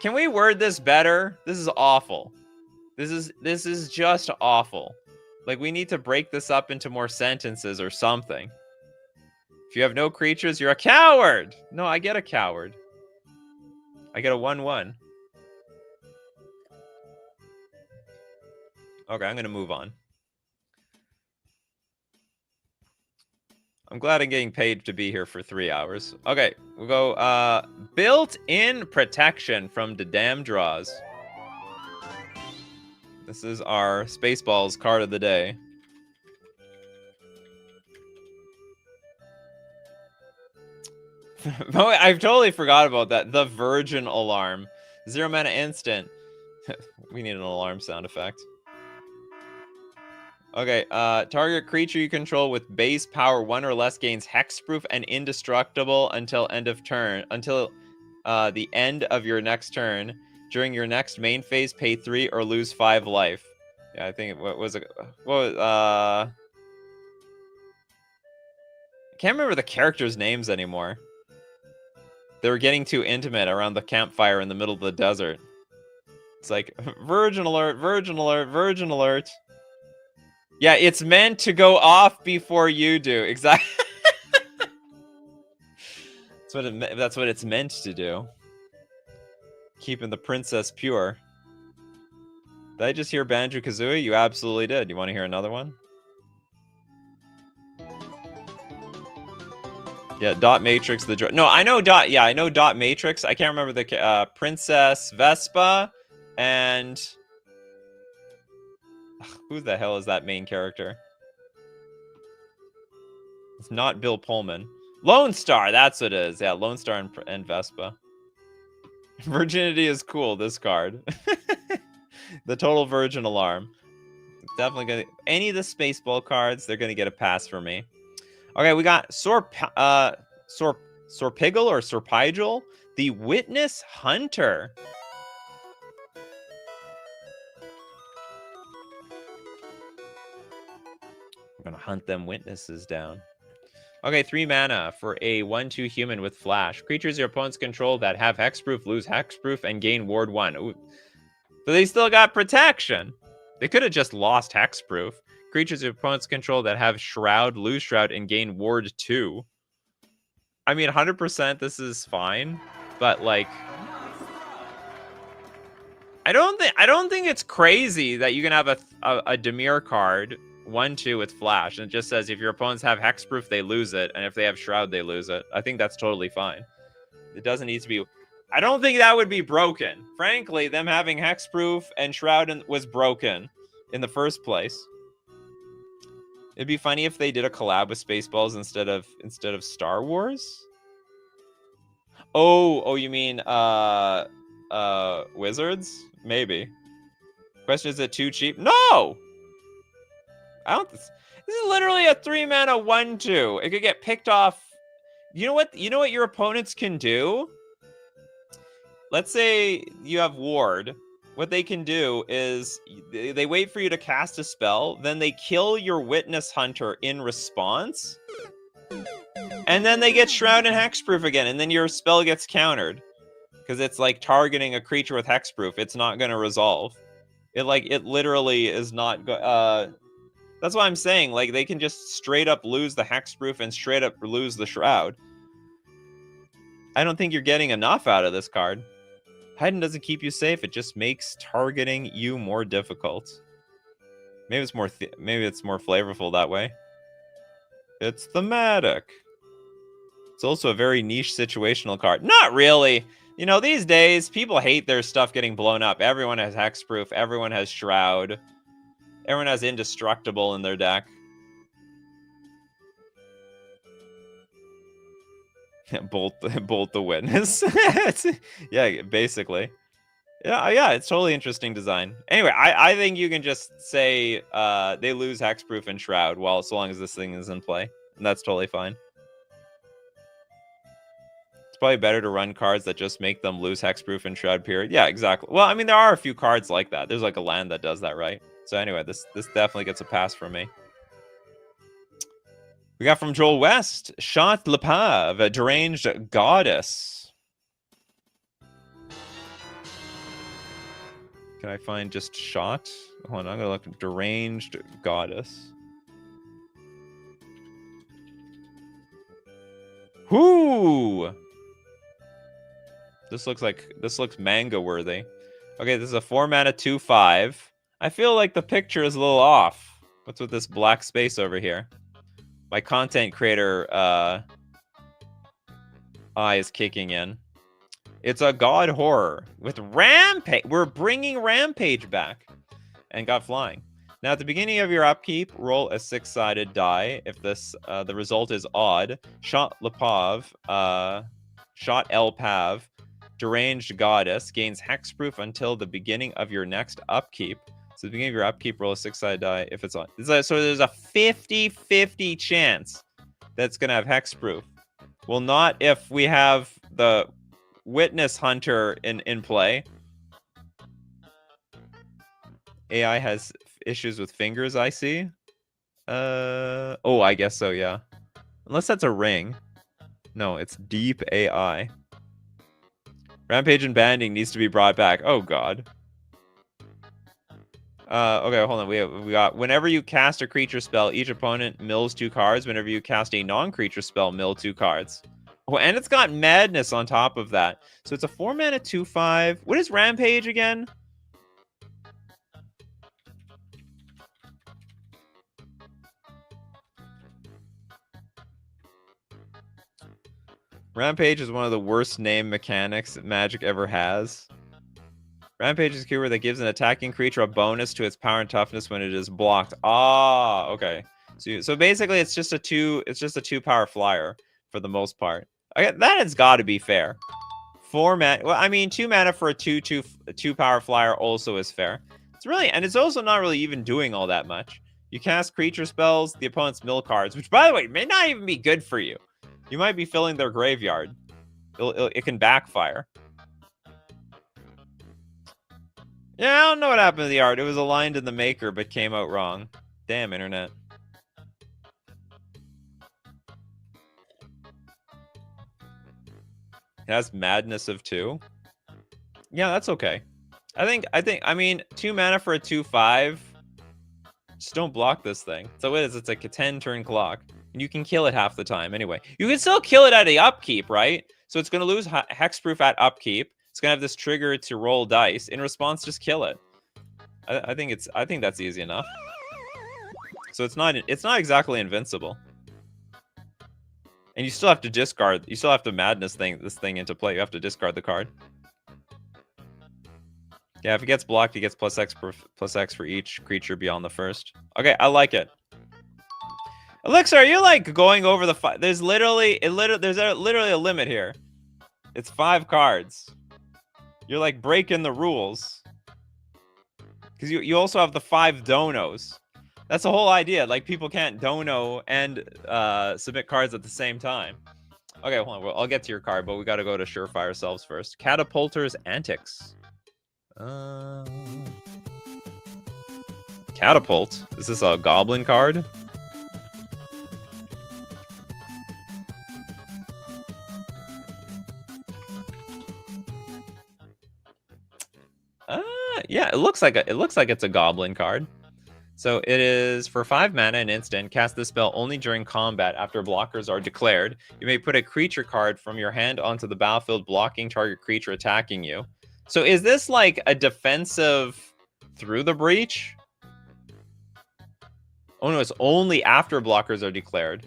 Can we word this better? This is awful. This is just awful. Like, we need to break this up into more sentences or something. If you have no creatures, you're a coward. No, I get a coward. I get a 1/1. Okay, I'm going to move on. I'm glad I'm getting paid to be here for 3 hours. Okay, we'll go built-in protection from the damn draws. This is our Spaceballs card of the day. Oh, I've totally forgot about that. The Virgin Alarm. 0 mana instant. We need an alarm sound effect. Okay, target creature you control with base power 1 or less gains hexproof and indestructible until end of turn. Until the end of your next turn. During your next main phase, pay 3 or lose 5 life. Yeah, I think what was it? I can't remember the characters' names anymore. They were getting too intimate around the campfire in the middle of the desert. It's like, Virgin Alert, Virgin Alert, Virgin Alert. Yeah, it's meant to go off before you do. Exactly. That's what it's meant to do. Keeping the princess pure. Did I just hear Banjo-Kazooie? You absolutely did. You want to hear another one? Yeah, Dot Matrix, no, I know Dot, yeah, I know Dot Matrix. I can't remember the, Princess Vespa, and... who the hell is that main character? It's not Bill Pullman. Lone Star, that's what it is. Yeah, Lone Star and Vespa. Virginity is cool, this card. The Total Virgin Alarm. Definitely gonna... any of the Spaceball cards, they're gonna get a pass for me. Okay, we got Sorpigal or Sorpigel, the Witness Hunter. I'm gonna hunt them witnesses down. Okay, 3 mana for a 1/2 human with flash. Creatures your opponents control that have hexproof lose hexproof and gain ward 1. Ooh. So they still got protection. They could have just lost hexproof. Creatures your opponents control that have shroud lose shroud and gain ward 2. I mean, 100% this is fine, but like, I don't think it's crazy that you can have a Dimir card 1/2 with flash, and it just says if your opponents have hexproof, they lose it, and if they have shroud, they lose it. I think that's totally fine. It doesn't need to be. I don't think that would be broken. Frankly, them having hexproof and shroud was broken in the first place. It'd be funny if they did a collab with Spaceballs instead of Star Wars. Oh, you mean Wizards? Maybe. Question, is it too cheap? No! I don't... This is literally a 3 mana 1/2. It could get picked off. You know what your opponents can do? Let's say you have ward. What they can do is they wait for you to cast a spell, then they kill your Witness Hunter in response, and then they get Shroud and Hexproof again, and then your spell gets countered. Because it's like targeting a creature with hexproof. It's not going to resolve. It literally is not... that's why I'm saying, like, they can just straight up lose the hexproof and straight up lose the shroud. I don't think you're getting enough out of this card. Hidden doesn't keep you safe. It just makes targeting you more difficult. Maybe it's more flavorful that way. It's thematic. It's also a very niche situational card. Not really. You know, these days, people hate their stuff getting blown up. Everyone has hexproof. Everyone has shroud. Everyone has indestructible in their deck. bolt the witness. Yeah, basically. Yeah, it's totally interesting design. Anyway, I think you can just say they lose hexproof and shroud so long as this thing is in play. And that's totally fine. It's probably better to run cards that just make them lose hexproof and shroud, period. Yeah, exactly. Well, I mean, there are a few cards like that. There's like a land that does that, right? So anyway, this definitely gets a pass from me. We got from Joel West, Shot Lepav, a Deranged Goddess. Can I find just Shot? Hold on, I'm gonna look at Deranged Goddess. Whoo! This looks manga worthy. Okay, this is a 4 mana 2/5. I feel like the picture is a little off. What's with this black space over here? My content creator eye is kicking in. It's a god horror with Rampage. We're bringing Rampage back. And got flying. Now, at the beginning of your upkeep, roll a 6-sided die. If the result is odd, Shot Lepav, Shot Elpav, Deranged Goddess, gains hexproof until the beginning of your next upkeep. So at the beginning of your upkeep, roll a 6-sided die if it's on. So there's a 50-50 chance that's going to have hexproof. Well, not if we have the Witness Hunter in play. AI has issues with fingers, I see. Oh, I guess so, yeah. Unless that's a ring. No, it's deep AI. Rampage and banding needs to be brought back. Oh, God. Okay, hold on. We got whenever you cast a creature spell, each opponent mills 2 cards. Whenever you cast a non-creature spell, mill 2 cards. Oh, and it's got madness on top of that. So it's a 4 mana 2/5. What is Rampage again? Rampage is one of the worst name mechanics that Magic ever has. Rampage is a keyword that gives an attacking creature a bonus to its power and toughness when it is blocked. Ah, okay. So basically, it's just a two power flyer for the most part. Okay, that has got to be fair. 4 mana. Well, I mean, 2 mana for a 2 power flyer also is fair. It's also not really even doing all that much. You cast creature spells, the opponent's mill cards, which, by the way, may not even be good for you. You might be filling their graveyard. It can backfire. Yeah, I don't know what happened to the art. It was aligned in the maker, but came out wrong. Damn, internet. It has Madness of 2. Yeah, that's okay. I mean, 2 mana for a 2/5. Just don't block this thing. So it is. It's like a 10-turn clock. And you can kill it half the time anyway. You can still kill it at the upkeep, right? So it's going to lose hexproof at upkeep. It's going to have this trigger to roll dice. In response, just kill it. I think that's easy enough. So it's not exactly invincible. And you still have to discard. You still have to madness this thing into play. You have to discard the card. Yeah, if it gets blocked, it gets +X for each creature beyond the first. Okay, I like it. Elixir, are you like going over the there's literally a limit here. It's 5 cards. You're like breaking the rules. Because you also have the 5 donos. That's the whole idea. Like, people can't dono and submit cards at the same time. Okay, hold on. Well, I'll get to your card, but we got to go to Surefire Selves first. Catapulter's Antics. Catapult? Is this a goblin card? Yeah, it looks like it's a goblin card. So it is for 5 mana, an instant. Cast this spell only during combat after blockers are declared. You may put a creature card from your hand onto the battlefield, blocking target creature attacking you. So is this like a defensive through the breach? Oh no, it's only after blockers are declared.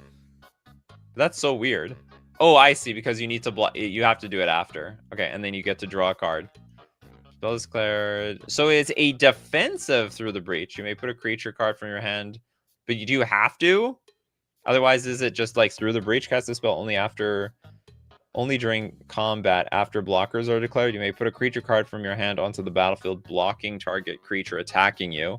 That's so weird. Oh, I see, because you need to block. You have to do it after. Okay, and then you get to draw a card. Spell is declared. So it's a defensive through the breach. You may put a creature card from your hand, but you do have to. Otherwise, is it just like through the breach? Cast the spell only during combat after blockers are declared. You may put a creature card from your hand onto the battlefield, blocking target creature attacking you.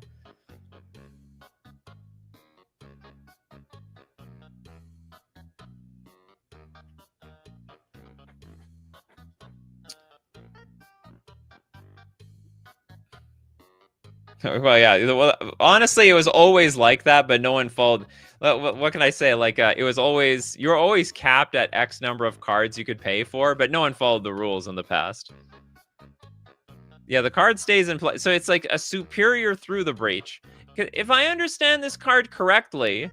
Well, yeah. Well, honestly, it was always like that, but no one followed. What can I say? Like, it was always, you were always capped at X number of cards you could pay for, but no one followed the rules in the past. Yeah, the card stays in play. So it's like a superior through the breach. If I understand this card correctly,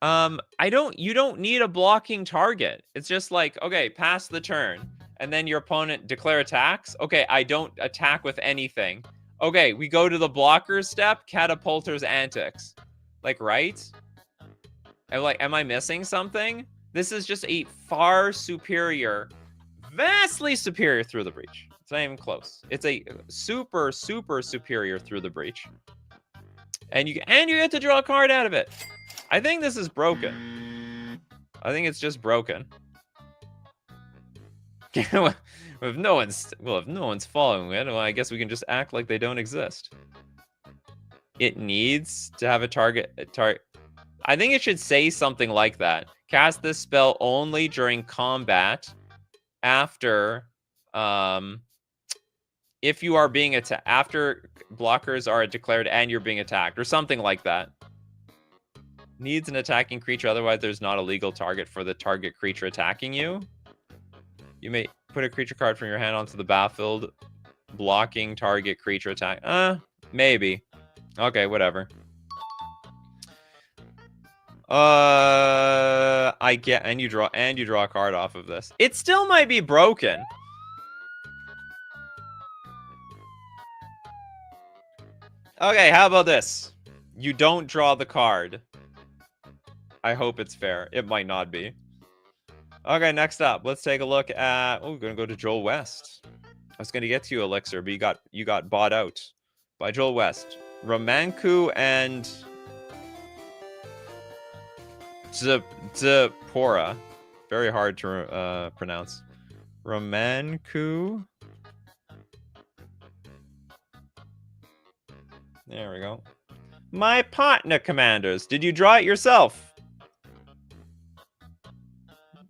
you don't need a blocking target. It's just like, okay, pass the turn, and then your opponent declare attacks. Okay, I don't attack with anything. Okay, we go to the blockers step, Catapulter's Antics. Like, right? Am I missing something? This is just a far superior, vastly superior through the breach. It's not even close. It's a super, super superior through the breach. And you get to draw a card out of it. I think this is broken. I think it's just broken. If no one's following it, well, I guess we can just act like they don't exist. It needs to have a target. I think it should say something like that. Cast this spell only during combat after, if you are being attacked, after blockers are declared and you're being attacked, or something like that. Needs an attacking creature, otherwise there's not a legal target for the target creature attacking you. You may put a creature card from your hand onto the battlefield, blocking target creature attack. Maybe. Okay, whatever. I get, and you draw a card off of this. It still might be broken. Okay, how about this? You don't draw the card. I hope it's fair. It might not be. Okay, next up, let's take a look at. Oh, we're gonna go to Joel West. I was gonna get to you, Elixir, but you got bought out by Joel West. Romanku and Zipporah. Very hard to pronounce. Romanku. There we go. My partner, commanders. Did you draw it yourself?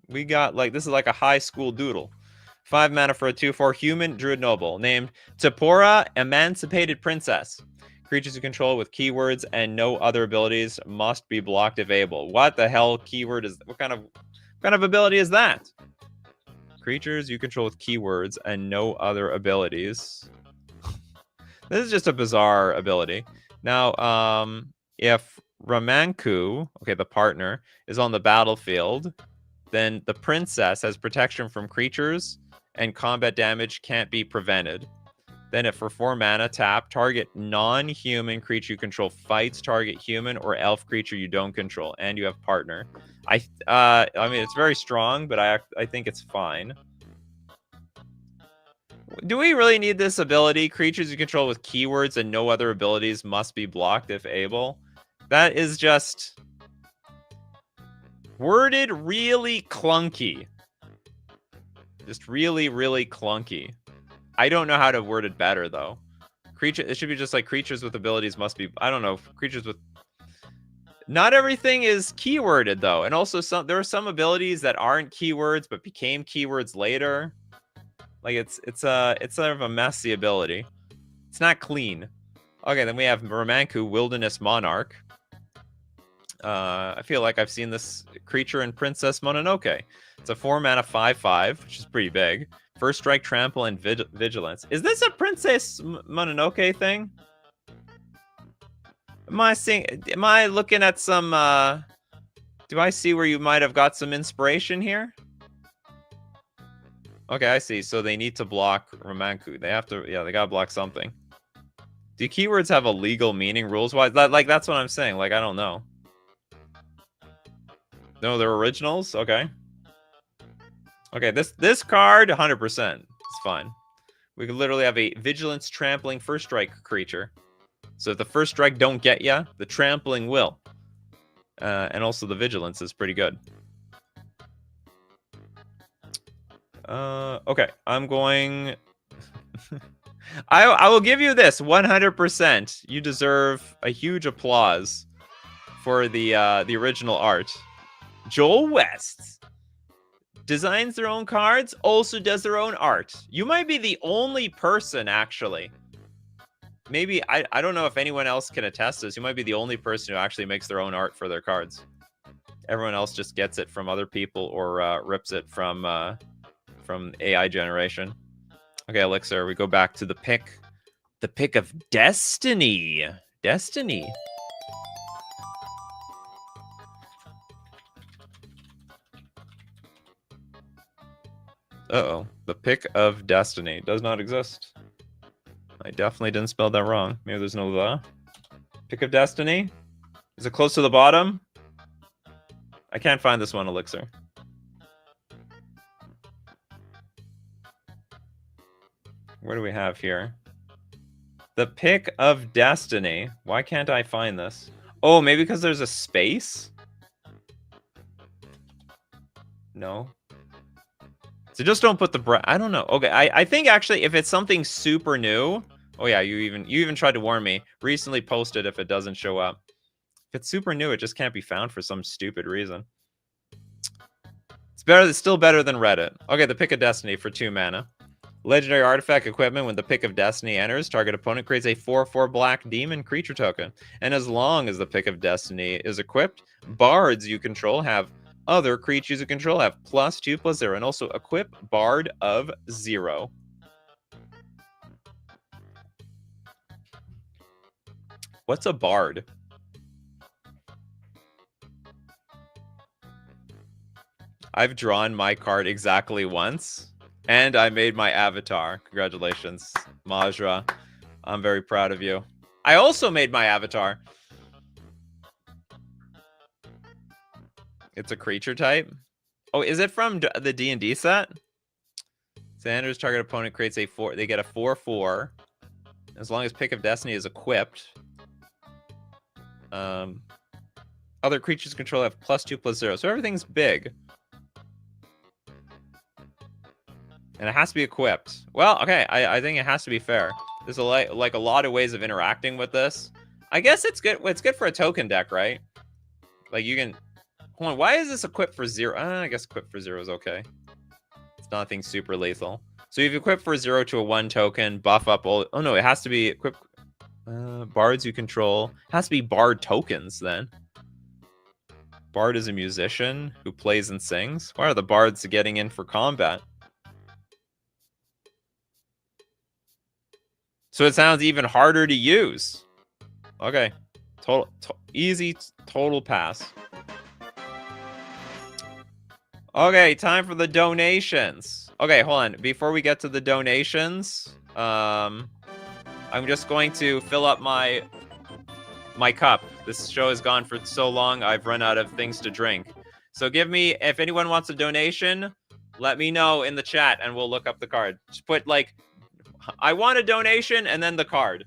We got, like, this is like a high school doodle. 5 mana for a 2/4 human druid noble named Zipporah, Emancipated Princess. Creatures you control with keywords and no other abilities must be blocked if able. What the hell keyword is... What kind of ability is that? Creatures you control with keywords and no other abilities. This is just a bizarre ability. Now, if Ramanku, okay, the partner, is on the battlefield, then the princess has protection from creatures and combat damage can't be prevented. Then if for 4 mana, tap, target non-human creature you control fights target human or elf creature you don't control, and you have partner. I mean, it's very strong, but I think it's fine. Do we really need this ability? Creatures you control with keywords and no other abilities must be blocked if able. That is just worded really clunky. Just really, really clunky. I don't know how to word it better, though. It should be just like creatures with abilities must be... I don't know. Creatures with... Not everything is keyworded, though. And also, there are some abilities that aren't keywords but became keywords later. Like, it's sort of a messy ability. It's not clean. Okay, then we have Ramanku, Wilderness Monarch. I feel like I've seen this creature in Princess Mononoke. It's a 4 mana 5/5, which is pretty big. First strike, trample, and vigilance. Is this a Princess Mononoke thing? Am I looking at some, do I see where you might have got some inspiration here? Okay, I see. So they need to block Ramanku. They have to, yeah, they gotta block something. Do keywords have a legal meaning rules-wise? Like, that's what I'm saying. Like, I don't know. No, they're originals? Okay. Okay, this card, 100%. It's fine. We could literally have a Vigilance Trampling first strike creature. So if the first strike don't get ya, the Trampling will. And also the Vigilance is pretty good. Okay, I'm going... I will give you this, 100%. You deserve a huge applause for the original art. Joel West designs their own cards, also does their own art. You might be the only person, actually. Maybe, I don't know if anyone else can attest this. You might be the only person who actually makes their own art for their cards. Everyone else just gets it from other people or rips it from AI generation. Okay, Elixir, we go back to the pick. The pick of Destiny. Destiny. Uh-oh. The pick of Destiny does not exist. I definitely didn't spell that wrong. Maybe there's no the. Pick of Destiny? Is it close to the bottom? I can't find this one, Elixir. What do we have here? The pick of Destiny. Why can't I find this? Oh, maybe because there's a space? No. So just don't put the I don't know. Okay, I think actually if it's something super new. Oh yeah, you even tried to warn me. Recently posted if it doesn't show up. If it's super new, it just can't be found for some stupid reason. It's still better than Reddit. Okay, the pick of Destiny for 2 mana. Legendary artifact equipment. When the pick of Destiny enters, target opponent creates a 4/4 black demon creature token. And as long as the pick of Destiny is equipped, bards you control have other creatures you control have +2/+0, and also equip Bard of 0. What's a bard? I've drawn my card exactly once, and I made my avatar. Congratulations, Majra. I'm very proud of you. I also made my avatar. It's a creature type. Oh, is it from the D&D set? Sanders target opponent creates a 4. They get a 4/4. As long as Pick of Destiny is equipped. Other creatures control have +2/+0. So everything's big. And it has to be equipped. Well, okay, I think it has to be fair. There's like a lot of ways of interacting with this. I guess it's good. It's good for a token deck, right? Like you can. Hold on, why is this equipped for 0? I guess equipped for 0 is okay. It's nothing super lethal. So if you equip for 0 to a 1 token, buff up all. Oh no, it has to be equipped. Bards you control. Has to be bard tokens then. Bard is a musician who plays and sings. Why are the bards getting in for combat? So it sounds even harder to use. Okay. Easy total pass. Okay, time for the donations. Okay, hold on. Before we get to the donations, I'm just going to fill up my cup. This show has gone for so long, I've run out of things to drink. So give me, if anyone wants a donation, let me know in the chat and we'll look up the card. Just put like, I want a donation and then the card.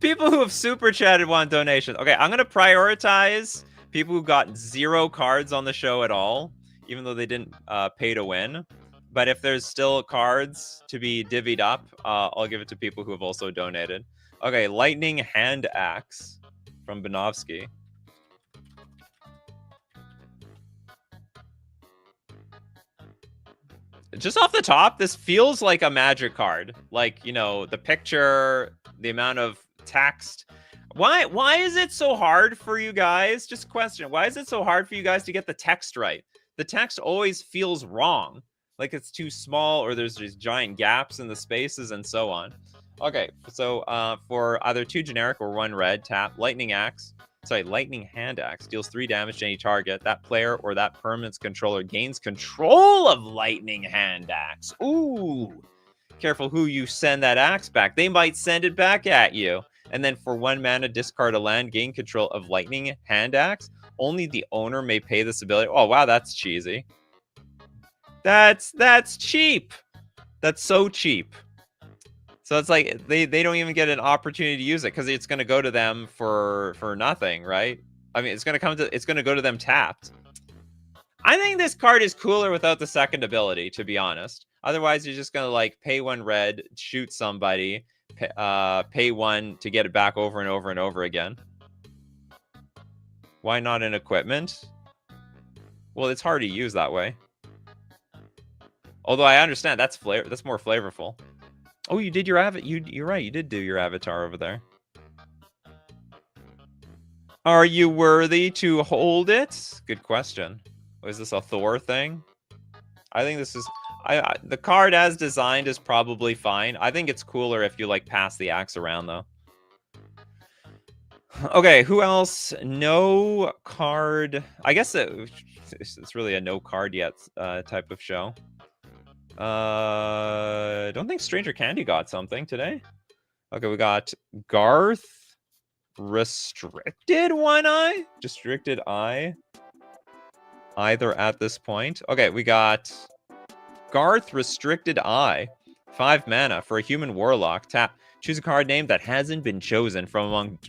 People who have super chatted want donations. Okay, I'm gonna prioritize people who got 0 cards on the show at all, even though they didn't pay to win. But if there's still cards to be divvied up, I'll give it to people who have also donated. Okay, Lightning Hand Axe from Benovsky. Just off the top, this feels like a magic card. Like, you know, the picture, the amount of text. Why is it so hard for you guys? Just a question. Why is it so hard for you guys to get the text right? The text always feels wrong. Like it's too small or there's these giant gaps in the spaces and so on. Okay, so for either 2 generic or 1 red, tap Lightning Hand Axe deals 3 damage to any target. That player or that permanent's controller gains control of Lightning Hand Axe. Ooh. Careful who you send that axe back. They might send it back at you. And then for 1 mana, discard a land, gain control of Lightning Hand Axe. Only the owner may pay this ability. Oh, wow, that's cheesy. That's cheap. That's so cheap. So it's like they don't even get an opportunity to use it because it's going to go to them for nothing, right? I mean, it's going to go to them tapped. I think this card is cooler without the second ability, to be honest. Otherwise, you're just going to like pay 1 red, shoot somebody, pay 1 to get it back over and over and over again. Why not an equipment? Well, it's hard to use that way. Although I understand that's more flavorful. Oh, you did your you're right. You did do your avatar over there. Are you worthy to hold it? Good question. Is this a Thor thing? I think this is... the card as designed is probably fine. I think it's cooler if you, like, pass the axe around, though. Okay, who else? No card... I guess it's really a no card yet type of show. I don't think Stranger Candy got something today. Okay, we got Garth. Restricted 1 eye? Restricted eye? Either at this point. Okay, we got Garth Restricted Eye. 5 mana for a human warlock. Tap. Choose a card name that hasn't been chosen from among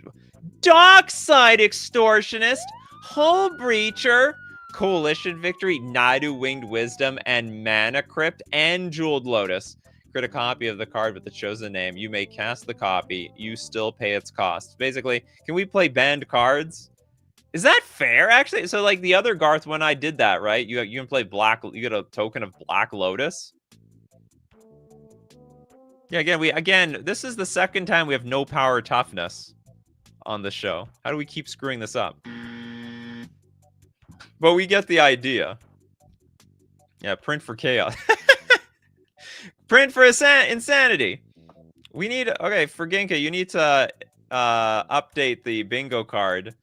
Dockside Extortionist, Hull Breacher, Coalition Victory, Naidu Winged Wisdom, and Mana Crypt, and Jeweled Lotus. Create a copy of the card with the chosen name. You may cast the copy. You still pay its cost. Basically, can we play banned cards? Is that fair, actually? So, like, the other Garth, when I did that, right? You can play Black... You get a token of Black Lotus. Yeah, again, this is the second time we have no power toughness on the show. How do we keep screwing this up? But we get the idea. Yeah, print for chaos. Print for insanity. We need, okay, for Genka, you need to update the bingo card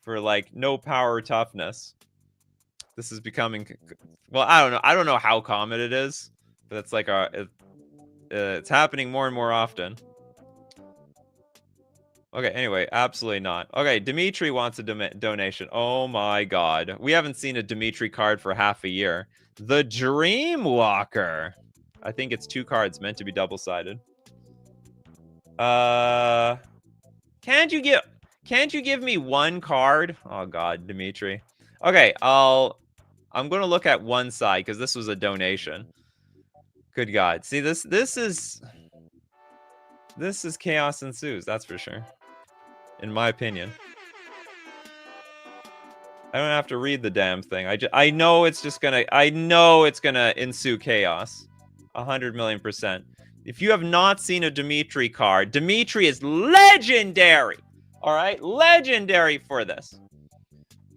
for like no power toughness. This is becoming, well, I don't know. I don't know how common it is, but it's like it's happening more and more often. Okay, anyway, absolutely not. Okay, Dimitri wants a donation. Oh my god. We haven't seen a Dimitri card for half a year. The Dreamwalker. I think it's 2 cards meant to be double-sided. Can't you give me 1 card? Oh god, Dimitri. Okay, I'm going to look at one side because this was a donation. Good god. See, this is chaos ensues, that's for sure. In my opinion. I don't have to read the damn thing. I know it's gonna ensue chaos. 100,000,000%. If you have not seen a Dimitri card, Dimitri is legendary. All right, legendary for this.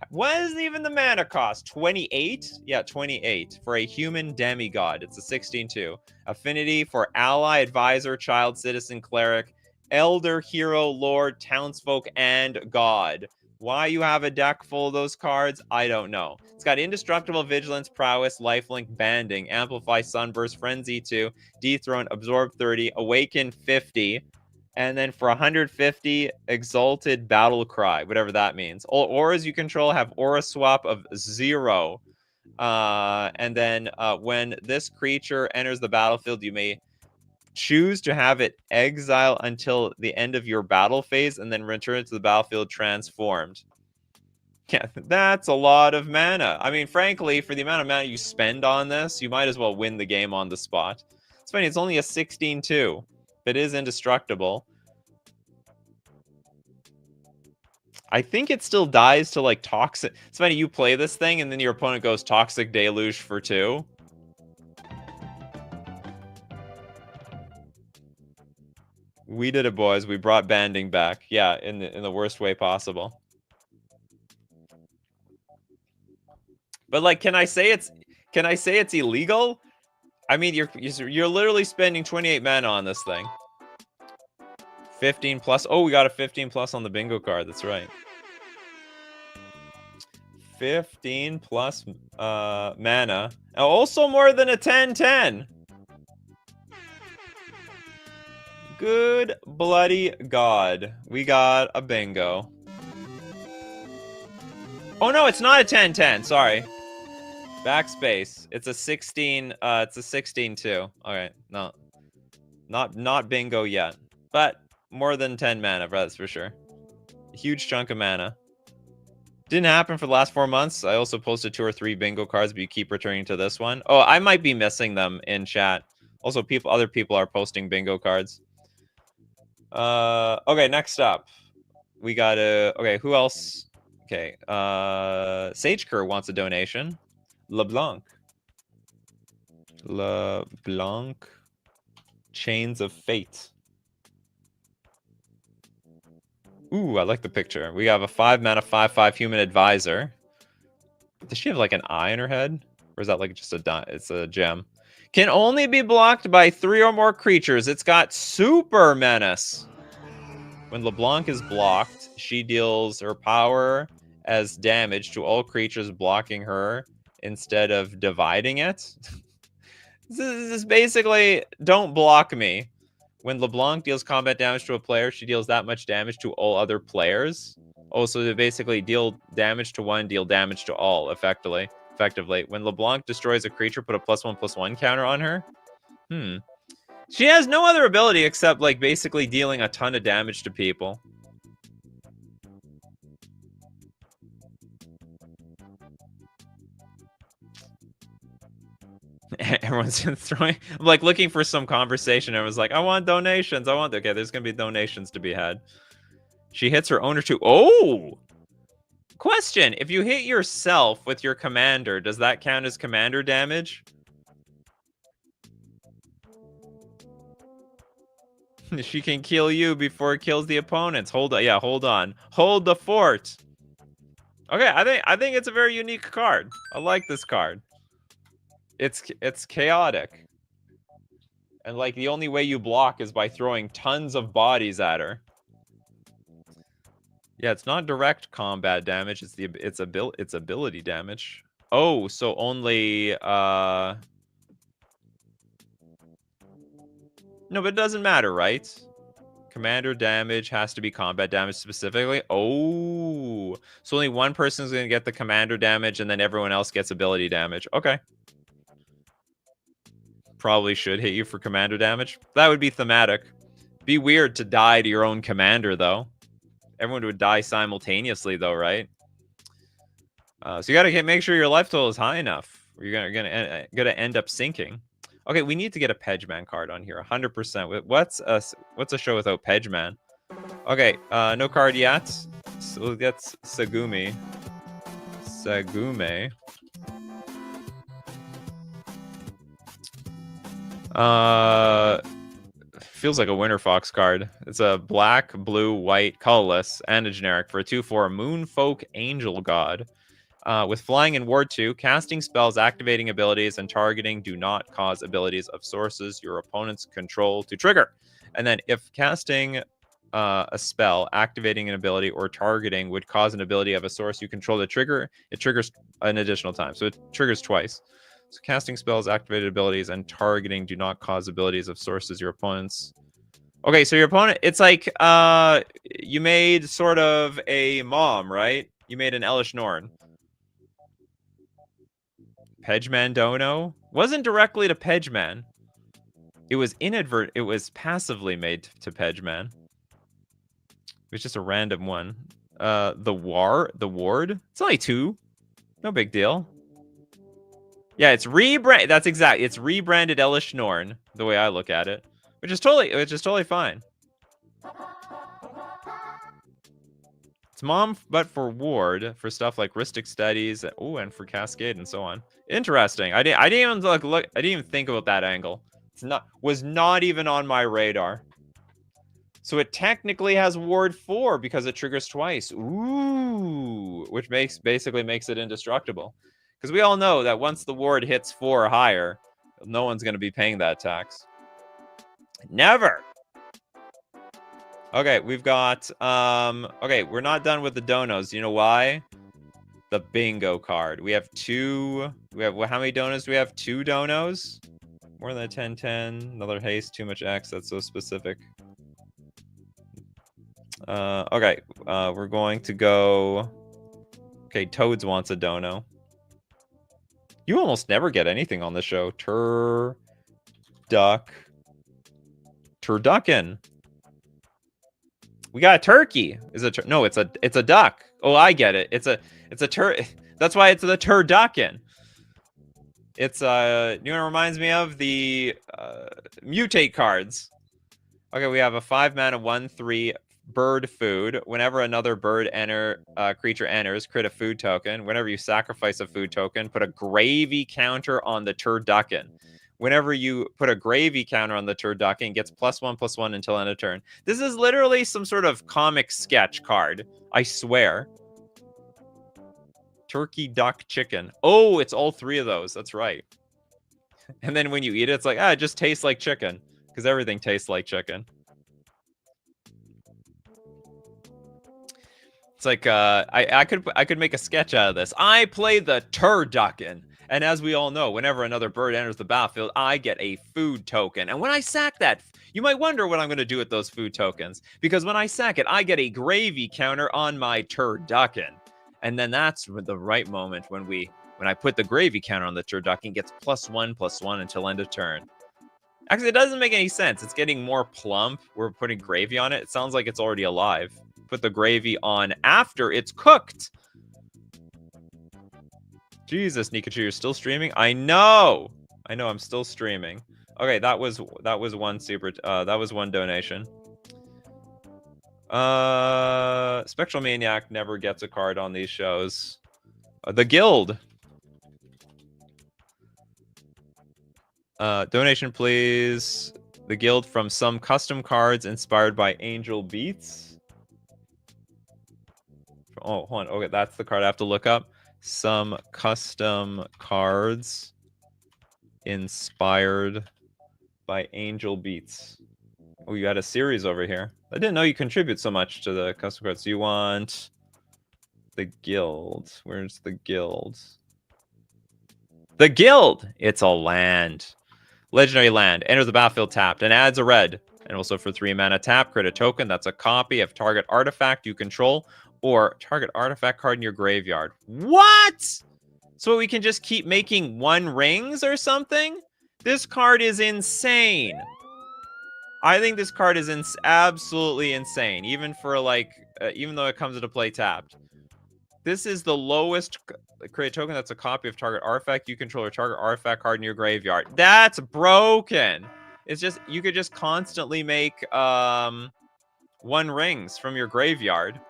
What is even the mana cost? 28? Yeah, 28 for a human demigod. It's a 16/2. Affinity for ally, advisor, child, citizen, cleric, elder, hero, lord, townsfolk, and god. Why you have a deck full of those cards, I don't know. It's got indestructible, vigilance, prowess, lifelink, banding, amplify, sunburst, frenzy 2, dethrone, absorb 30, awaken 50. And then for 150, Exalted Battle Cry, whatever that means. All auras you control have aura swap of 0. And then when this creature enters the battlefield, you may choose to have it exile until the end of your battle phase and then return to the battlefield transformed. Yeah, that's a lot of mana. I mean, frankly, for the amount of mana you spend on this, you might as well win the game on the spot. It's funny, it's only a 16/2. It is indestructible. I think it still dies to like toxic. It's funny, you play this thing and then your opponent goes Toxic Deluge for 2. We did it, boys. We brought banding back. Yeah, in the worst way possible. But like, can I say it's illegal? I mean, you're literally spending 28 mana on this thing. 15 plus. Oh, we got a 15 plus on the bingo card. That's right. 15 plus mana. Also more than a 10/10. Good bloody god. We got a bingo. Oh no, it's not a 10/10. Sorry. Backspace. It's a 16. It's a 16/2. Alright, no. Not bingo yet. But more than 10 mana, that's for sure. A huge chunk of mana. Didn't happen for the last 4 months. I also posted 2 or 3 bingo cards, but you keep returning to this one. Oh, I might be missing them in chat. Also, other people are posting bingo cards. Okay, next up. We got okay, who else? Okay, Sageker wants a donation. LeBlanc. Chains of Fate. Ooh, I like the picture. We have a 5 mana 5/5 human advisor. Does she have like an eye in her head? Or is that like just it's a gem? Can only be blocked by 3 or more creatures. It's got super menace. When LeBlanc is blocked, she deals her power as damage to all creatures blocking her instead of dividing it. This is basically, don't block me. When LeBlanc deals combat damage to a player, she deals that much damage to all other players. Oh, so they basically deal damage to one, deal damage to all, effectively. When LeBlanc destroys a creature, put a +1/+1 counter on her. She has no other ability except, like, basically dealing a ton of damage to people. Everyone's throwing, like, looking for some conversation. Everyone's like, I want donations. Okay, there's going to be donations to be had. She hits her owner too. Oh! Question. If you hit yourself with your commander, does that count as commander damage? She can kill you before it kills the opponents. Hold on. Yeah, hold on. Hold the fort. Okay, I think it's a very unique card. I like this card. It's chaotic. And like the only way you block is by throwing tons of bodies at her. Yeah, it's not direct combat damage, it's ability damage. Oh, so only no, but it doesn't matter, right? Commander damage has to be combat damage specifically. Oh, so only one person's going to get the commander damage and then everyone else gets ability damage. Okay. Probably should hit you for commander damage. That would be thematic. Be weird to die to your own commander, though. Everyone would die simultaneously, though, right? So you got to make sure your life total is high enough, or you're gonna end up sinking. Okay, we need to get a Pedgeman card on here, 100%. What's a show without Pedgeman? Okay, no card yet. So we'll get Sagume. Feels like a Winter Fox card. It's a black, blue, white, colorless, and a generic for a 2/4 Moonfolk Angel God. With flying and ward 2, casting spells, activating abilities, and targeting do not cause abilities of sources your opponents control to trigger. And then if casting a spell, activating an ability, or targeting would cause an ability of a source you control to trigger, it triggers an additional time. So it triggers twice. So casting spells, activated abilities, and targeting do not cause abilities of sources your opponents. Okay, so your opponent, it's like you made sort of a mom, right? You made an Elish Norn. Pedgeman Dono wasn't directly to Pedgeman. It was passively made to Pedgeman. It was just a random one. The ward. It's only 2. No big deal. Yeah, it's rebrand. That's exact. It's rebranded Elish Norn, the way I look at it, which is totally fine. It's mom, but for ward, for stuff like Ristic Studies, and for Cascade and so on. Interesting. I didn't even look. I didn't even think about that angle. Was not even on my radar. So it technically has ward 4 because it triggers twice. Ooh, which basically makes it indestructible. Because we all know that once the ward hits 4 or higher, no one's going to be paying that tax. Never. Okay, we've got okay, we're not done with the donos. You know why? The bingo card. We have 2. How many donos do we have? 2 donos. More than a 10/10. Another haste. Too much X. That's so specific. Okay, we're going to go. Okay, Toads wants a dono. You almost never get anything on the show. Turducken. We got a turkey. No, it's a duck. Oh, I get it. It's a That's why it's the turducken. It's you know what it reminds me of? The mutate cards. Okay, we have a 5-mana 1/3 bird food. Whenever another bird creature enters, create a food token. Whenever you sacrifice a food token, put a gravy counter on the turducken. Whenever you put a gravy counter on the turducken, it gets +1/+1 until end of turn. This is literally some sort of comic sketch card. I swear. Turkey, duck, chicken. Oh, it's all 3 of those. That's right. And then when you eat it, it's like, it just tastes like chicken. Because everything tastes like chicken. It's like I could make a sketch out of this. I play the turducken, and as we all know, whenever another bird enters the battlefield, I get a food token. And when I sack that, you might wonder what I'm going to do with those food tokens, because when I sack it, I get a gravy counter on my turducken, and then that's the right moment when I put the gravy counter on the turducken, it gets +1/+1 until end of turn. Actually, it doesn't make any sense. It's getting more plump. We're putting gravy on it. It sounds like it's already alive. Put the gravy on after it's cooked. Jesus, Nikachu, you're still streaming? I know, I'm still streaming. Okay, that was one that was one donation. Spectral Maniac never gets a card on these shows. The Guild. Donation, please. The Guild from some custom cards inspired by Angel Beats. Oh, hold on. Okay, that's the card I have to look up. Some custom cards inspired by Angel Beats. Oh, you had a series over here. I didn't know you contribute so much to the custom cards. You want the guild. Where's the guild? The guild! It's a land. Legendary land. Enters the battlefield tapped and adds a red. And also for 3 mana tap, create a token that's a copy of target artifact you control or target artifact card in your graveyard. What? So we can just keep making 1 rings or something? This card is insane. I think this card is absolutely insane, even for like, even though it comes into play tapped. This is the lowest. Create a token that's a copy of target artifact you control or target artifact card in your graveyard. That's broken. It's just, you could just constantly make 1 rings from your graveyard.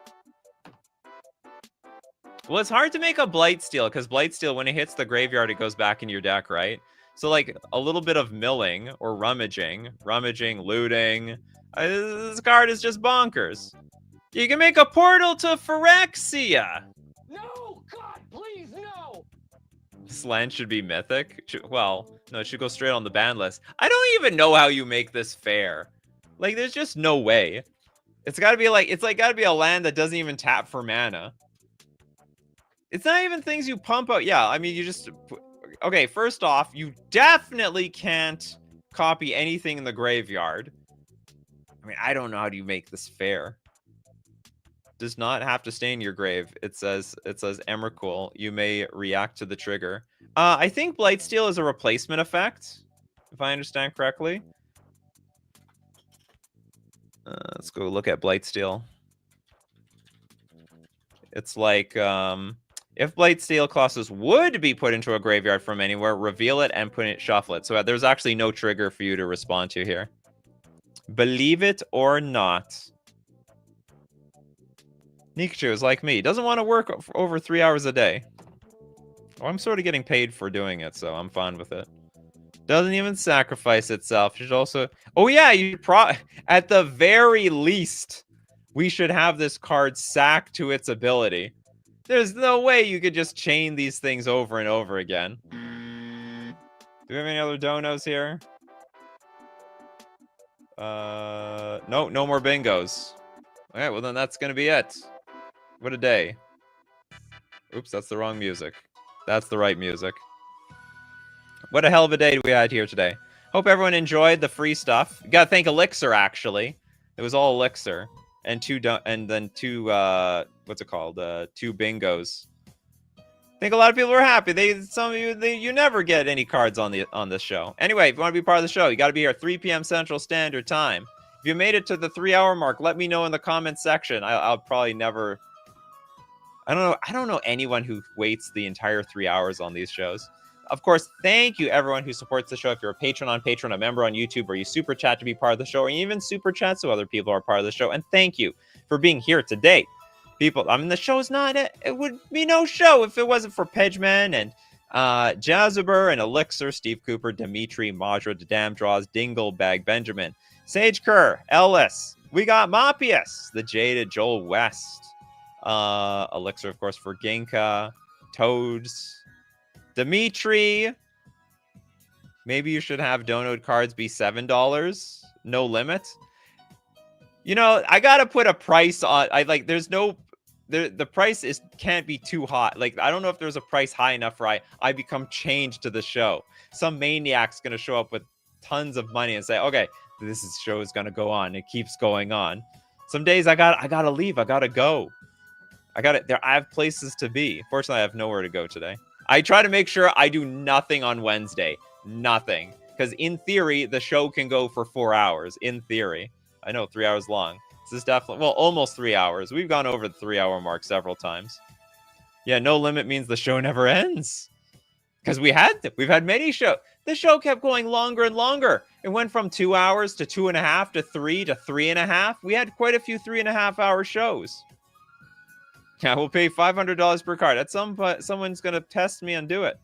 Well, it's hard to make a Blightsteel, because Blightsteel, when it hits the graveyard, it goes back into your deck, right? So, like, a little bit of milling or rummaging, looting. This card is just bonkers. You can make a portal to Phyrexia. No! God, please, no! This land should be mythic. Well, no, it should go straight on the ban list. I don't even know how you make this fair. Like, there's just no way. It's got to be like, got to be a land that doesn't even tap for mana. It's not even things you pump out. Yeah, I mean, you just... Okay, first off, you definitely can't copy anything in the graveyard. I mean, I don't know how do you make this fair. Does not have to stay in your grave. It says Emrakul. You may react to the trigger. I think Blightsteel is a replacement effect, if I understand correctly. Let's go look at Blightsteel. It's like, if Blightsteel Colossus would be put into a graveyard from anywhere, reveal it and shuffle it. So there's actually no trigger for you to respond to here. Believe it or not. Nikachu is like me. Doesn't want to work for over 3 hours a day. Oh, I'm sort of getting paid for doing it, so I'm fine with it. Doesn't even sacrifice itself. Should also... Oh, yeah, at the very least, we should have this card sack to its ability. There's no way you could just chain these things over and over again. Do we have any other donos here? No, no more bingos. All right, well then that's gonna be it. What a day. Oops, that's the wrong music. That's the right music. What a hell of a day we had here today. Hope everyone enjoyed the free stuff. Gotta thank Elixir, actually. It was all Elixir. And then two what's it called? 2 bingos. I think a lot of people were happy. Some of you, you never get any cards on this show. Anyway, if you want to be part of the show, you got to be here at 3 p.m. Central Standard Time. If you made it to the 3-hour mark, let me know in the comments section. I'll probably never. I don't know anyone who waits the entire 3 hours on these shows. Of course, thank you everyone who supports the show. If you're a patron on Patreon, a member on YouTube, or you super chat to be part of the show, or you even super chat so other people are part of the show. And thank you for being here today. People, I mean, the show's not, it would be no show if it wasn't for Pidgeman and Jazuber and Elixir, Steve Cooper, Dimitri, Majra, Damdraws, Dinglebag, Benjamin, Sage Kerr, Ellis. We got Mopius, the Jaded, Joel West, Elixir, of course, for Ginka, Toads, Dimitri. Maybe you should have donoed cards be $7. No limit. You know, I gotta put a price on. There's no. The price can't be too hot. Like, I don't know if there's a price high enough where I become chained to the show. Some maniac's gonna show up with tons of money and say, okay, show is gonna go on. It keeps going on. Some days I gotta leave. I gotta go. I have places to be. Fortunately, I have nowhere to go today. I try to make sure I do nothing on Wednesday. Nothing. Because in theory, the show can go for 4 hours. In theory. I know, 3 hours long. This is definitely, well, almost 3 hours. We've gone over the 3-hour mark several times. Yeah, no limit means the show never ends. Because we've had many shows. The show kept going longer and longer. It went from 2 hours to 2.5 to 3 to 3.5. We had quite a few 3.5-hour shows. Yeah, we'll pay $500 per card. At some point, someone's going to test me and do it.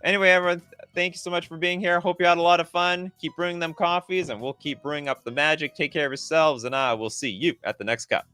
Anyway, everyone, thank you so much for being here. Hope you had a lot of fun. Keep brewing them coffees, and we'll keep brewing up the magic. Take care of yourselves, and I will see you at the next cup.